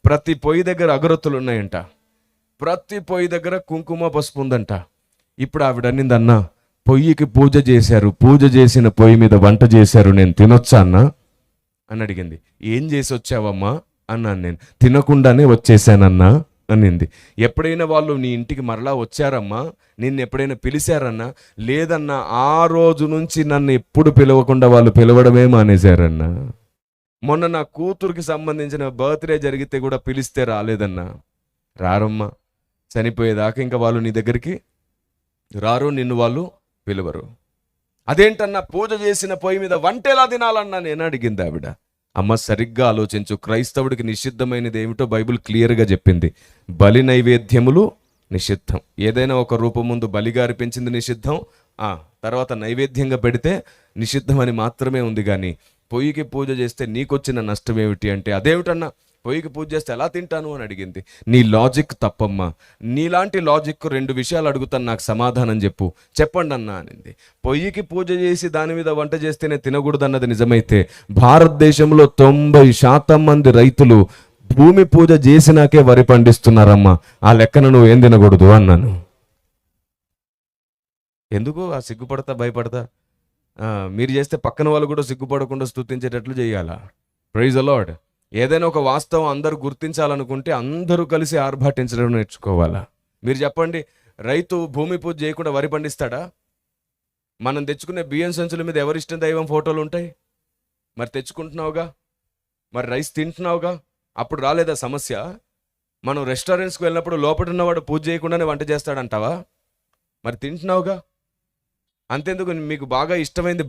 ప్రతి పొయ్యి దగ్గర అగరొత్తులు ఉన్నాయంట, ప్రతి పొయ్యి దగ్గర కుంకుమ పసుపు ఉందంట. ఇప్పుడు ఆవిడ అన్నిందన్న, పొయ్యికి పూజ చేశారు, పూజ చేసిన పొయ్యి మీద వంట చేశారు, నేను తినొచ్చా అన్నా అని అడిగింది. ఏం చేసి వచ్చావమ్మా అన్నాను నేను. తినకుండానే వచ్చేసానన్నా అనింది. ఎప్పుడైనా వాళ్ళు నీ ఇంటికి మరలా వచ్చారమ్మా, నిన్ను ఎప్పుడైనా పిలిచారన్నా? లేదన్నా, ఆ రోజు నుంచి నన్ను ఎప్పుడు పిలవకుండా వాళ్ళు పిలవడమే మానేశారన్నా. మొన్న నా కూతురికి సంబంధించిన బర్త్డే జరిగితే కూడా పిలిస్తే రాలేదన్నా. రారమ్మా, చనిపోయేదాకా ఇంకా వాళ్ళు నీ దగ్గరికి రారు, నిన్ను వాళ్ళు పిలవరు. అదేంటన్నా, పూజ చేసిన పొయ్యి మీద వంట ఎలా తినాలన్నా నేను అడిగింది ఆవిడ. అమ్మ, సరిగ్గా ఆలోచించు, క్రైస్తవుడికి నిషిద్ధమైనది ఏమిటో బైబిల్ క్లియర్గా చెప్పింది. బలి నైవేద్యములు నిషిద్ధం. ఏదైనా ఒక రూపం ముందు బలిగా అర్పించింది నిషిద్ధం, తర్వాత నైవేద్యంగా పెడితే నిషిద్ధం అని మాత్రమే ఉంది. కానీ పొయ్యికి పూజ చేస్తే నీకొచ్చిన నష్టం ఏమిటి అంటే, అదేమిటన్నా పొయ్యికి పూజ చేస్తే ఎలా తింటాను అని అడిగింది. నీ లాజిక్ తప్పమ్మా. నీలాంటి లాజిక్ 2 విషయాలు అడుగుతాను, నాకు సమాధానం చెప్పు. చెప్పండి అన్నా అనింది. పొయ్యికి పూజ చేసి దాని మీద వంట చేస్తేనే తినకూడదన్నది నిజమైతే, భారతదేశంలో 90% మంది రైతులు భూమి పూజ చేసినాకే వరి పండిస్తున్నారమ్మా. ఆ లెక్కన నువ్వు ఏం తినకూడదు అన్నాను. ఎందుకు ఆ సిగ్గుపడతా, భయపడతా? మీరు చేస్తే పక్కన వాళ్ళు కూడా సిగ్గుపడకుండా స్తుతించేటట్లు చేయాలా? Praise the lord. ఏదైనా ఒక వాస్తవం అందరూ గుర్తించాలనుకుంటే అందరూ కలిసి ఆర్భాటించడం నేర్చుకోవాలా? మీరు చెప్పండి, రైతు భూమి పూజ చేయకుండా వరి పండిస్తాడా? మనం తెచ్చుకునే బియ్యం సంచుల మీద ఎవరిష్టం దైవం ఫోటోలు ఉంటాయి. మరి తెచ్చుకుంటున్నావుగా, మరి రైస్ తింటున్నావుగా, అప్పుడు రాలేదా సమస్య? మనం రెస్టారెంట్స్కి వెళ్ళినప్పుడు లోపల ఉన్నవాడు పూజ చేయకుండానే వంట చేస్తాడంటావా? మరి తింటున్నావుగా. అంతెందుకు, మీకు బాగా ఇష్టమైంది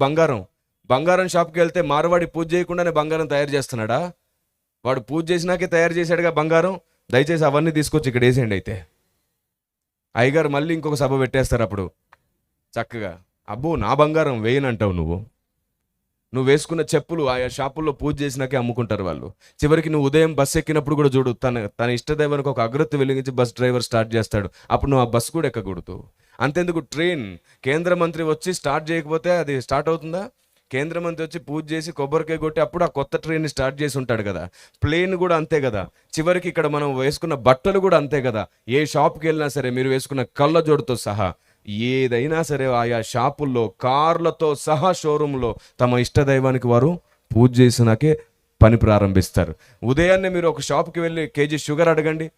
బంగారం షాప్కి వెళ్తే మార్వాడి పూజ చేయకుండానే బంగారం తయారు చేస్తున్నాడా? వాడు పూజ చేసినాకే తయారు చేశాడుగా బంగారం. దయచేసి అవన్నీ తీసుకొచ్చి ఇక్కడ వేసేయండి. అయితే అయ్యగారు మళ్ళీ ఇంకొక సభ పెట్టేస్తారు అప్పుడు చక్కగా. అబ్బో, నా బంగారం వేయనంటావు నువ్వు వేసుకున్న చెప్పులు ఆయా షాపుల్లో పూజ చేసినాకే అమ్ముకుంటారు వాళ్ళు. చివరికి నువ్వు ఉదయం బస్సు ఎక్కినప్పుడు కూడా చూడు, తన ఇష్టదైవానికి ఒక అగ్రత్తి వెలిగించి బస్ డ్రైవర్ స్టార్ట్ చేస్తాడు. అప్పుడు నువ్వు ఆ బస్సు కూడా ఎక్కకూడదు. అంతెందుకు, ట్రైన్ కేంద్ర మంత్రి వచ్చి స్టార్ట్ చేయకపోతే అది స్టార్ట్ అవుతుందా? కేంద్ర మంత్రి వచ్చి పూజ చేసి కొబ్బరికాయ కొట్టి అప్పుడు ఆ కొత్త ట్రైన్ని స్టార్ట్ చేసి ఉంటాడు కదా. ప్లేన్ కూడా అంతే కదా. చివరికి ఇక్కడ మనం వేసుకున్న బట్టలు కూడా అంతే కదా. ఏ షాప్కి వెళ్ళినా సరే మీరు వేసుకున్న కళ్ళజోడుతో సహా ఏదైనా సరే ఆయా షాపుల్లో కార్లతో సహా షోరూంలో తమ ఇష్టదైవానికి వారు పూజ చేసినాకే పని ప్రారంభిస్తారు. ఉదయాన్నే మీరు ఒక షాప్కి వెళ్ళి కేజీ షుగర్ అడగండి,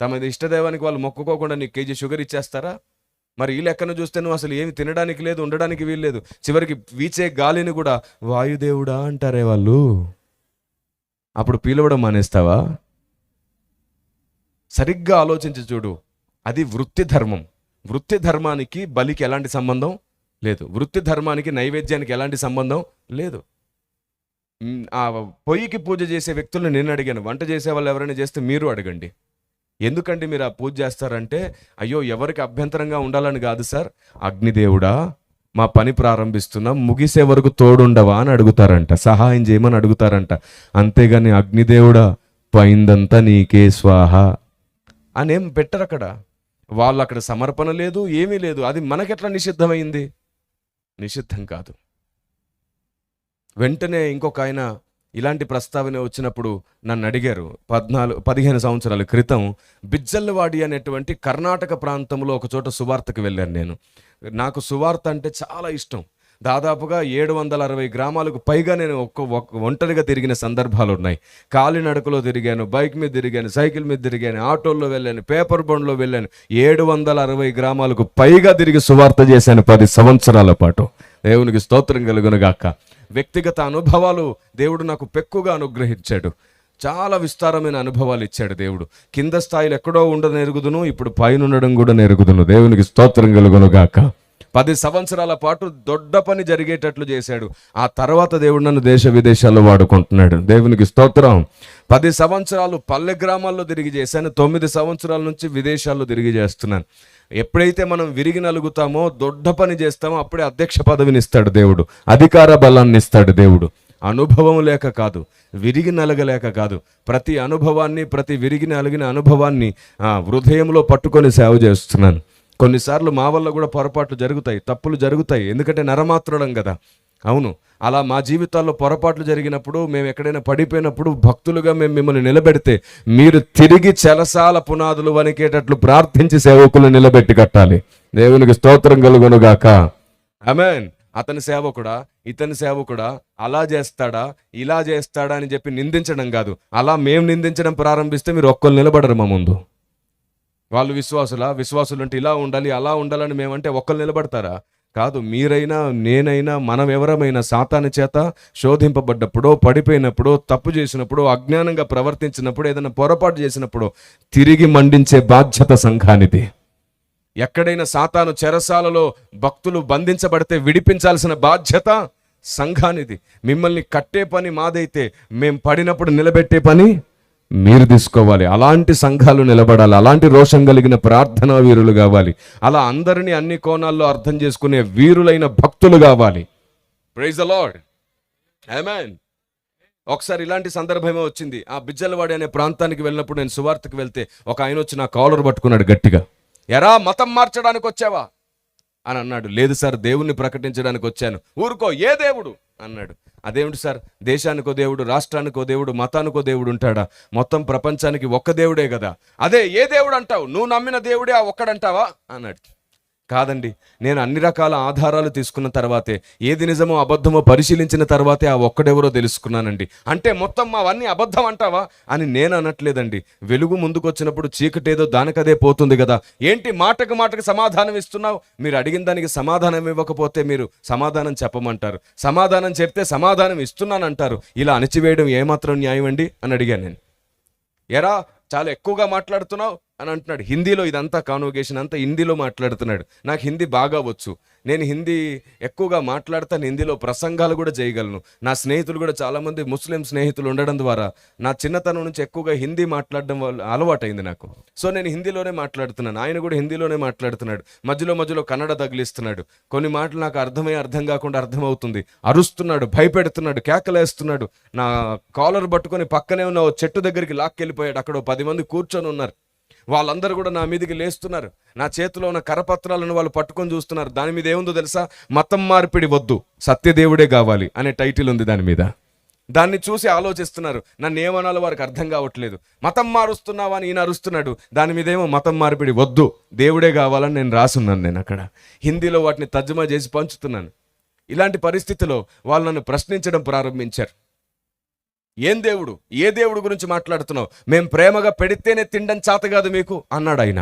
తమ ఇష్టదైవానికి వాళ్ళు మొక్కుకోకుండా నీకు కేజీ షుగర్ ఇచ్చేస్తారా? మరి ఈ లెక్కను చూస్తే నువ్వు అసలు ఏమి తినడానికి లేదు, ఉండడానికి వీల్లేదు. చివరికి వీచే గాలిని కూడా వాయుదేవుడా అంటారే వాళ్ళు. అప్పుడు పీలవడం మానేస్తావా? సరిగ్గా ఆలోచించి చూడు. అది వృత్తి ధర్మం. వృత్తి ధర్మానికి బలికి ఎలాంటి సంబంధం లేదు. వృత్తి ధర్మానికి నైవేద్యానికి ఎలాంటి సంబంధం లేదు. ఆ పొయ్యికి పూజ చేసే వ్యక్తులను నేను అడిగాను, వంట చేసే వాళ్ళు ఎవరైనా చేస్తే మీరు అడగండి. ఎందుకంటే మీరు ఆ పూజ చేస్తారంటే, అయ్యో ఎవరికి అభ్యంతరంగా ఉండాలని కాదు సార్, అగ్నిదేవుడా మా పని ప్రారంభిస్తున్నాం, ముగిసే వరకు తోడుండవా అని అడుగుతారంట, సహాయం చేయమని అడుగుతారంట. అంతేగాని అగ్నిదేవుడా పైందంతా నీకే స్వాహ అనేం పెట్టరు అక్కడ. వాళ్ళు అక్కడ సమర్పణ లేదు, ఏమీ లేదు. అది మనకెట్లా నిషిద్ధమైంది? నిషిద్ధం కాదు. వెంటనే ఇంకొక ఆయన ఇలాంటి ప్రస్తావన వచ్చినప్పుడు నన్ను అడిగారు. 15 సంవత్సరాల క్రితం బిజ్జల్లవాడి అనేటువంటి కర్ణాటక ప్రాంతంలో ఒక చోట సువార్తకు వెళ్ళాను నేను. నాకు సువార్త అంటే చాలా ఇష్టం. దాదాపుగా 760 గ్రామాలకు పైగా నేను ఒంటరిగా తిరిగిన సందర్భాలు ఉన్నాయి. కాలినడకలో తిరిగాను, బైక్ మీద తిరిగాను, సైకిల్ మీద తిరిగాను, ఆటోల్లో వెళ్ళాను, పేపర్ బండ్లో వెళ్ళాను. 760 గ్రామాలకు పైగా తిరిగి సువార్త చేశాను 10 సంవత్సరాల పాటు. దేవునికి స్తోత్రం కలుగునుగాక. వ్యక్తిగత అనుభవాలు దేవుడు నాకు పెక్కుగా అనుగ్రహించాడు. చాలా విస్తారమైన అనుభవాలు ఇచ్చాడు దేవుడు. కింద స్థాయిలో ఎక్కడో ఉండనెరుగుదును, ఇప్పుడు పైన ఉండడం కూడా నెరుగుదును. దేవునికి స్తోత్రం కలుగునుగాక. 10 సంవత్సరాల పాటు దొడ్డ పని జరిగేటట్లు చేశాడు. ఆ తర్వాత దేవుడు నన్ను దేశ విదేశాల్లో వాడుకుంటున్నాడు. దేవునికి స్తోత్రం. 10 సంవత్సరాలు పల్లె గ్రామాల్లో తిరిగి చేశాను. 9 సంవత్సరాల నుంచి విదేశాల్లో తిరిగి చేస్తున్నాను. ఎప్పుడైతే మనం విరిగి నలుగుతామో, దొడ్డ పని చేస్తామో, అప్పుడే అధ్యక్ష పదవిని ఇస్తాడు దేవుడు, అధికార బలాన్ని ఇస్తాడు దేవుడు. అనుభవం లేక కాదు, విరిగి నలగలేక కాదు. ప్రతి అనుభవాన్ని, ప్రతి విరిగి నలిగిన అనుభవాన్ని హృదయంలో పట్టుకొని సేవ చేస్తున్నాను. కొన్నిసార్లు మా వల్ల కూడా పొరపాట్లు జరుగుతాయి, తప్పులు జరుగుతాయి. ఎందుకంటే నరమాత్రుడం కదా. అవును, అలా మా జీవితాల్లో పొరపాట్లు జరిగినప్పుడు, మేము ఎక్కడైనా పడిపోయినప్పుడు భక్తులుగా మేము మిమ్మల్ని నిలబెడితే మీరు తిరిగి చెలసాల పునాదులు వణికేటట్లు ప్రార్థించి సేవకులు నిలబెట్టి కట్టాలి. దేవునికి స్తోత్రం కలుగునుగాక. ఆమేన్. అతని సేవకుడా, ఇతని సేవకుడా, అలా చేస్తాడా, ఇలా చేస్తాడా అని చెప్పి నిందించడం కాదు. అలా మేము నిందించడం ప్రారంభిస్తే మీరు ఒక్కరు నిలబడరు మా ముందు. వాళ్ళు విశ్వాసులు అంటే ఇలా ఉండాలి అలా ఉండాలని మేమంటే ఒక్కరు నిలబడతారా? కాదు. మీరైనా నేనైనా మనం ఎవరమైనా సాతాను చేత శోధింపబడ్డప్పుడో, పడిపోయినప్పుడో, తప్పు చేసినప్పుడు, అజ్ఞానంగా ప్రవర్తించినప్పుడు, ఏదైనా పొరపాటు చేసినప్పుడు తిరిగి మండించే బాధ్యత సంఘానిది. ఎక్కడైనా సాతాను చెరసాలలో భక్తులు బంధించబడితే విడిపించాల్సిన బాధ్యత సంఘానిది. మిమ్మల్ని కట్టే పని మాదైతే మేము పడినప్పుడు నిలబెట్టే పని మీరు తీసుకోవాలి. అలాంటి సంఘాలు నిలబడాలి. అలాంటి రోషం కలిగిన ప్రార్థనా వీరులు కావాలి. అలా అందరినీ అన్ని కోణాల్లో అర్థం చేసుకునే వీరులైన భక్తులు కావాలి. Praise the Lord. ఆమేన్. ఒకసారి ఇలాంటి సందర్భమే వచ్చింది. ఆ బిజ్జలవాడి అనే ప్రాంతానికి వెళ్ళినప్పుడు నేను సువార్తకు వెళ్తే ఒక ఆయన వచ్చి నా కాలర్ పట్టుకున్నాడు గట్టిగా. ఎరా మతం మార్చడానికి వచ్చావా అని అన్నాడు. లేదు సార్, దేవుణ్ణి ప్రకటించడానికి వచ్చాను. ఊరుకో, ఏ దేవుడు అన్నాడు. అదేమిటి సార్, దేశానికో దేవుడు, రాష్ట్రానికో దేవుడు, మతానికో దేవుడు ఉంటాడా? మొత్తం ప్రపంచానికి ఒక్క దేవుడే కదా. అదే ఏ దేవుడు అంటావు? నువ్వు నమ్మిన దేవుడే ఆ ఒక్కడంటావా అన్నాడు. కాదండి, నేను అన్ని రకాల ఆధారాలు తీసుకున్న తర్వాతే, ఏది నిజమో అబద్ధమో పరిశీలించిన తర్వాతే ఆ ఒక్కడెవరో తెలుసుకున్నానండి. అంటే మొత్తం అవన్నీ అబద్ధం అంటావా అని నేను అనట్లేదండి. వెలుగు ముందుకొచ్చినప్పుడు చీకటేదో దానికదే పోతుంది కదా. ఏంటి మాటకు సమాధానం ఇస్తున్నావు? మీరు అడిగిన దానికి సమాధానం ఇవ్వకపోతే మీరు సమాధానం చెప్పమంటారు, సమాధానం చెప్తే సమాధానం ఇస్తున్నానంటారు. ఇలా అణచివేయడం ఏమాత్రం న్యాయం అండి అని అడిగాను నేను. ఎరా చాలా ఎక్కువగా మాట్లాడుతున్నావు అని అంటున్నాడు. హిందీలో ఇదంతా కాన్వర్గేషన్ అంతా హిందీలో మాట్లాడుతున్నాడు. నాకు హిందీ బాగా వచ్చు. నేను హిందీ ఎక్కువగా మాట్లాడతాను. హిందీలో ప్రసంగాలు కూడా చేయగలను. నా స్నేహితులు కూడా చాలామంది ముస్లిం స్నేహితులు ఉండడం ద్వారా నా చిన్నతనం నుంచి ఎక్కువగా హిందీ మాట్లాడడం వల్ల అలవాటైంది నాకు. సో నేను హిందీలోనే మాట్లాడుతున్నాను. ఆయన కూడా హిందీలోనే మాట్లాడుతున్నాడు. మధ్యలో కన్నడ తగిలిస్తున్నాడు. కొన్ని మాటలు నాకు అర్థం కాకుండా అర్థమవుతుంది. అరుస్తున్నాడు, భయపెడుతున్నాడు, కేకలేస్తున్నాడు. నా కాలర్ పట్టుకొని పక్కనే ఉన్న ఓ చెట్టు దగ్గరికి లాక్కెళ్ళిపోయాడు. అక్కడ 10 మంది కూర్చొని ఉన్నారు. వాళ్ళందరూ కూడా నా మీదకి లేస్తున్నారు. నా చేతిలో ఉన్న కరపత్రాలను వాళ్ళు పట్టుకొని చూస్తున్నారు. దాని మీద ఏముందో తెలుసా? మతం మార్పిడి వద్దు, సత్యదేవుడే కావాలి అనే టైటిల్ ఉంది దాని మీద. దాన్ని చూసి ఆలోచిస్తున్నారు. నన్ను ఏమనాలో వారికి అర్థం కావట్లేదు. మతం మారుస్తున్నావా అని ఈయన అరుస్తున్నాడు. దాని మీద ఏమో మతం మార్పిడి వద్దు, దేవుడే కావాలని నేను రాసున్నాను. నేను అక్కడ హిందీలో వాటిని తర్జుమా చేసి పంచుతున్నాను. ఇలాంటి పరిస్థితిలో వాళ్ళు నన్ను ప్రశ్నించడం ప్రారంభించారు. ఏం దేవుడు, ఏ దేవుడు గురించి మాట్లాడుతున్నావు? మేం ప్రేమగా పెడితేనే తినడం చేత కాదు మీకు అన్నాడు ఆయన.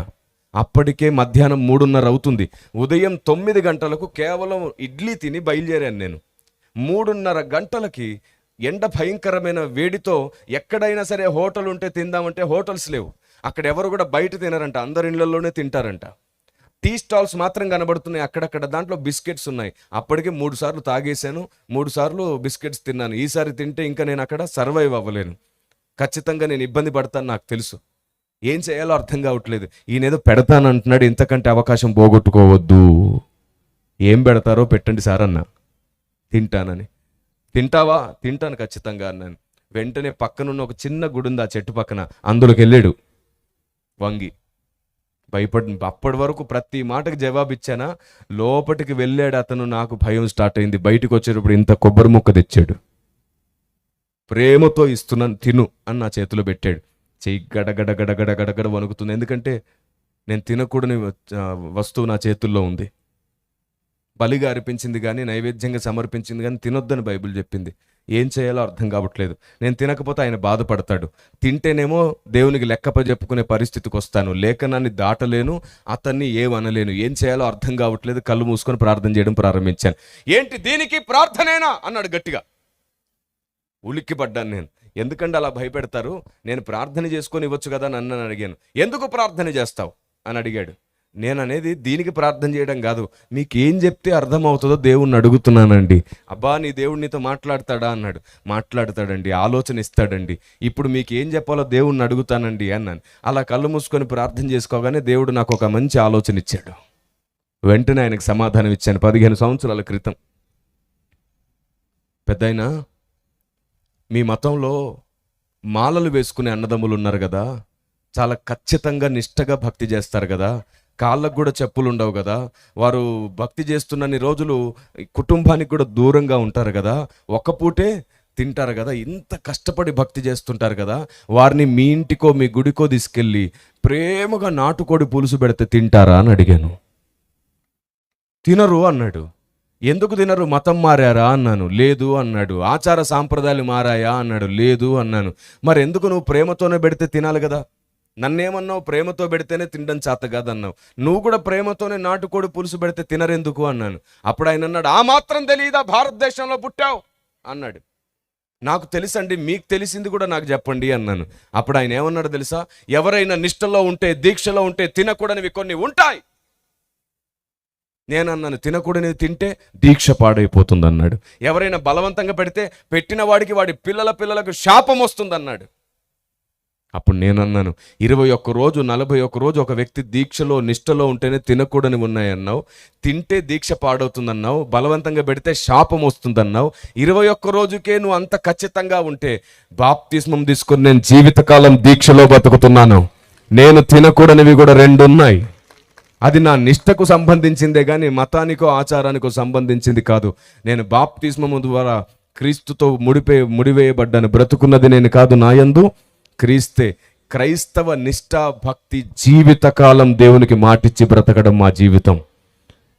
అప్పటికే మధ్యాహ్నం 3:30 అవుతుంది. ఉదయం 9 గంటలకు కేవలం ఇడ్లీ తిని బయలుదేరాను నేను. 3:30 గంటలకి ఎండ భయంకరమైన వేడితో ఎక్కడైనా సరే హోటల్ ఉంటే తిందామంటే హోటల్స్ లేవు. అక్కడ ఎవరు కూడా బయట తినరంట, అందరి ఇళ్లలోనే తింటారంట. టీ స్టాల్స్ మాత్రం కనబడుతున్నాయి అక్కడక్కడ. దాంట్లో బిస్కెట్స్ ఉన్నాయి. అప్పటికే 3 సార్లు తాగేశాను, 3 సార్లు బిస్కెట్స్ తిన్నాను. ఈసారి తింటే ఇంకా నేను అక్కడ సర్వైవ్ అవ్వలేను. ఖచ్చితంగా నేను ఇబ్బంది పడతాను, నాకు తెలుసు. ఏం చేయాలో అర్థం కావట్లేదు. ఈయనేదో పెడతానంటున్నాడు, ఇంతకంటే అవకాశం పోగొట్టుకోవద్దు. ఏం పెడతారో పెట్టండి సార్ అన్న. తింటానని. తింటావా? తింటాను ఖచ్చితంగా అన్నాను. వెంటనే పక్కనున్న ఒక చిన్న గుడి ఉంది ఆ చెట్టు పక్కన, అందులోకి వెళ్ళాడు వంగి. అప్పటి వరకు ప్రతి మాటకు జవాబిచ్చానా. లోపలికి వెళ్ళాడు అతను. నాకు భయం స్టార్ట్ అయింది. బయటకు వచ్చేటప్పుడు ఇంత కొబ్బరి ముక్క తెచ్చాడు. ప్రేమతో ఇస్తున్నాను, తిను అని నా చేతిలో పెట్టాడు. చెయ్యి గడగడ వణుకుతుంది. ఎందుకంటే నేను తినకూడని వస్తువు నా చేతుల్లో ఉంది. బలిగా అర్పించింది కానీ, నైవేద్యంగా సమర్పించింది కానీ తినొద్దని బైబిల్ చెప్పింది. ఏం చేయాలో అర్థం కావట్లేదు. నేను తినకపోతే ఆయన బాధపడతాడు. తింటేనేమో దేవునికి లెక్కప చెప్పుకునే పరిస్థితికి వస్తాను. లేఖనాన్ని దాటలేను, అతన్ని ఏమనలేను. ఏం చేయాలో అర్థం కావట్లేదు. కళ్ళు మూసుకొని ప్రార్థన చేయడం ప్రారంభించాను. ఏంటి దీనికి ప్రార్థనేనా అన్నాడు గట్టిగా. ఉలిక్కిపడ్డాను నేను. ఎందుకంటే అలా భయపెడతారు? నేను ప్రార్థన చేసుకొని ఇవ్వచ్చు కదా అని నన్ను అడిగాను. ఎందుకు ప్రార్థన చేస్తావు అని అడిగాడు. నేను అనేది దీనికి ప్రార్థన చేయడం కాదు, మీకేం చెప్తే అర్థమవుతుందో దేవుణ్ణి అడుగుతున్నానండి. అబ్బా నీ దేవుడు నీతో మాట్లాడతాడా అన్నాడు. మాట్లాడతాడండి, ఆలోచన ఇస్తాడండి. ఇప్పుడు మీకు ఏం చెప్పాలో దేవుణ్ణి అడుగుతానండి అన్నాను. అలా కళ్ళు మూసుకొని ప్రార్థన చేసుకోగానే దేవుడు నాకు ఒక మంచి ఆలోచన ఇచ్చాడు. వెంటనే ఆయనకు సమాధానం ఇచ్చాను. 15 సంవత్సరాల క్రితం, పెద్దయినా మీ మతంలో మాలలు వేసుకునే అన్నదమ్ములు ఉన్నారు కదా, చాలా ఖచ్చితంగా నిష్టగా భక్తి చేస్తారు కదా, కాళ్ళకు కూడా చెప్పులు ఉండవు కదా, వారు భక్తి చేస్తున్నన్ని రోజులు కుటుంబానికి కూడా దూరంగా ఉంటారు కదా, ఒక్క పూటే తింటారు కదా, ఇంత కష్టపడి భక్తి చేస్తుంటారు కదా, వారిని మీ ఇంటికో మీ గుడికో తీసుకెళ్ళి ప్రేమగా నాటుకోడి పులుసు పెడితే తింటారా అని అడిగాను. తినరు అన్నాడు. ఎందుకు తినరు? మతం మారారా అన్నాను. లేదు అన్నాడు. ఆచార సాంప్రదాయాలు మారాయా అన్నాడు. లేదు అన్నాను. మరి ఎందుకు నువ్వు ప్రేమతోనే పెడితే తినాలి కదా? నన్నేమన్నావు, ప్రేమతో పెడితేనే తినడం చేత కాదన్నావు. నువ్వు కూడా ప్రేమతోనే నాటుకోడి పులుసు పెడితే తినరెందుకు అన్నాను. అప్పుడు ఆయన అన్నాడు, ఆ మాత్రం తెలియదా భారతదేశంలో పుట్టావు అన్నాడు. నాకు తెలుసండి, మీకు తెలిసింది కూడా నాకు చెప్పండి అన్నాను. అప్పుడు ఆయన ఏమన్నాడు తెలుసా, ఎవరైనా నిష్టలో ఉంటే, దీక్షలో ఉంటే తినకూడనివి కొన్ని ఉంటాయి. నేను అన్నాను, తినకూడనివి తింటే దీక్ష పాడైపోతుంది అన్నాడు. ఎవరైనా బలవంతంగా పెడితే పెట్టిన వాడికి వాడి పిల్లలకు శాపం వస్తుంది అన్నాడు. అప్పుడు నేను అన్నాను, 21 రోజు 41 రోజు ఒక వ్యక్తి దీక్షలో నిష్టలో ఉంటేనే తినకూడని ఉన్నాయన్నావు, తింటే దీక్ష పాడవుతుందన్నావు, బలవంతంగా పెడితే శాపం వస్తుందన్నావు. 21 రోజుకే నువ్వు అంత ఖచ్చితంగా ఉంటే బాప్తిస్మం తీసుకుని నేను జీవితకాలం దీక్షలో బతుకుతున్నాను. నేను తినకూడనివి కూడా 2 ఉన్నాయి. అది నా నిష్టకు సంబంధించిందే కానీ మతానికో ఆచారానికో సంబంధించింది కాదు. నేను బాప్తిస్మము ద్వారా క్రీస్తుతో ముడివేయబడ్డాను. బ్రతుకున్నది నేను కాదు, నా యందు క్రీస్తే. క్రైస్తవ నిష్ఠా భక్తి జీవితకాలం దేవునికి మాటిచ్చి బ్రతకడం మా జీవితం.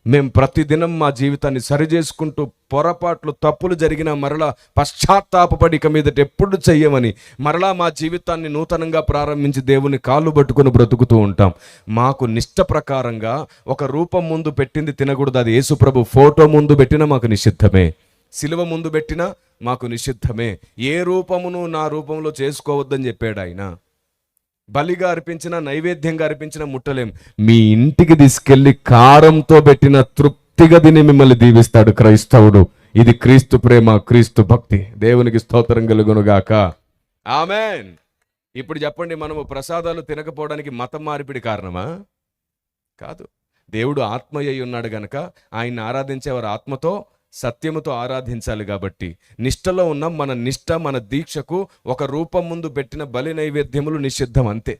మేము ప్రతిదినం మా జీవితాన్ని సరిచేసుకుంటూ, పొరపాట్లు తప్పులు జరిగిన మరలా పశ్చాత్తాపపడి ఇక మీదట ఎప్పుడు చెయ్యమని మరలా మా జీవితాన్ని నూతనంగా ప్రారంభించి దేవుని కాళ్ళు పట్టుకుని బ్రతుకుతూ ఉంటాం. మాకు నిష్ట ప్రకారంగా ఒక రూపం ముందు పెట్టింది తినకూడదు. అది యేసుప్రభు ఫోటో ముందు పెట్టినా మాకు నిషిద్ధమే, సిలువ ముందు పెట్టినా మాకు నిషిద్ధమే. ఏ రూపమును నా రూపంలో చేసుకోవద్దని చెప్పాడు ఆయన. బలిగా అర్పించిన, నైవేద్యంగా అర్పించిన ముట్టలేం. మీ ఇంటికి తీసుకెళ్లి కారంతో పెట్టిన తృప్తిగా తిని మిమ్మల్ని దీవిస్తాడు క్రైస్తవుడు. ఇది క్రీస్తు ప్రేమ, క్రీస్తు భక్తి. దేవునికి స్తోత్రం కలుగునుగాక. ఆమేన్. ఇప్పుడు చెప్పండి, మనము ప్రసాదాలు తినకపోవడానికి మతం మార్పిడి కారణమా? కాదు. దేవుడు ఆత్మయ్య ఉన్నాడు గనక ఆయన్ని ఆరాధించేవారు ఆత్మతో సత్యముతో ఆరాధించాలి. కాబట్టి నిష్టలో ఉన్న మన నిష్ట, మన దీక్షకు ఒక రూపం ముందు పెట్టిన బలి నైవేద్యములు నిషిద్ధం. అంతే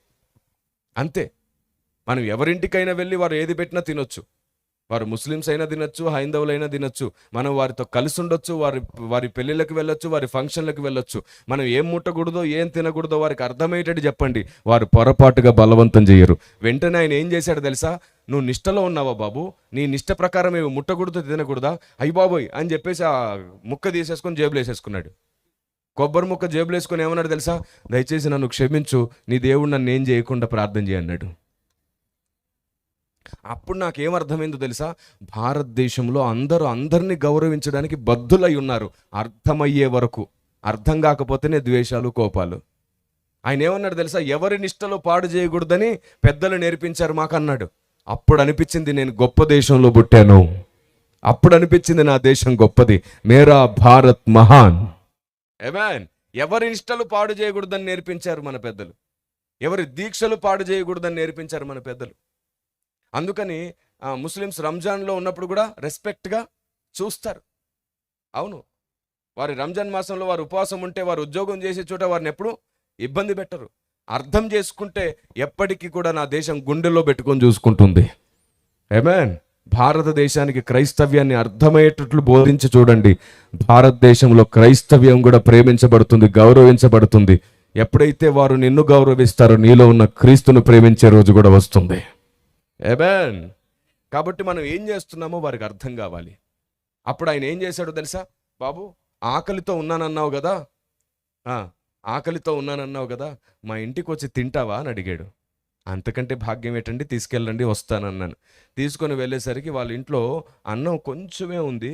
అంతే. మనం ఎవరింటికైనా వెళ్ళి వారు ఏది పెట్టినా తినొచ్చు. వారు ముస్లిమ్స్ అయినా తినొచ్చు, హైందవులైనా తినొచ్చు. మనం వారితో కలిసి ఉండొచ్చు, వారి పెళ్ళిళ్ళకి వెళ్ళొచ్చు, వారి ఫంక్షన్లకు వెళ్ళొచ్చు. మనం ఏం ముట్టకూడదో ఏం తినకూడదో వారికి అర్థమయ్యేటట్టు చెప్పండి. వారు పొరపాటుగా బలవంతం చేయరు. వెంటనే ఆయన ఏం చేశాడు తెలుసా, నువ్వు నిష్టలో ఉన్నావా బాబు, నీ నిష్ట ప్రకారం ఏమి ముట్టకూడదు తినకూడదా, అయ్యి బాబోయ్ అని చెప్పేసి ఆ ముక్క తీసేసుకొని జేబులు వేసేసుకున్నాడు. కొబ్బరి ముక్క జేబులు వేసుకొని ఏమన్నాడు తెలుసా, దయచేసి నన్ను క్షమించు, నీ దేవుడు నన్ను ఏం చేయకుండా ప్రార్థన చేయన్నాడు. అప్పుడు నాకేమర్థమైందో తెలుసా, భారతదేశంలో అందరినీ గౌరవించడానికి బద్ధులై ఉన్నారు అర్థమయ్యే వరకు. అర్థం కాకపోతేనే ద్వేషాలు, కోపాలు. ఆయన ఏమన్నాడు తెలుసా, ఎవరి నిష్టలో పాడు చేయకూడదని పెద్దలు నేర్పించారు మాకన్నాడు. అప్పుడు అనిపించింది నేను గొప్ప దేశంలో పుట్టాను. అప్పుడు అనిపించింది నా దేశం గొప్పది. మేరా భారత్ మహాన్. ఆమేన్. ఎవరి నిష్టలు పాడు చేయకూడదని నేర్పించారు మన పెద్దలు. ఎవరి దీక్షలు పాడు చేయకూడదని నేర్పించారు మన పెద్దలు. అందుకని ముస్లిమ్స్ రంజాన్లో ఉన్నప్పుడు కూడా రెస్పెక్ట్గా చూస్తారు. అవును, వారి రంజాన్ మాసంలో వారు ఉపవాసం ఉంటే, వారు ఉద్యోగం చేసే చోట వారిని ఎప్పుడు ఇబ్బంది పెట్టరు. అర్థం చేసుకుంటే ఎప్పటికీ కూడా నా దేశం గుండెల్లో పెట్టుకొని చూసుకుంటుంది. ఆమేన్. భారతదేశానికి క్రైస్తవ్యాన్ని అర్థమయ్యేటట్లు బోధించి చూడండి. భారతదేశంలో క్రైస్తవ్యం కూడా ప్రేమించబడుతుంది, గౌరవించబడుతుంది. ఎప్పుడైతే వారు నిన్ను గౌరవిస్తారో నీలో ఉన్న క్రీస్తును ప్రేమించే రోజు కూడా వస్తుంది. ఆమేన్. కాబట్టి మనం ఏం చేస్తున్నామో వారికి అర్థం కావాలి. అప్పుడు ఆయన ఏం చేశాడో తెలుసా, బాబు ఆకలితో ఉన్నానన్నావు కదా, ఆకలితో ఉన్నానన్నావు కదా, మా ఇంటికి వచ్చి తింటావా అని అడిగాడు. అంతకంటే భాగ్యం ఏంటండి, తీసుకెళ్ళండి వస్తానన్నాను. తీసుకొని వెళ్ళేసరికి వాళ్ళ ఇంట్లో అన్నం కొంచెమే ఉంది,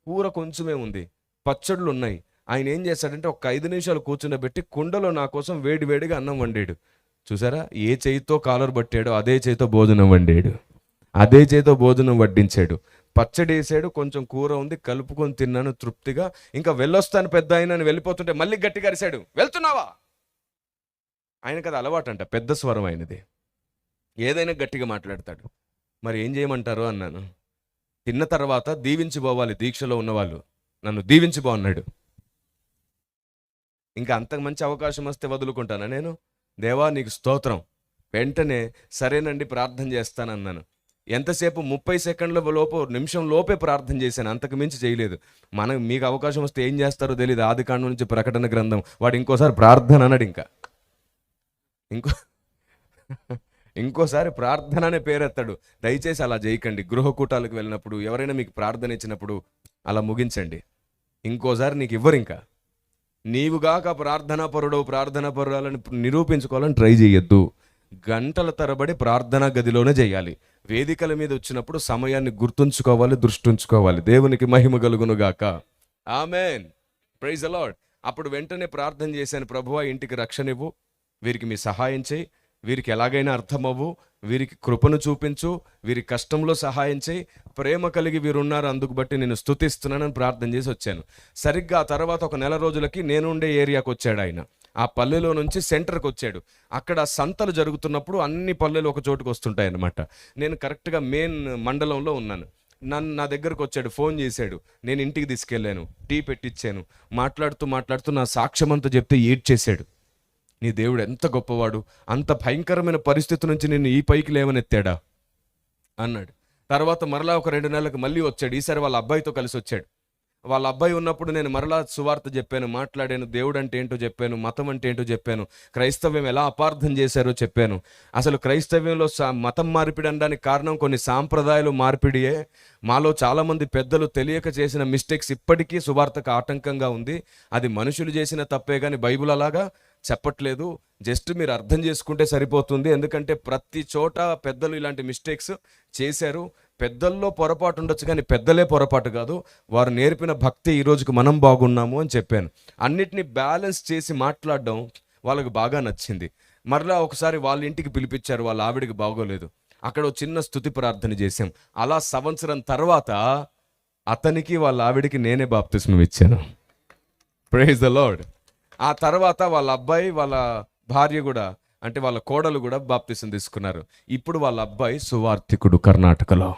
కూర కొంచెమే ఉంది, పచ్చళ్ళు ఉన్నాయి. ఆయన ఏం చేశాడంటే ఒక 5 నిమిషాలు కూర్చుండబెట్టి కుండలో నా కోసం వేడివేడిగా అన్నం వండాడు. చూసారా, ఏ చేయితో కాలర్ పట్టాడో అదే చేయితో భోజనం వండాడు, అదే చేయితో భోజనం వడ్డించాడు. పచ్చడి వేసాడు, కొంచెం కూర ఉంది, కలుపుకొని తిన్నాను తృప్తిగా. ఇంకా వెళ్ళొస్తాను పెద్ద ఆయన అని వెళ్ళిపోతుంటే మళ్ళీ గట్టిగా అరిశాడు, వెళ్తున్నావా? ఆయనకు అది అలవాటంట, పెద్ద స్వరం ఆయనది. ఏదైనా గట్టిగా మాట్లాడతాడు. మరి ఏం చేయమంటారు అన్నాను. తిన్న తర్వాత దీవించిపోవాలి దీక్షలో ఉన్నవాళ్ళు, నన్ను దీవించిపో అన్నాడు. ఇంకా అంతకు మంచి అవకాశం వస్తే వదులుకుంటానా నేను? దేవా నీకు స్తోత్రం. వెంటనే సరేనండి ప్రార్థన చేస్తానన్నాను. ఎంతసేపు 30 సెకండ్ల లోపు, నిమిషం లోపే ప్రార్థన చేశాను, అంతకు మించి చేయలేదు. మీకు అవకాశం వస్తే ఏం చేస్తారో తెలియదు. ఆదికాండం నుంచి ప్రకటన గ్రంథం, వాడు ఇంకోసారి ప్రార్థన అన్నాడు. ఇంకోసారి ప్రార్థన అనే పేరెత్తాడు. దయచేసి అలా చేయకండి. గృహకూటాలకు వెళ్ళినప్పుడు ఎవరైనా మీకు ప్రార్థన ఇచ్చినప్పుడు అలా ముగించండి. ఇంకోసారి నీకు ఇవ్వరు. ఇంకా నీవుగాక ప్రార్థనా పరురాలని నిరూపించుకోవాలని ట్రై చేయొద్దు. గంటల తరబడి ప్రార్థనా గదిలోనే చేయాలి. వేదికల మీద వచ్చినప్పుడు సమయాన్ని గుర్తుంచుకోవాలి, దృష్టుంచుకోవాలి. దేవునికి మహిమ కలుగును గాక. ఆమేన్. Praise the Lord. అప్పుడు వెంటనే ప్రార్థన చేశాను, ప్రభువా ఇంటికి రక్షణ ఇవ్వు, వీరికి మీ సహాయం చేయి, వీరికి ఎలాగైనా అర్థమవ్వు, వీరికి కృపను చూపించు, వీరి కష్టంలో సహాయం చేయి, ప్రేమ కలిగి వీరున్నారు, అందుకు బట్టి నేను స్తుతిస్తున్నానని ప్రార్థన చేసి వచ్చాను. సరిగ్గా ఆ తర్వాత ఒక నెల రోజులకి నేను ఉండే ఏరియాకి వచ్చాడు ఆయన. ఆ పల్లెలో నుంచి సెంటర్కి వచ్చాడు. అక్కడ సంతలు జరుగుతున్నప్పుడు అన్ని పల్లెలు ఒక చోటుకు వస్తుంటాయి అన్నమాట. నేను కరెక్ట్గా మెయిన్ మండలంలో ఉన్నాను. నా దగ్గరకు వచ్చాడు, ఫోన్ చేశాడు. నేను ఇంటికి తీసుకెళ్ళాను, టీ పెట్టించాను. మాట్లాడుతూ నా సాక్ష్యమంతా చెప్తే ఏడ్చేశాడు. నీ దేవుడు ఎంత గొప్పవాడు, అంత భయంకరమైన పరిస్థితి నుంచి నిన్ను ఈ పైకి లేవనెత్తాడా అన్నాడు. తర్వాత మరలా ఒక 2 నెలలకు మళ్ళీ వచ్చాడు. ఈసారి వాళ్ళ అబ్బాయితో కలిసి వచ్చాడు. వాళ్ళ అబ్బాయి ఉన్నప్పుడు నేను మరలా సువార్త చెప్పాను, మాట్లాడాను, దేవుడు అంటే ఏంటో చెప్పాను, మతం అంటే ఏంటో చెప్పాను, క్రైస్తవ్యం ఎలా అపార్థం చేశారో చెప్పాను. అసలు క్రైస్తవ్యంలో మతం మార్పిడి అనడానికి కారణం కొన్ని సాంప్రదాయాలు మార్పిడియే. మాలో చాలామంది పెద్దలు తెలియక చేసిన మిస్టేక్స్ ఇప్పటికీ సువార్తకు ఆటంకంగా ఉంది. అది మనుషులు చేసిన తప్పే కానీ బైబిల్ అలాగా చెప్పట్లేదు. జస్ట్ మీరు అర్థం చేసుకుంటే సరిపోతుంది. ఎందుకంటే ప్రతి చోట పెద్దలు ఇలాంటి మిస్టేక్స్ చేశారు. పెద్దల్లో పొరపాటు ఉండొచ్చు కానీ పెద్దలే పొరపాటు కాదు. వారు నేర్పిన భక్తి ఈ రోజుకి మనం బాగున్నాము అని చెప్పాను. అన్నిటినీ బ్యాలెన్స్ చేసి మాట్లాడడం వాళ్ళకు బాగా నచ్చింది. మరలా ఒకసారి వాళ్ళ ఇంటికి పిలిపించారు, వాళ్ళ ఆవిడికి బాగోలేదు. అక్కడ ఒక చిన్న స్తుతి ప్రార్థన చేశాం. అలా సంవత్సరం తర్వాత అతనికి వాళ్ళ ఆవిడికి నేనే బాప్తిస్మం ఇచ్చాను. Praise the lord. ఆ తర్వాత వాళ్ళ అబ్బాయి వాళ్ళ భార్య కూడా, అంటే వాళ్ళ కోడలు కూడా బాప్తిసం తీసుకున్నారు. ఇప్పుడు వాళ్ళ అబ్బాయి సువార్థికుడు కర్ణాటకలో.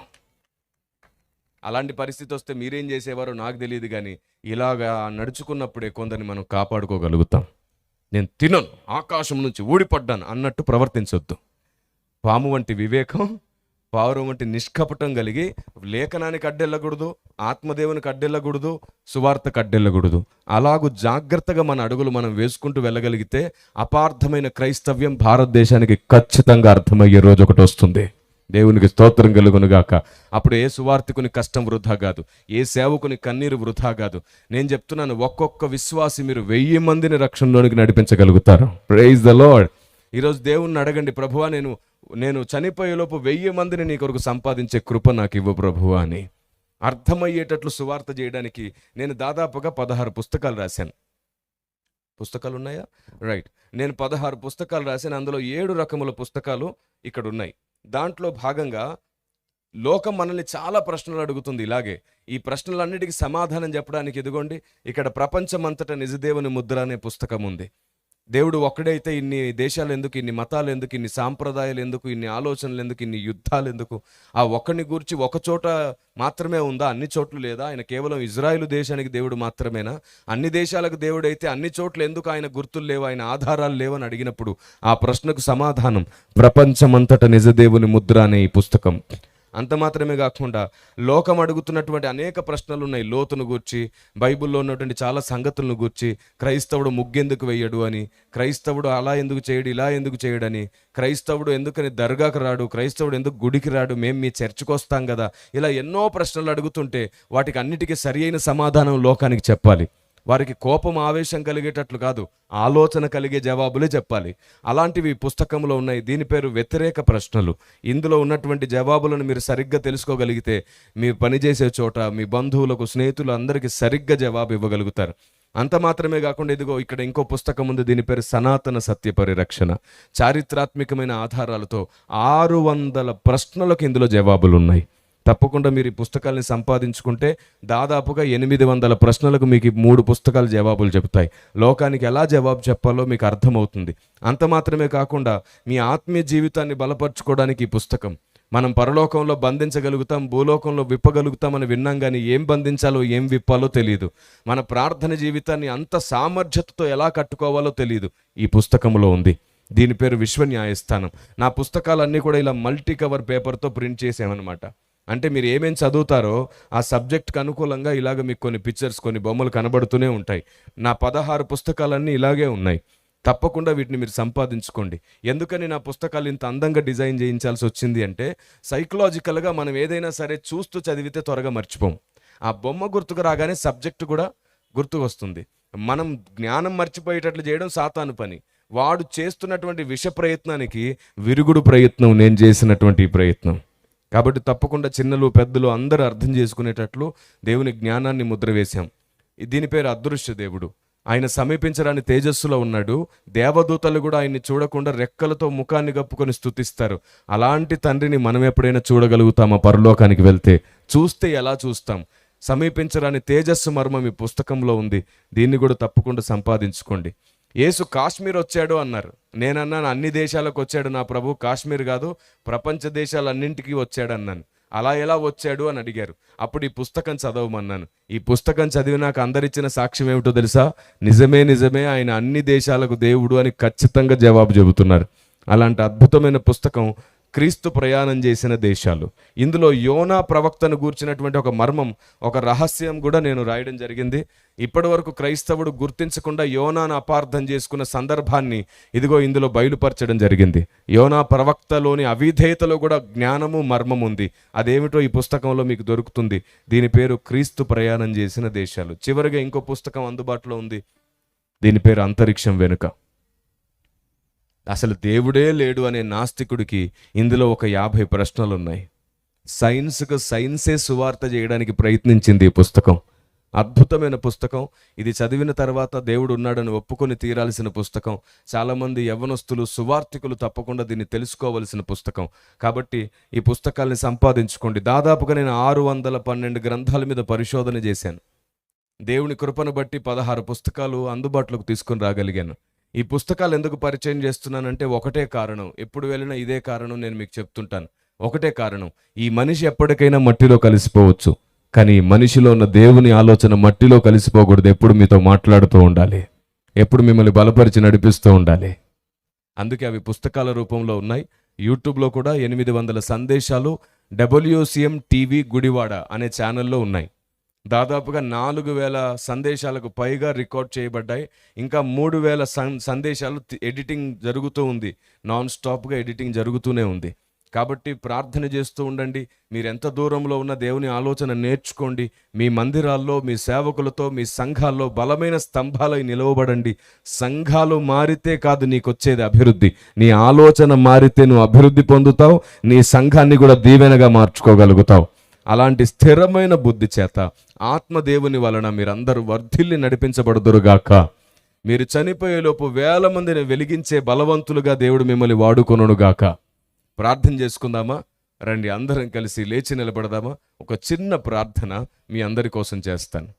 అలాంటి పరిస్థితి వస్తే మీరేం చేసేవారో నాకు తెలియదు కానీ ఇలాగా నడుచుకున్నప్పుడే కొందరిని మనం కాపాడుకోగలుగుతాం. నేను తినను, ఆకాశం నుంచి ఊడిపడ్డాను అన్నట్టు ప్రవర్తించొద్దు. పాము వంటి వివేకం, పావురం వంటి నిష్కపటం కలిగి లేఖనానికి అడ్డెళ్ళకూడదు, ఆత్మదేవునికి అడ్డెళ్ళకూడదు, సువార్తకు అడ్డెళ్ళకూడదు. అలాగూ జాగ్రత్తగా మన అడుగులు మనం వేసుకుంటూ వెళ్ళగలిగితే అపార్థమైన క్రైస్తవ్యం భారతదేశానికి ఖచ్చితంగా అర్థమయ్యే రోజు ఒకటి వస్తుంది. దేవునికి స్తోత్రం కలుగునుగాక. అప్పుడు ఏ సువార్తికుని కష్టం వృధా కాదు, ఏ సేవకుని కన్నీరు వృధా కాదు. నేను చెప్తున్నాను, ఒక్కొక్క విశ్వాసి మీరు 1000 మందిని రక్షణలోనికి నడిపించగలుగుతారు. Praise the Lord. ఈరోజు దేవుణ్ణి అడగండి, ప్రభువా నేను చనిపోయేలోపు 1000 మందిని నీ కొరకు సంపాదించే కృప నాకు ఇవ్వు ప్రభువా అని. అర్థమయ్యేటట్లు సువార్త చేయడానికి నేను దాదాపుగా 16 పుస్తకాలు రాశాను. పుస్తకాలు ఉన్నాయా? రైట్. నేను 16 పుస్తకాలు రాశాను. అందులో 7 రకముల పుస్తకాలు ఇక్కడ ఉన్నాయి. దాంట్లో భాగంగా లోకం మనల్ని చాలా ప్రశ్నలు అడుగుతుంది. ఇలాగే ఈ ప్రశ్నలన్నిటికీ సమాధానం చెప్పడానికి ఇదిగోండి ఇక్కడ ప్రపంచమంతటా నిజదేవుని ముద్ర అనే పుస్తకం ఉంది. దేవుడు ఒక్కడైతే ఇన్ని దేశాలు ఎందుకు, ఇన్ని మతాలు ఎందుకు, ఇన్ని సాంప్రదాయాలు ఎందుకు, ఇన్ని ఆలోచనలు ఎందుకు, ఇన్ని యుద్ధాలు ఎందుకు? ఆ ఒక్కడిని గురించి ఒక చోట మాత్రమే ఉందా? అన్ని చోట్ల లేదా? ఆయన కేవలం ఇజ్రాయిలు దేశానికి దేవుడు మాత్రమేనా? అన్ని దేశాలకు దేవుడు అయితే అన్ని చోట్ల ఎందుకు ఆయన గుర్తులు లేవు, ఆయన ఆధారాలు లేవని అడిగినప్పుడు ఆ ప్రశ్నకు సమాధానం ప్రపంచమంతట నిజదేవుని ముద్ర అనే ఈ పుస్తకం. అంత మాత్రమే కాకుండా లోకం అడుగుతున్నటువంటి అనేక ప్రశ్నలు ఉన్నాయి. లోతును గూర్చి, బైబిల్లో ఉన్నటువంటి చాలా సంగతులను గూర్చి, క్రైస్తవుడు ముగ్గెందుకు వేయడు అని, క్రైస్తవుడు అలా ఎందుకు చేయడు, ఇలా ఎందుకు చేయడని, క్రైస్తవుడు ఎందుకని దర్గాకు రాడు, క్రైస్తవుడు ఎందుకు గుడికి రాడు, మేము మీ చర్చకు వస్తాం కదా, ఇలా ఎన్నో ప్రశ్నలు అడుగుతుంటే వాటికి అన్నిటికీ సరి అయిన సమాధానం లోకానికి చెప్పాలి. వారికి కోపం ఆవేశం కలిగేటట్లు కాదు, ఆలోచన కలిగే జవాబులే చెప్పాలి. అలాంటివి పుస్తకంలో ఉన్నాయి. దీని పేరు వ్యతిరేక ప్రశ్నలు. ఇందులో ఉన్నటువంటి జవాబులను మీరు సరిగ్గా తెలుసుకోగలిగితే మీ పనిచేసే చోట మీ బంధువులకు, స్నేహితులు అందరికీ సరిగ్గా జవాబు ఇవ్వగలుగుతారు. అంత మాత్రమే కాకుండా ఇదిగో ఇక్కడ ఇంకో పుస్తకం ఉంది. దీని పేరు సనాతన సత్య పరిరక్షణ. చారిత్రాత్మకమైన ఆధారాలతో 600 ప్రశ్నలకు ఇందులో జవాబులు ఉన్నాయి. తప్పకుండా మీరు ఈ పుస్తకాలని సంపాదించుకుంటే దాదాపుగా 800 ప్రశ్నలకు మీకు 3 పుస్తకాలు జవాబులు చెబుతాయి. లోకానికి ఎలా జవాబు చెప్పాలో మీకు అర్థమవుతుంది. అంత మాత్రమే కాకుండా మీ ఆత్మీయ జీవితాన్ని బలపరచుకోవడానికి ఈ పుస్తకం. మనం పరలోకంలో బంధించగలుగుతాం, భూలోకంలో విప్పగలుగుతామని విన్నాం, కానీ ఏం బంధించాలో ఏం విప్పాలో తెలియదు. మన ప్రార్థన జీవితాన్ని అంత సామర్థ్యతతో ఎలా కట్టుకోవాలో తెలియదు. ఈ పుస్తకంలో ఉంది. దీని పేరు విశ్వ న్యాయస్థానం. నా పుస్తకాలన్నీ కూడా ఇలా మల్టీ కవర్ పేపర్తో ప్రింట్ చేసామన్నమాట. అంటే మీరు ఏమేమి చదువుతారో ఆ సబ్జెక్ట్కి అనుకూలంగా ఇలాగ మీకు కొన్ని పిక్చర్స్, కొన్ని బొమ్మలు కనబడుతూనే ఉంటాయి. నా 16 పుస్తకాలన్నీ ఇలాగే ఉన్నాయి. తప్పకుండా వీటిని మీరు సంపాదించుకోండి. ఎందుకని నా పుస్తకాలు ఇంత అందంగా డిజైన్ చేయించాల్సి వచ్చింది అంటే, సైకలాజికల్గా మనం ఏదైనా సరే చూస్తూ చదివితే త్వరగా మర్చిపోం. ఆ బొమ్మ గుర్తుకు రాగానే సబ్జెక్టు కూడా గుర్తుకు వస్తుంది. మనం జ్ఞానం మర్చిపోయేటట్లు చేయడం సాతాను పని. వాడు చేస్తున్నటువంటి విష ప్రయత్నానికి విరుగుడు ప్రయత్నం నేను చేసినటువంటి ఈ ప్రయత్నం. కాబట్టి తప్పకుండా చిన్నలు పెద్దలు అందరూ అర్థం చేసుకునేటట్లు దేవుని జ్ఞానాన్ని ముద్ర వేశాం. దీని పేరు అదృశ్య దేవుడు. ఆయన సమీపించరాని తేజస్సులో ఉన్నాడు. దేవదూతలు కూడా ఆయన్ని చూడకుండా రెక్కలతో ముఖాన్ని కప్పుకొని స్తుతిస్తారు. అలాంటి తండ్రిని మనం ఎప్పుడైనా చూడగలుగుతామా? పరలోకానికి వెళ్తే చూస్తే ఎలా చూస్తాం? సమీపించరాని తేజస్సు మర్మం ఈ పుస్తకంలో ఉంది. దీన్ని కూడా తప్పకుండా సంపాదించుకోండి. యేసు కాశ్మీర్ వచ్చాడు అన్నారు. నేనన్నాను అన్ని దేశాలకు వచ్చాడు నా ప్రభు, కాశ్మీర్ కాదు ప్రపంచ దేశాలన్నింటికీ వచ్చాడు అన్నాను. అలా ఎలా వచ్చాడు అని అడిగారు. అప్పుడు ఈ పుస్తకం చదవమన్నాను. ఈ పుస్తకం చదివి నాకు అందరిచ్చిన సాక్ష్యం ఏమిటో తెలుసా? నిజమే ఆయన అన్ని దేశాలకు దేవుడు అని ఖచ్చితంగా జవాబు చెబుతున్నారు. అలాంటి అద్భుతమైన పుస్తకం క్రీస్తు ప్రయాణం చేసిన దేశాలు. ఇందులో యోనా ప్రవక్తను గూర్చినటువంటి ఒక మర్మం, ఒక రహస్యం కూడా నేను రాయడం జరిగింది. ఇప్పటి వరకు క్రైస్తవుడు గుర్తించకుండా యోనాను అపార్థం చేసుకున్న సందర్భాన్ని ఇదిగో ఇందులో బయలుపరచడం జరిగింది. యోనా ప్రవక్తలోని అవిధేయతలో కూడా జ్ఞానము మర్మం ఉంది. అదేమిటో ఈ పుస్తకంలో మీకు దొరుకుతుంది. దీని పేరు క్రీస్తు ప్రయాణం చేసిన దేశాలు. చివరిగా ఇంకో పుస్తకం అందుబాటులో ఉంది. దీని పేరు అంతరిక్షం వెనుక. అసలు దేవుడే లేడు అనే నాస్తికుడికి ఇందులో ఒక 50 ప్రశ్నలు ఉన్నాయి. సైన్స్కు సైన్సే సువార్త చేయడానికి ప్రయత్నించింది ఈ పుస్తకం. అద్భుతమైన పుస్తకం. ఇది చదివిన తర్వాత దేవుడు ఉన్నాడని ఒప్పుకొని తీరాల్సిన పుస్తకం. చాలామంది యవ్వనస్తులు సువార్తికులు తప్పకుండా దీన్ని తెలుసుకోవలసిన పుస్తకం. కాబట్టి ఈ పుస్తకాల్ని సంపాదించుకోండి. దాదాపుగా నేను 612 గ్రంథాల మీద పరిశోధన చేశాను. దేవుని కృపను బట్టి 16 పుస్తకాలు అందుబాటులోకి తీసుకొని రాగలిగాను. ఈ పుస్తకాలు ఎందుకు పరిచయం చేస్తున్నానంటే ఒకటే కారణం, ఎప్పుడు వెళ్ళినా ఇదే కారణం నేను మీకు చెప్తుంటాను. ఒకటే కారణం, ఈ మనిషి ఎప్పటికైనా మట్టిలో కలిసిపోవచ్చు, కానీ మనిషిలో ఉన్న దేవుని ఆలోచన మట్టిలో కలిసిపోకూడదు. ఎప్పుడు మీతో మాట్లాడుతూ ఉండాలి, ఎప్పుడు మిమ్మల్ని బలపరిచి నడిపిస్తూ ఉండాలి. అందుకే అవి పుస్తకాల రూపంలో ఉన్నాయి. యూట్యూబ్లో కూడా 800 సందేశాలు WCM టీవీ గుడివాడ అనే ఛానల్లో ఉన్నాయి. దాదాపుగా 4000 సందేశాలకు పైగా రికార్డ్ చేయబడ్డాయి. ఇంకా 3000 సందేశాలు ఎడిటింగ్ జరుగుతూ ఉంది. నాన్ స్టాప్గా ఎడిటింగ్ జరుగుతూనే ఉంది. కాబట్టి ప్రార్థన చేస్తూ ఉండండి. మీరు ఎంత దూరంలో ఉన్న దేవుని ఆలోచన నేర్చుకోండి. మీ మందిరాల్లో, మీ సేవకులతో, మీ సంఘాల్లో బలమైన స్తంభాలై నిలవబడండి. సంఘాలు మారితే కాదు నీకు వచ్చేది అభివృద్ధి, నీ ఆలోచన మారితే నువ్వు అభివృద్ధి పొందుతావు. నీ సంఘాన్ని కూడా దీవెనగా మార్చుకోగలుగుతావు. అలాంటి స్థిరమైన బుద్ధి చేత ఆత్మదేవుని వలన మీరందరూ వర్ధిల్లి నడిపించబడుదురుగాక. మీరు చనిపోయేలోపు 1000 మందిని వెలిగించే బలవంతులుగా దేవుడు మిమ్మల్ని వాడుకొనుగాక. ప్రార్థన చేసుకుందామా? రండి అందరం కలిసి లేచి నిలబడదామా? ఒక చిన్న ప్రార్థన మీ అందరి కోసం చేస్తాను.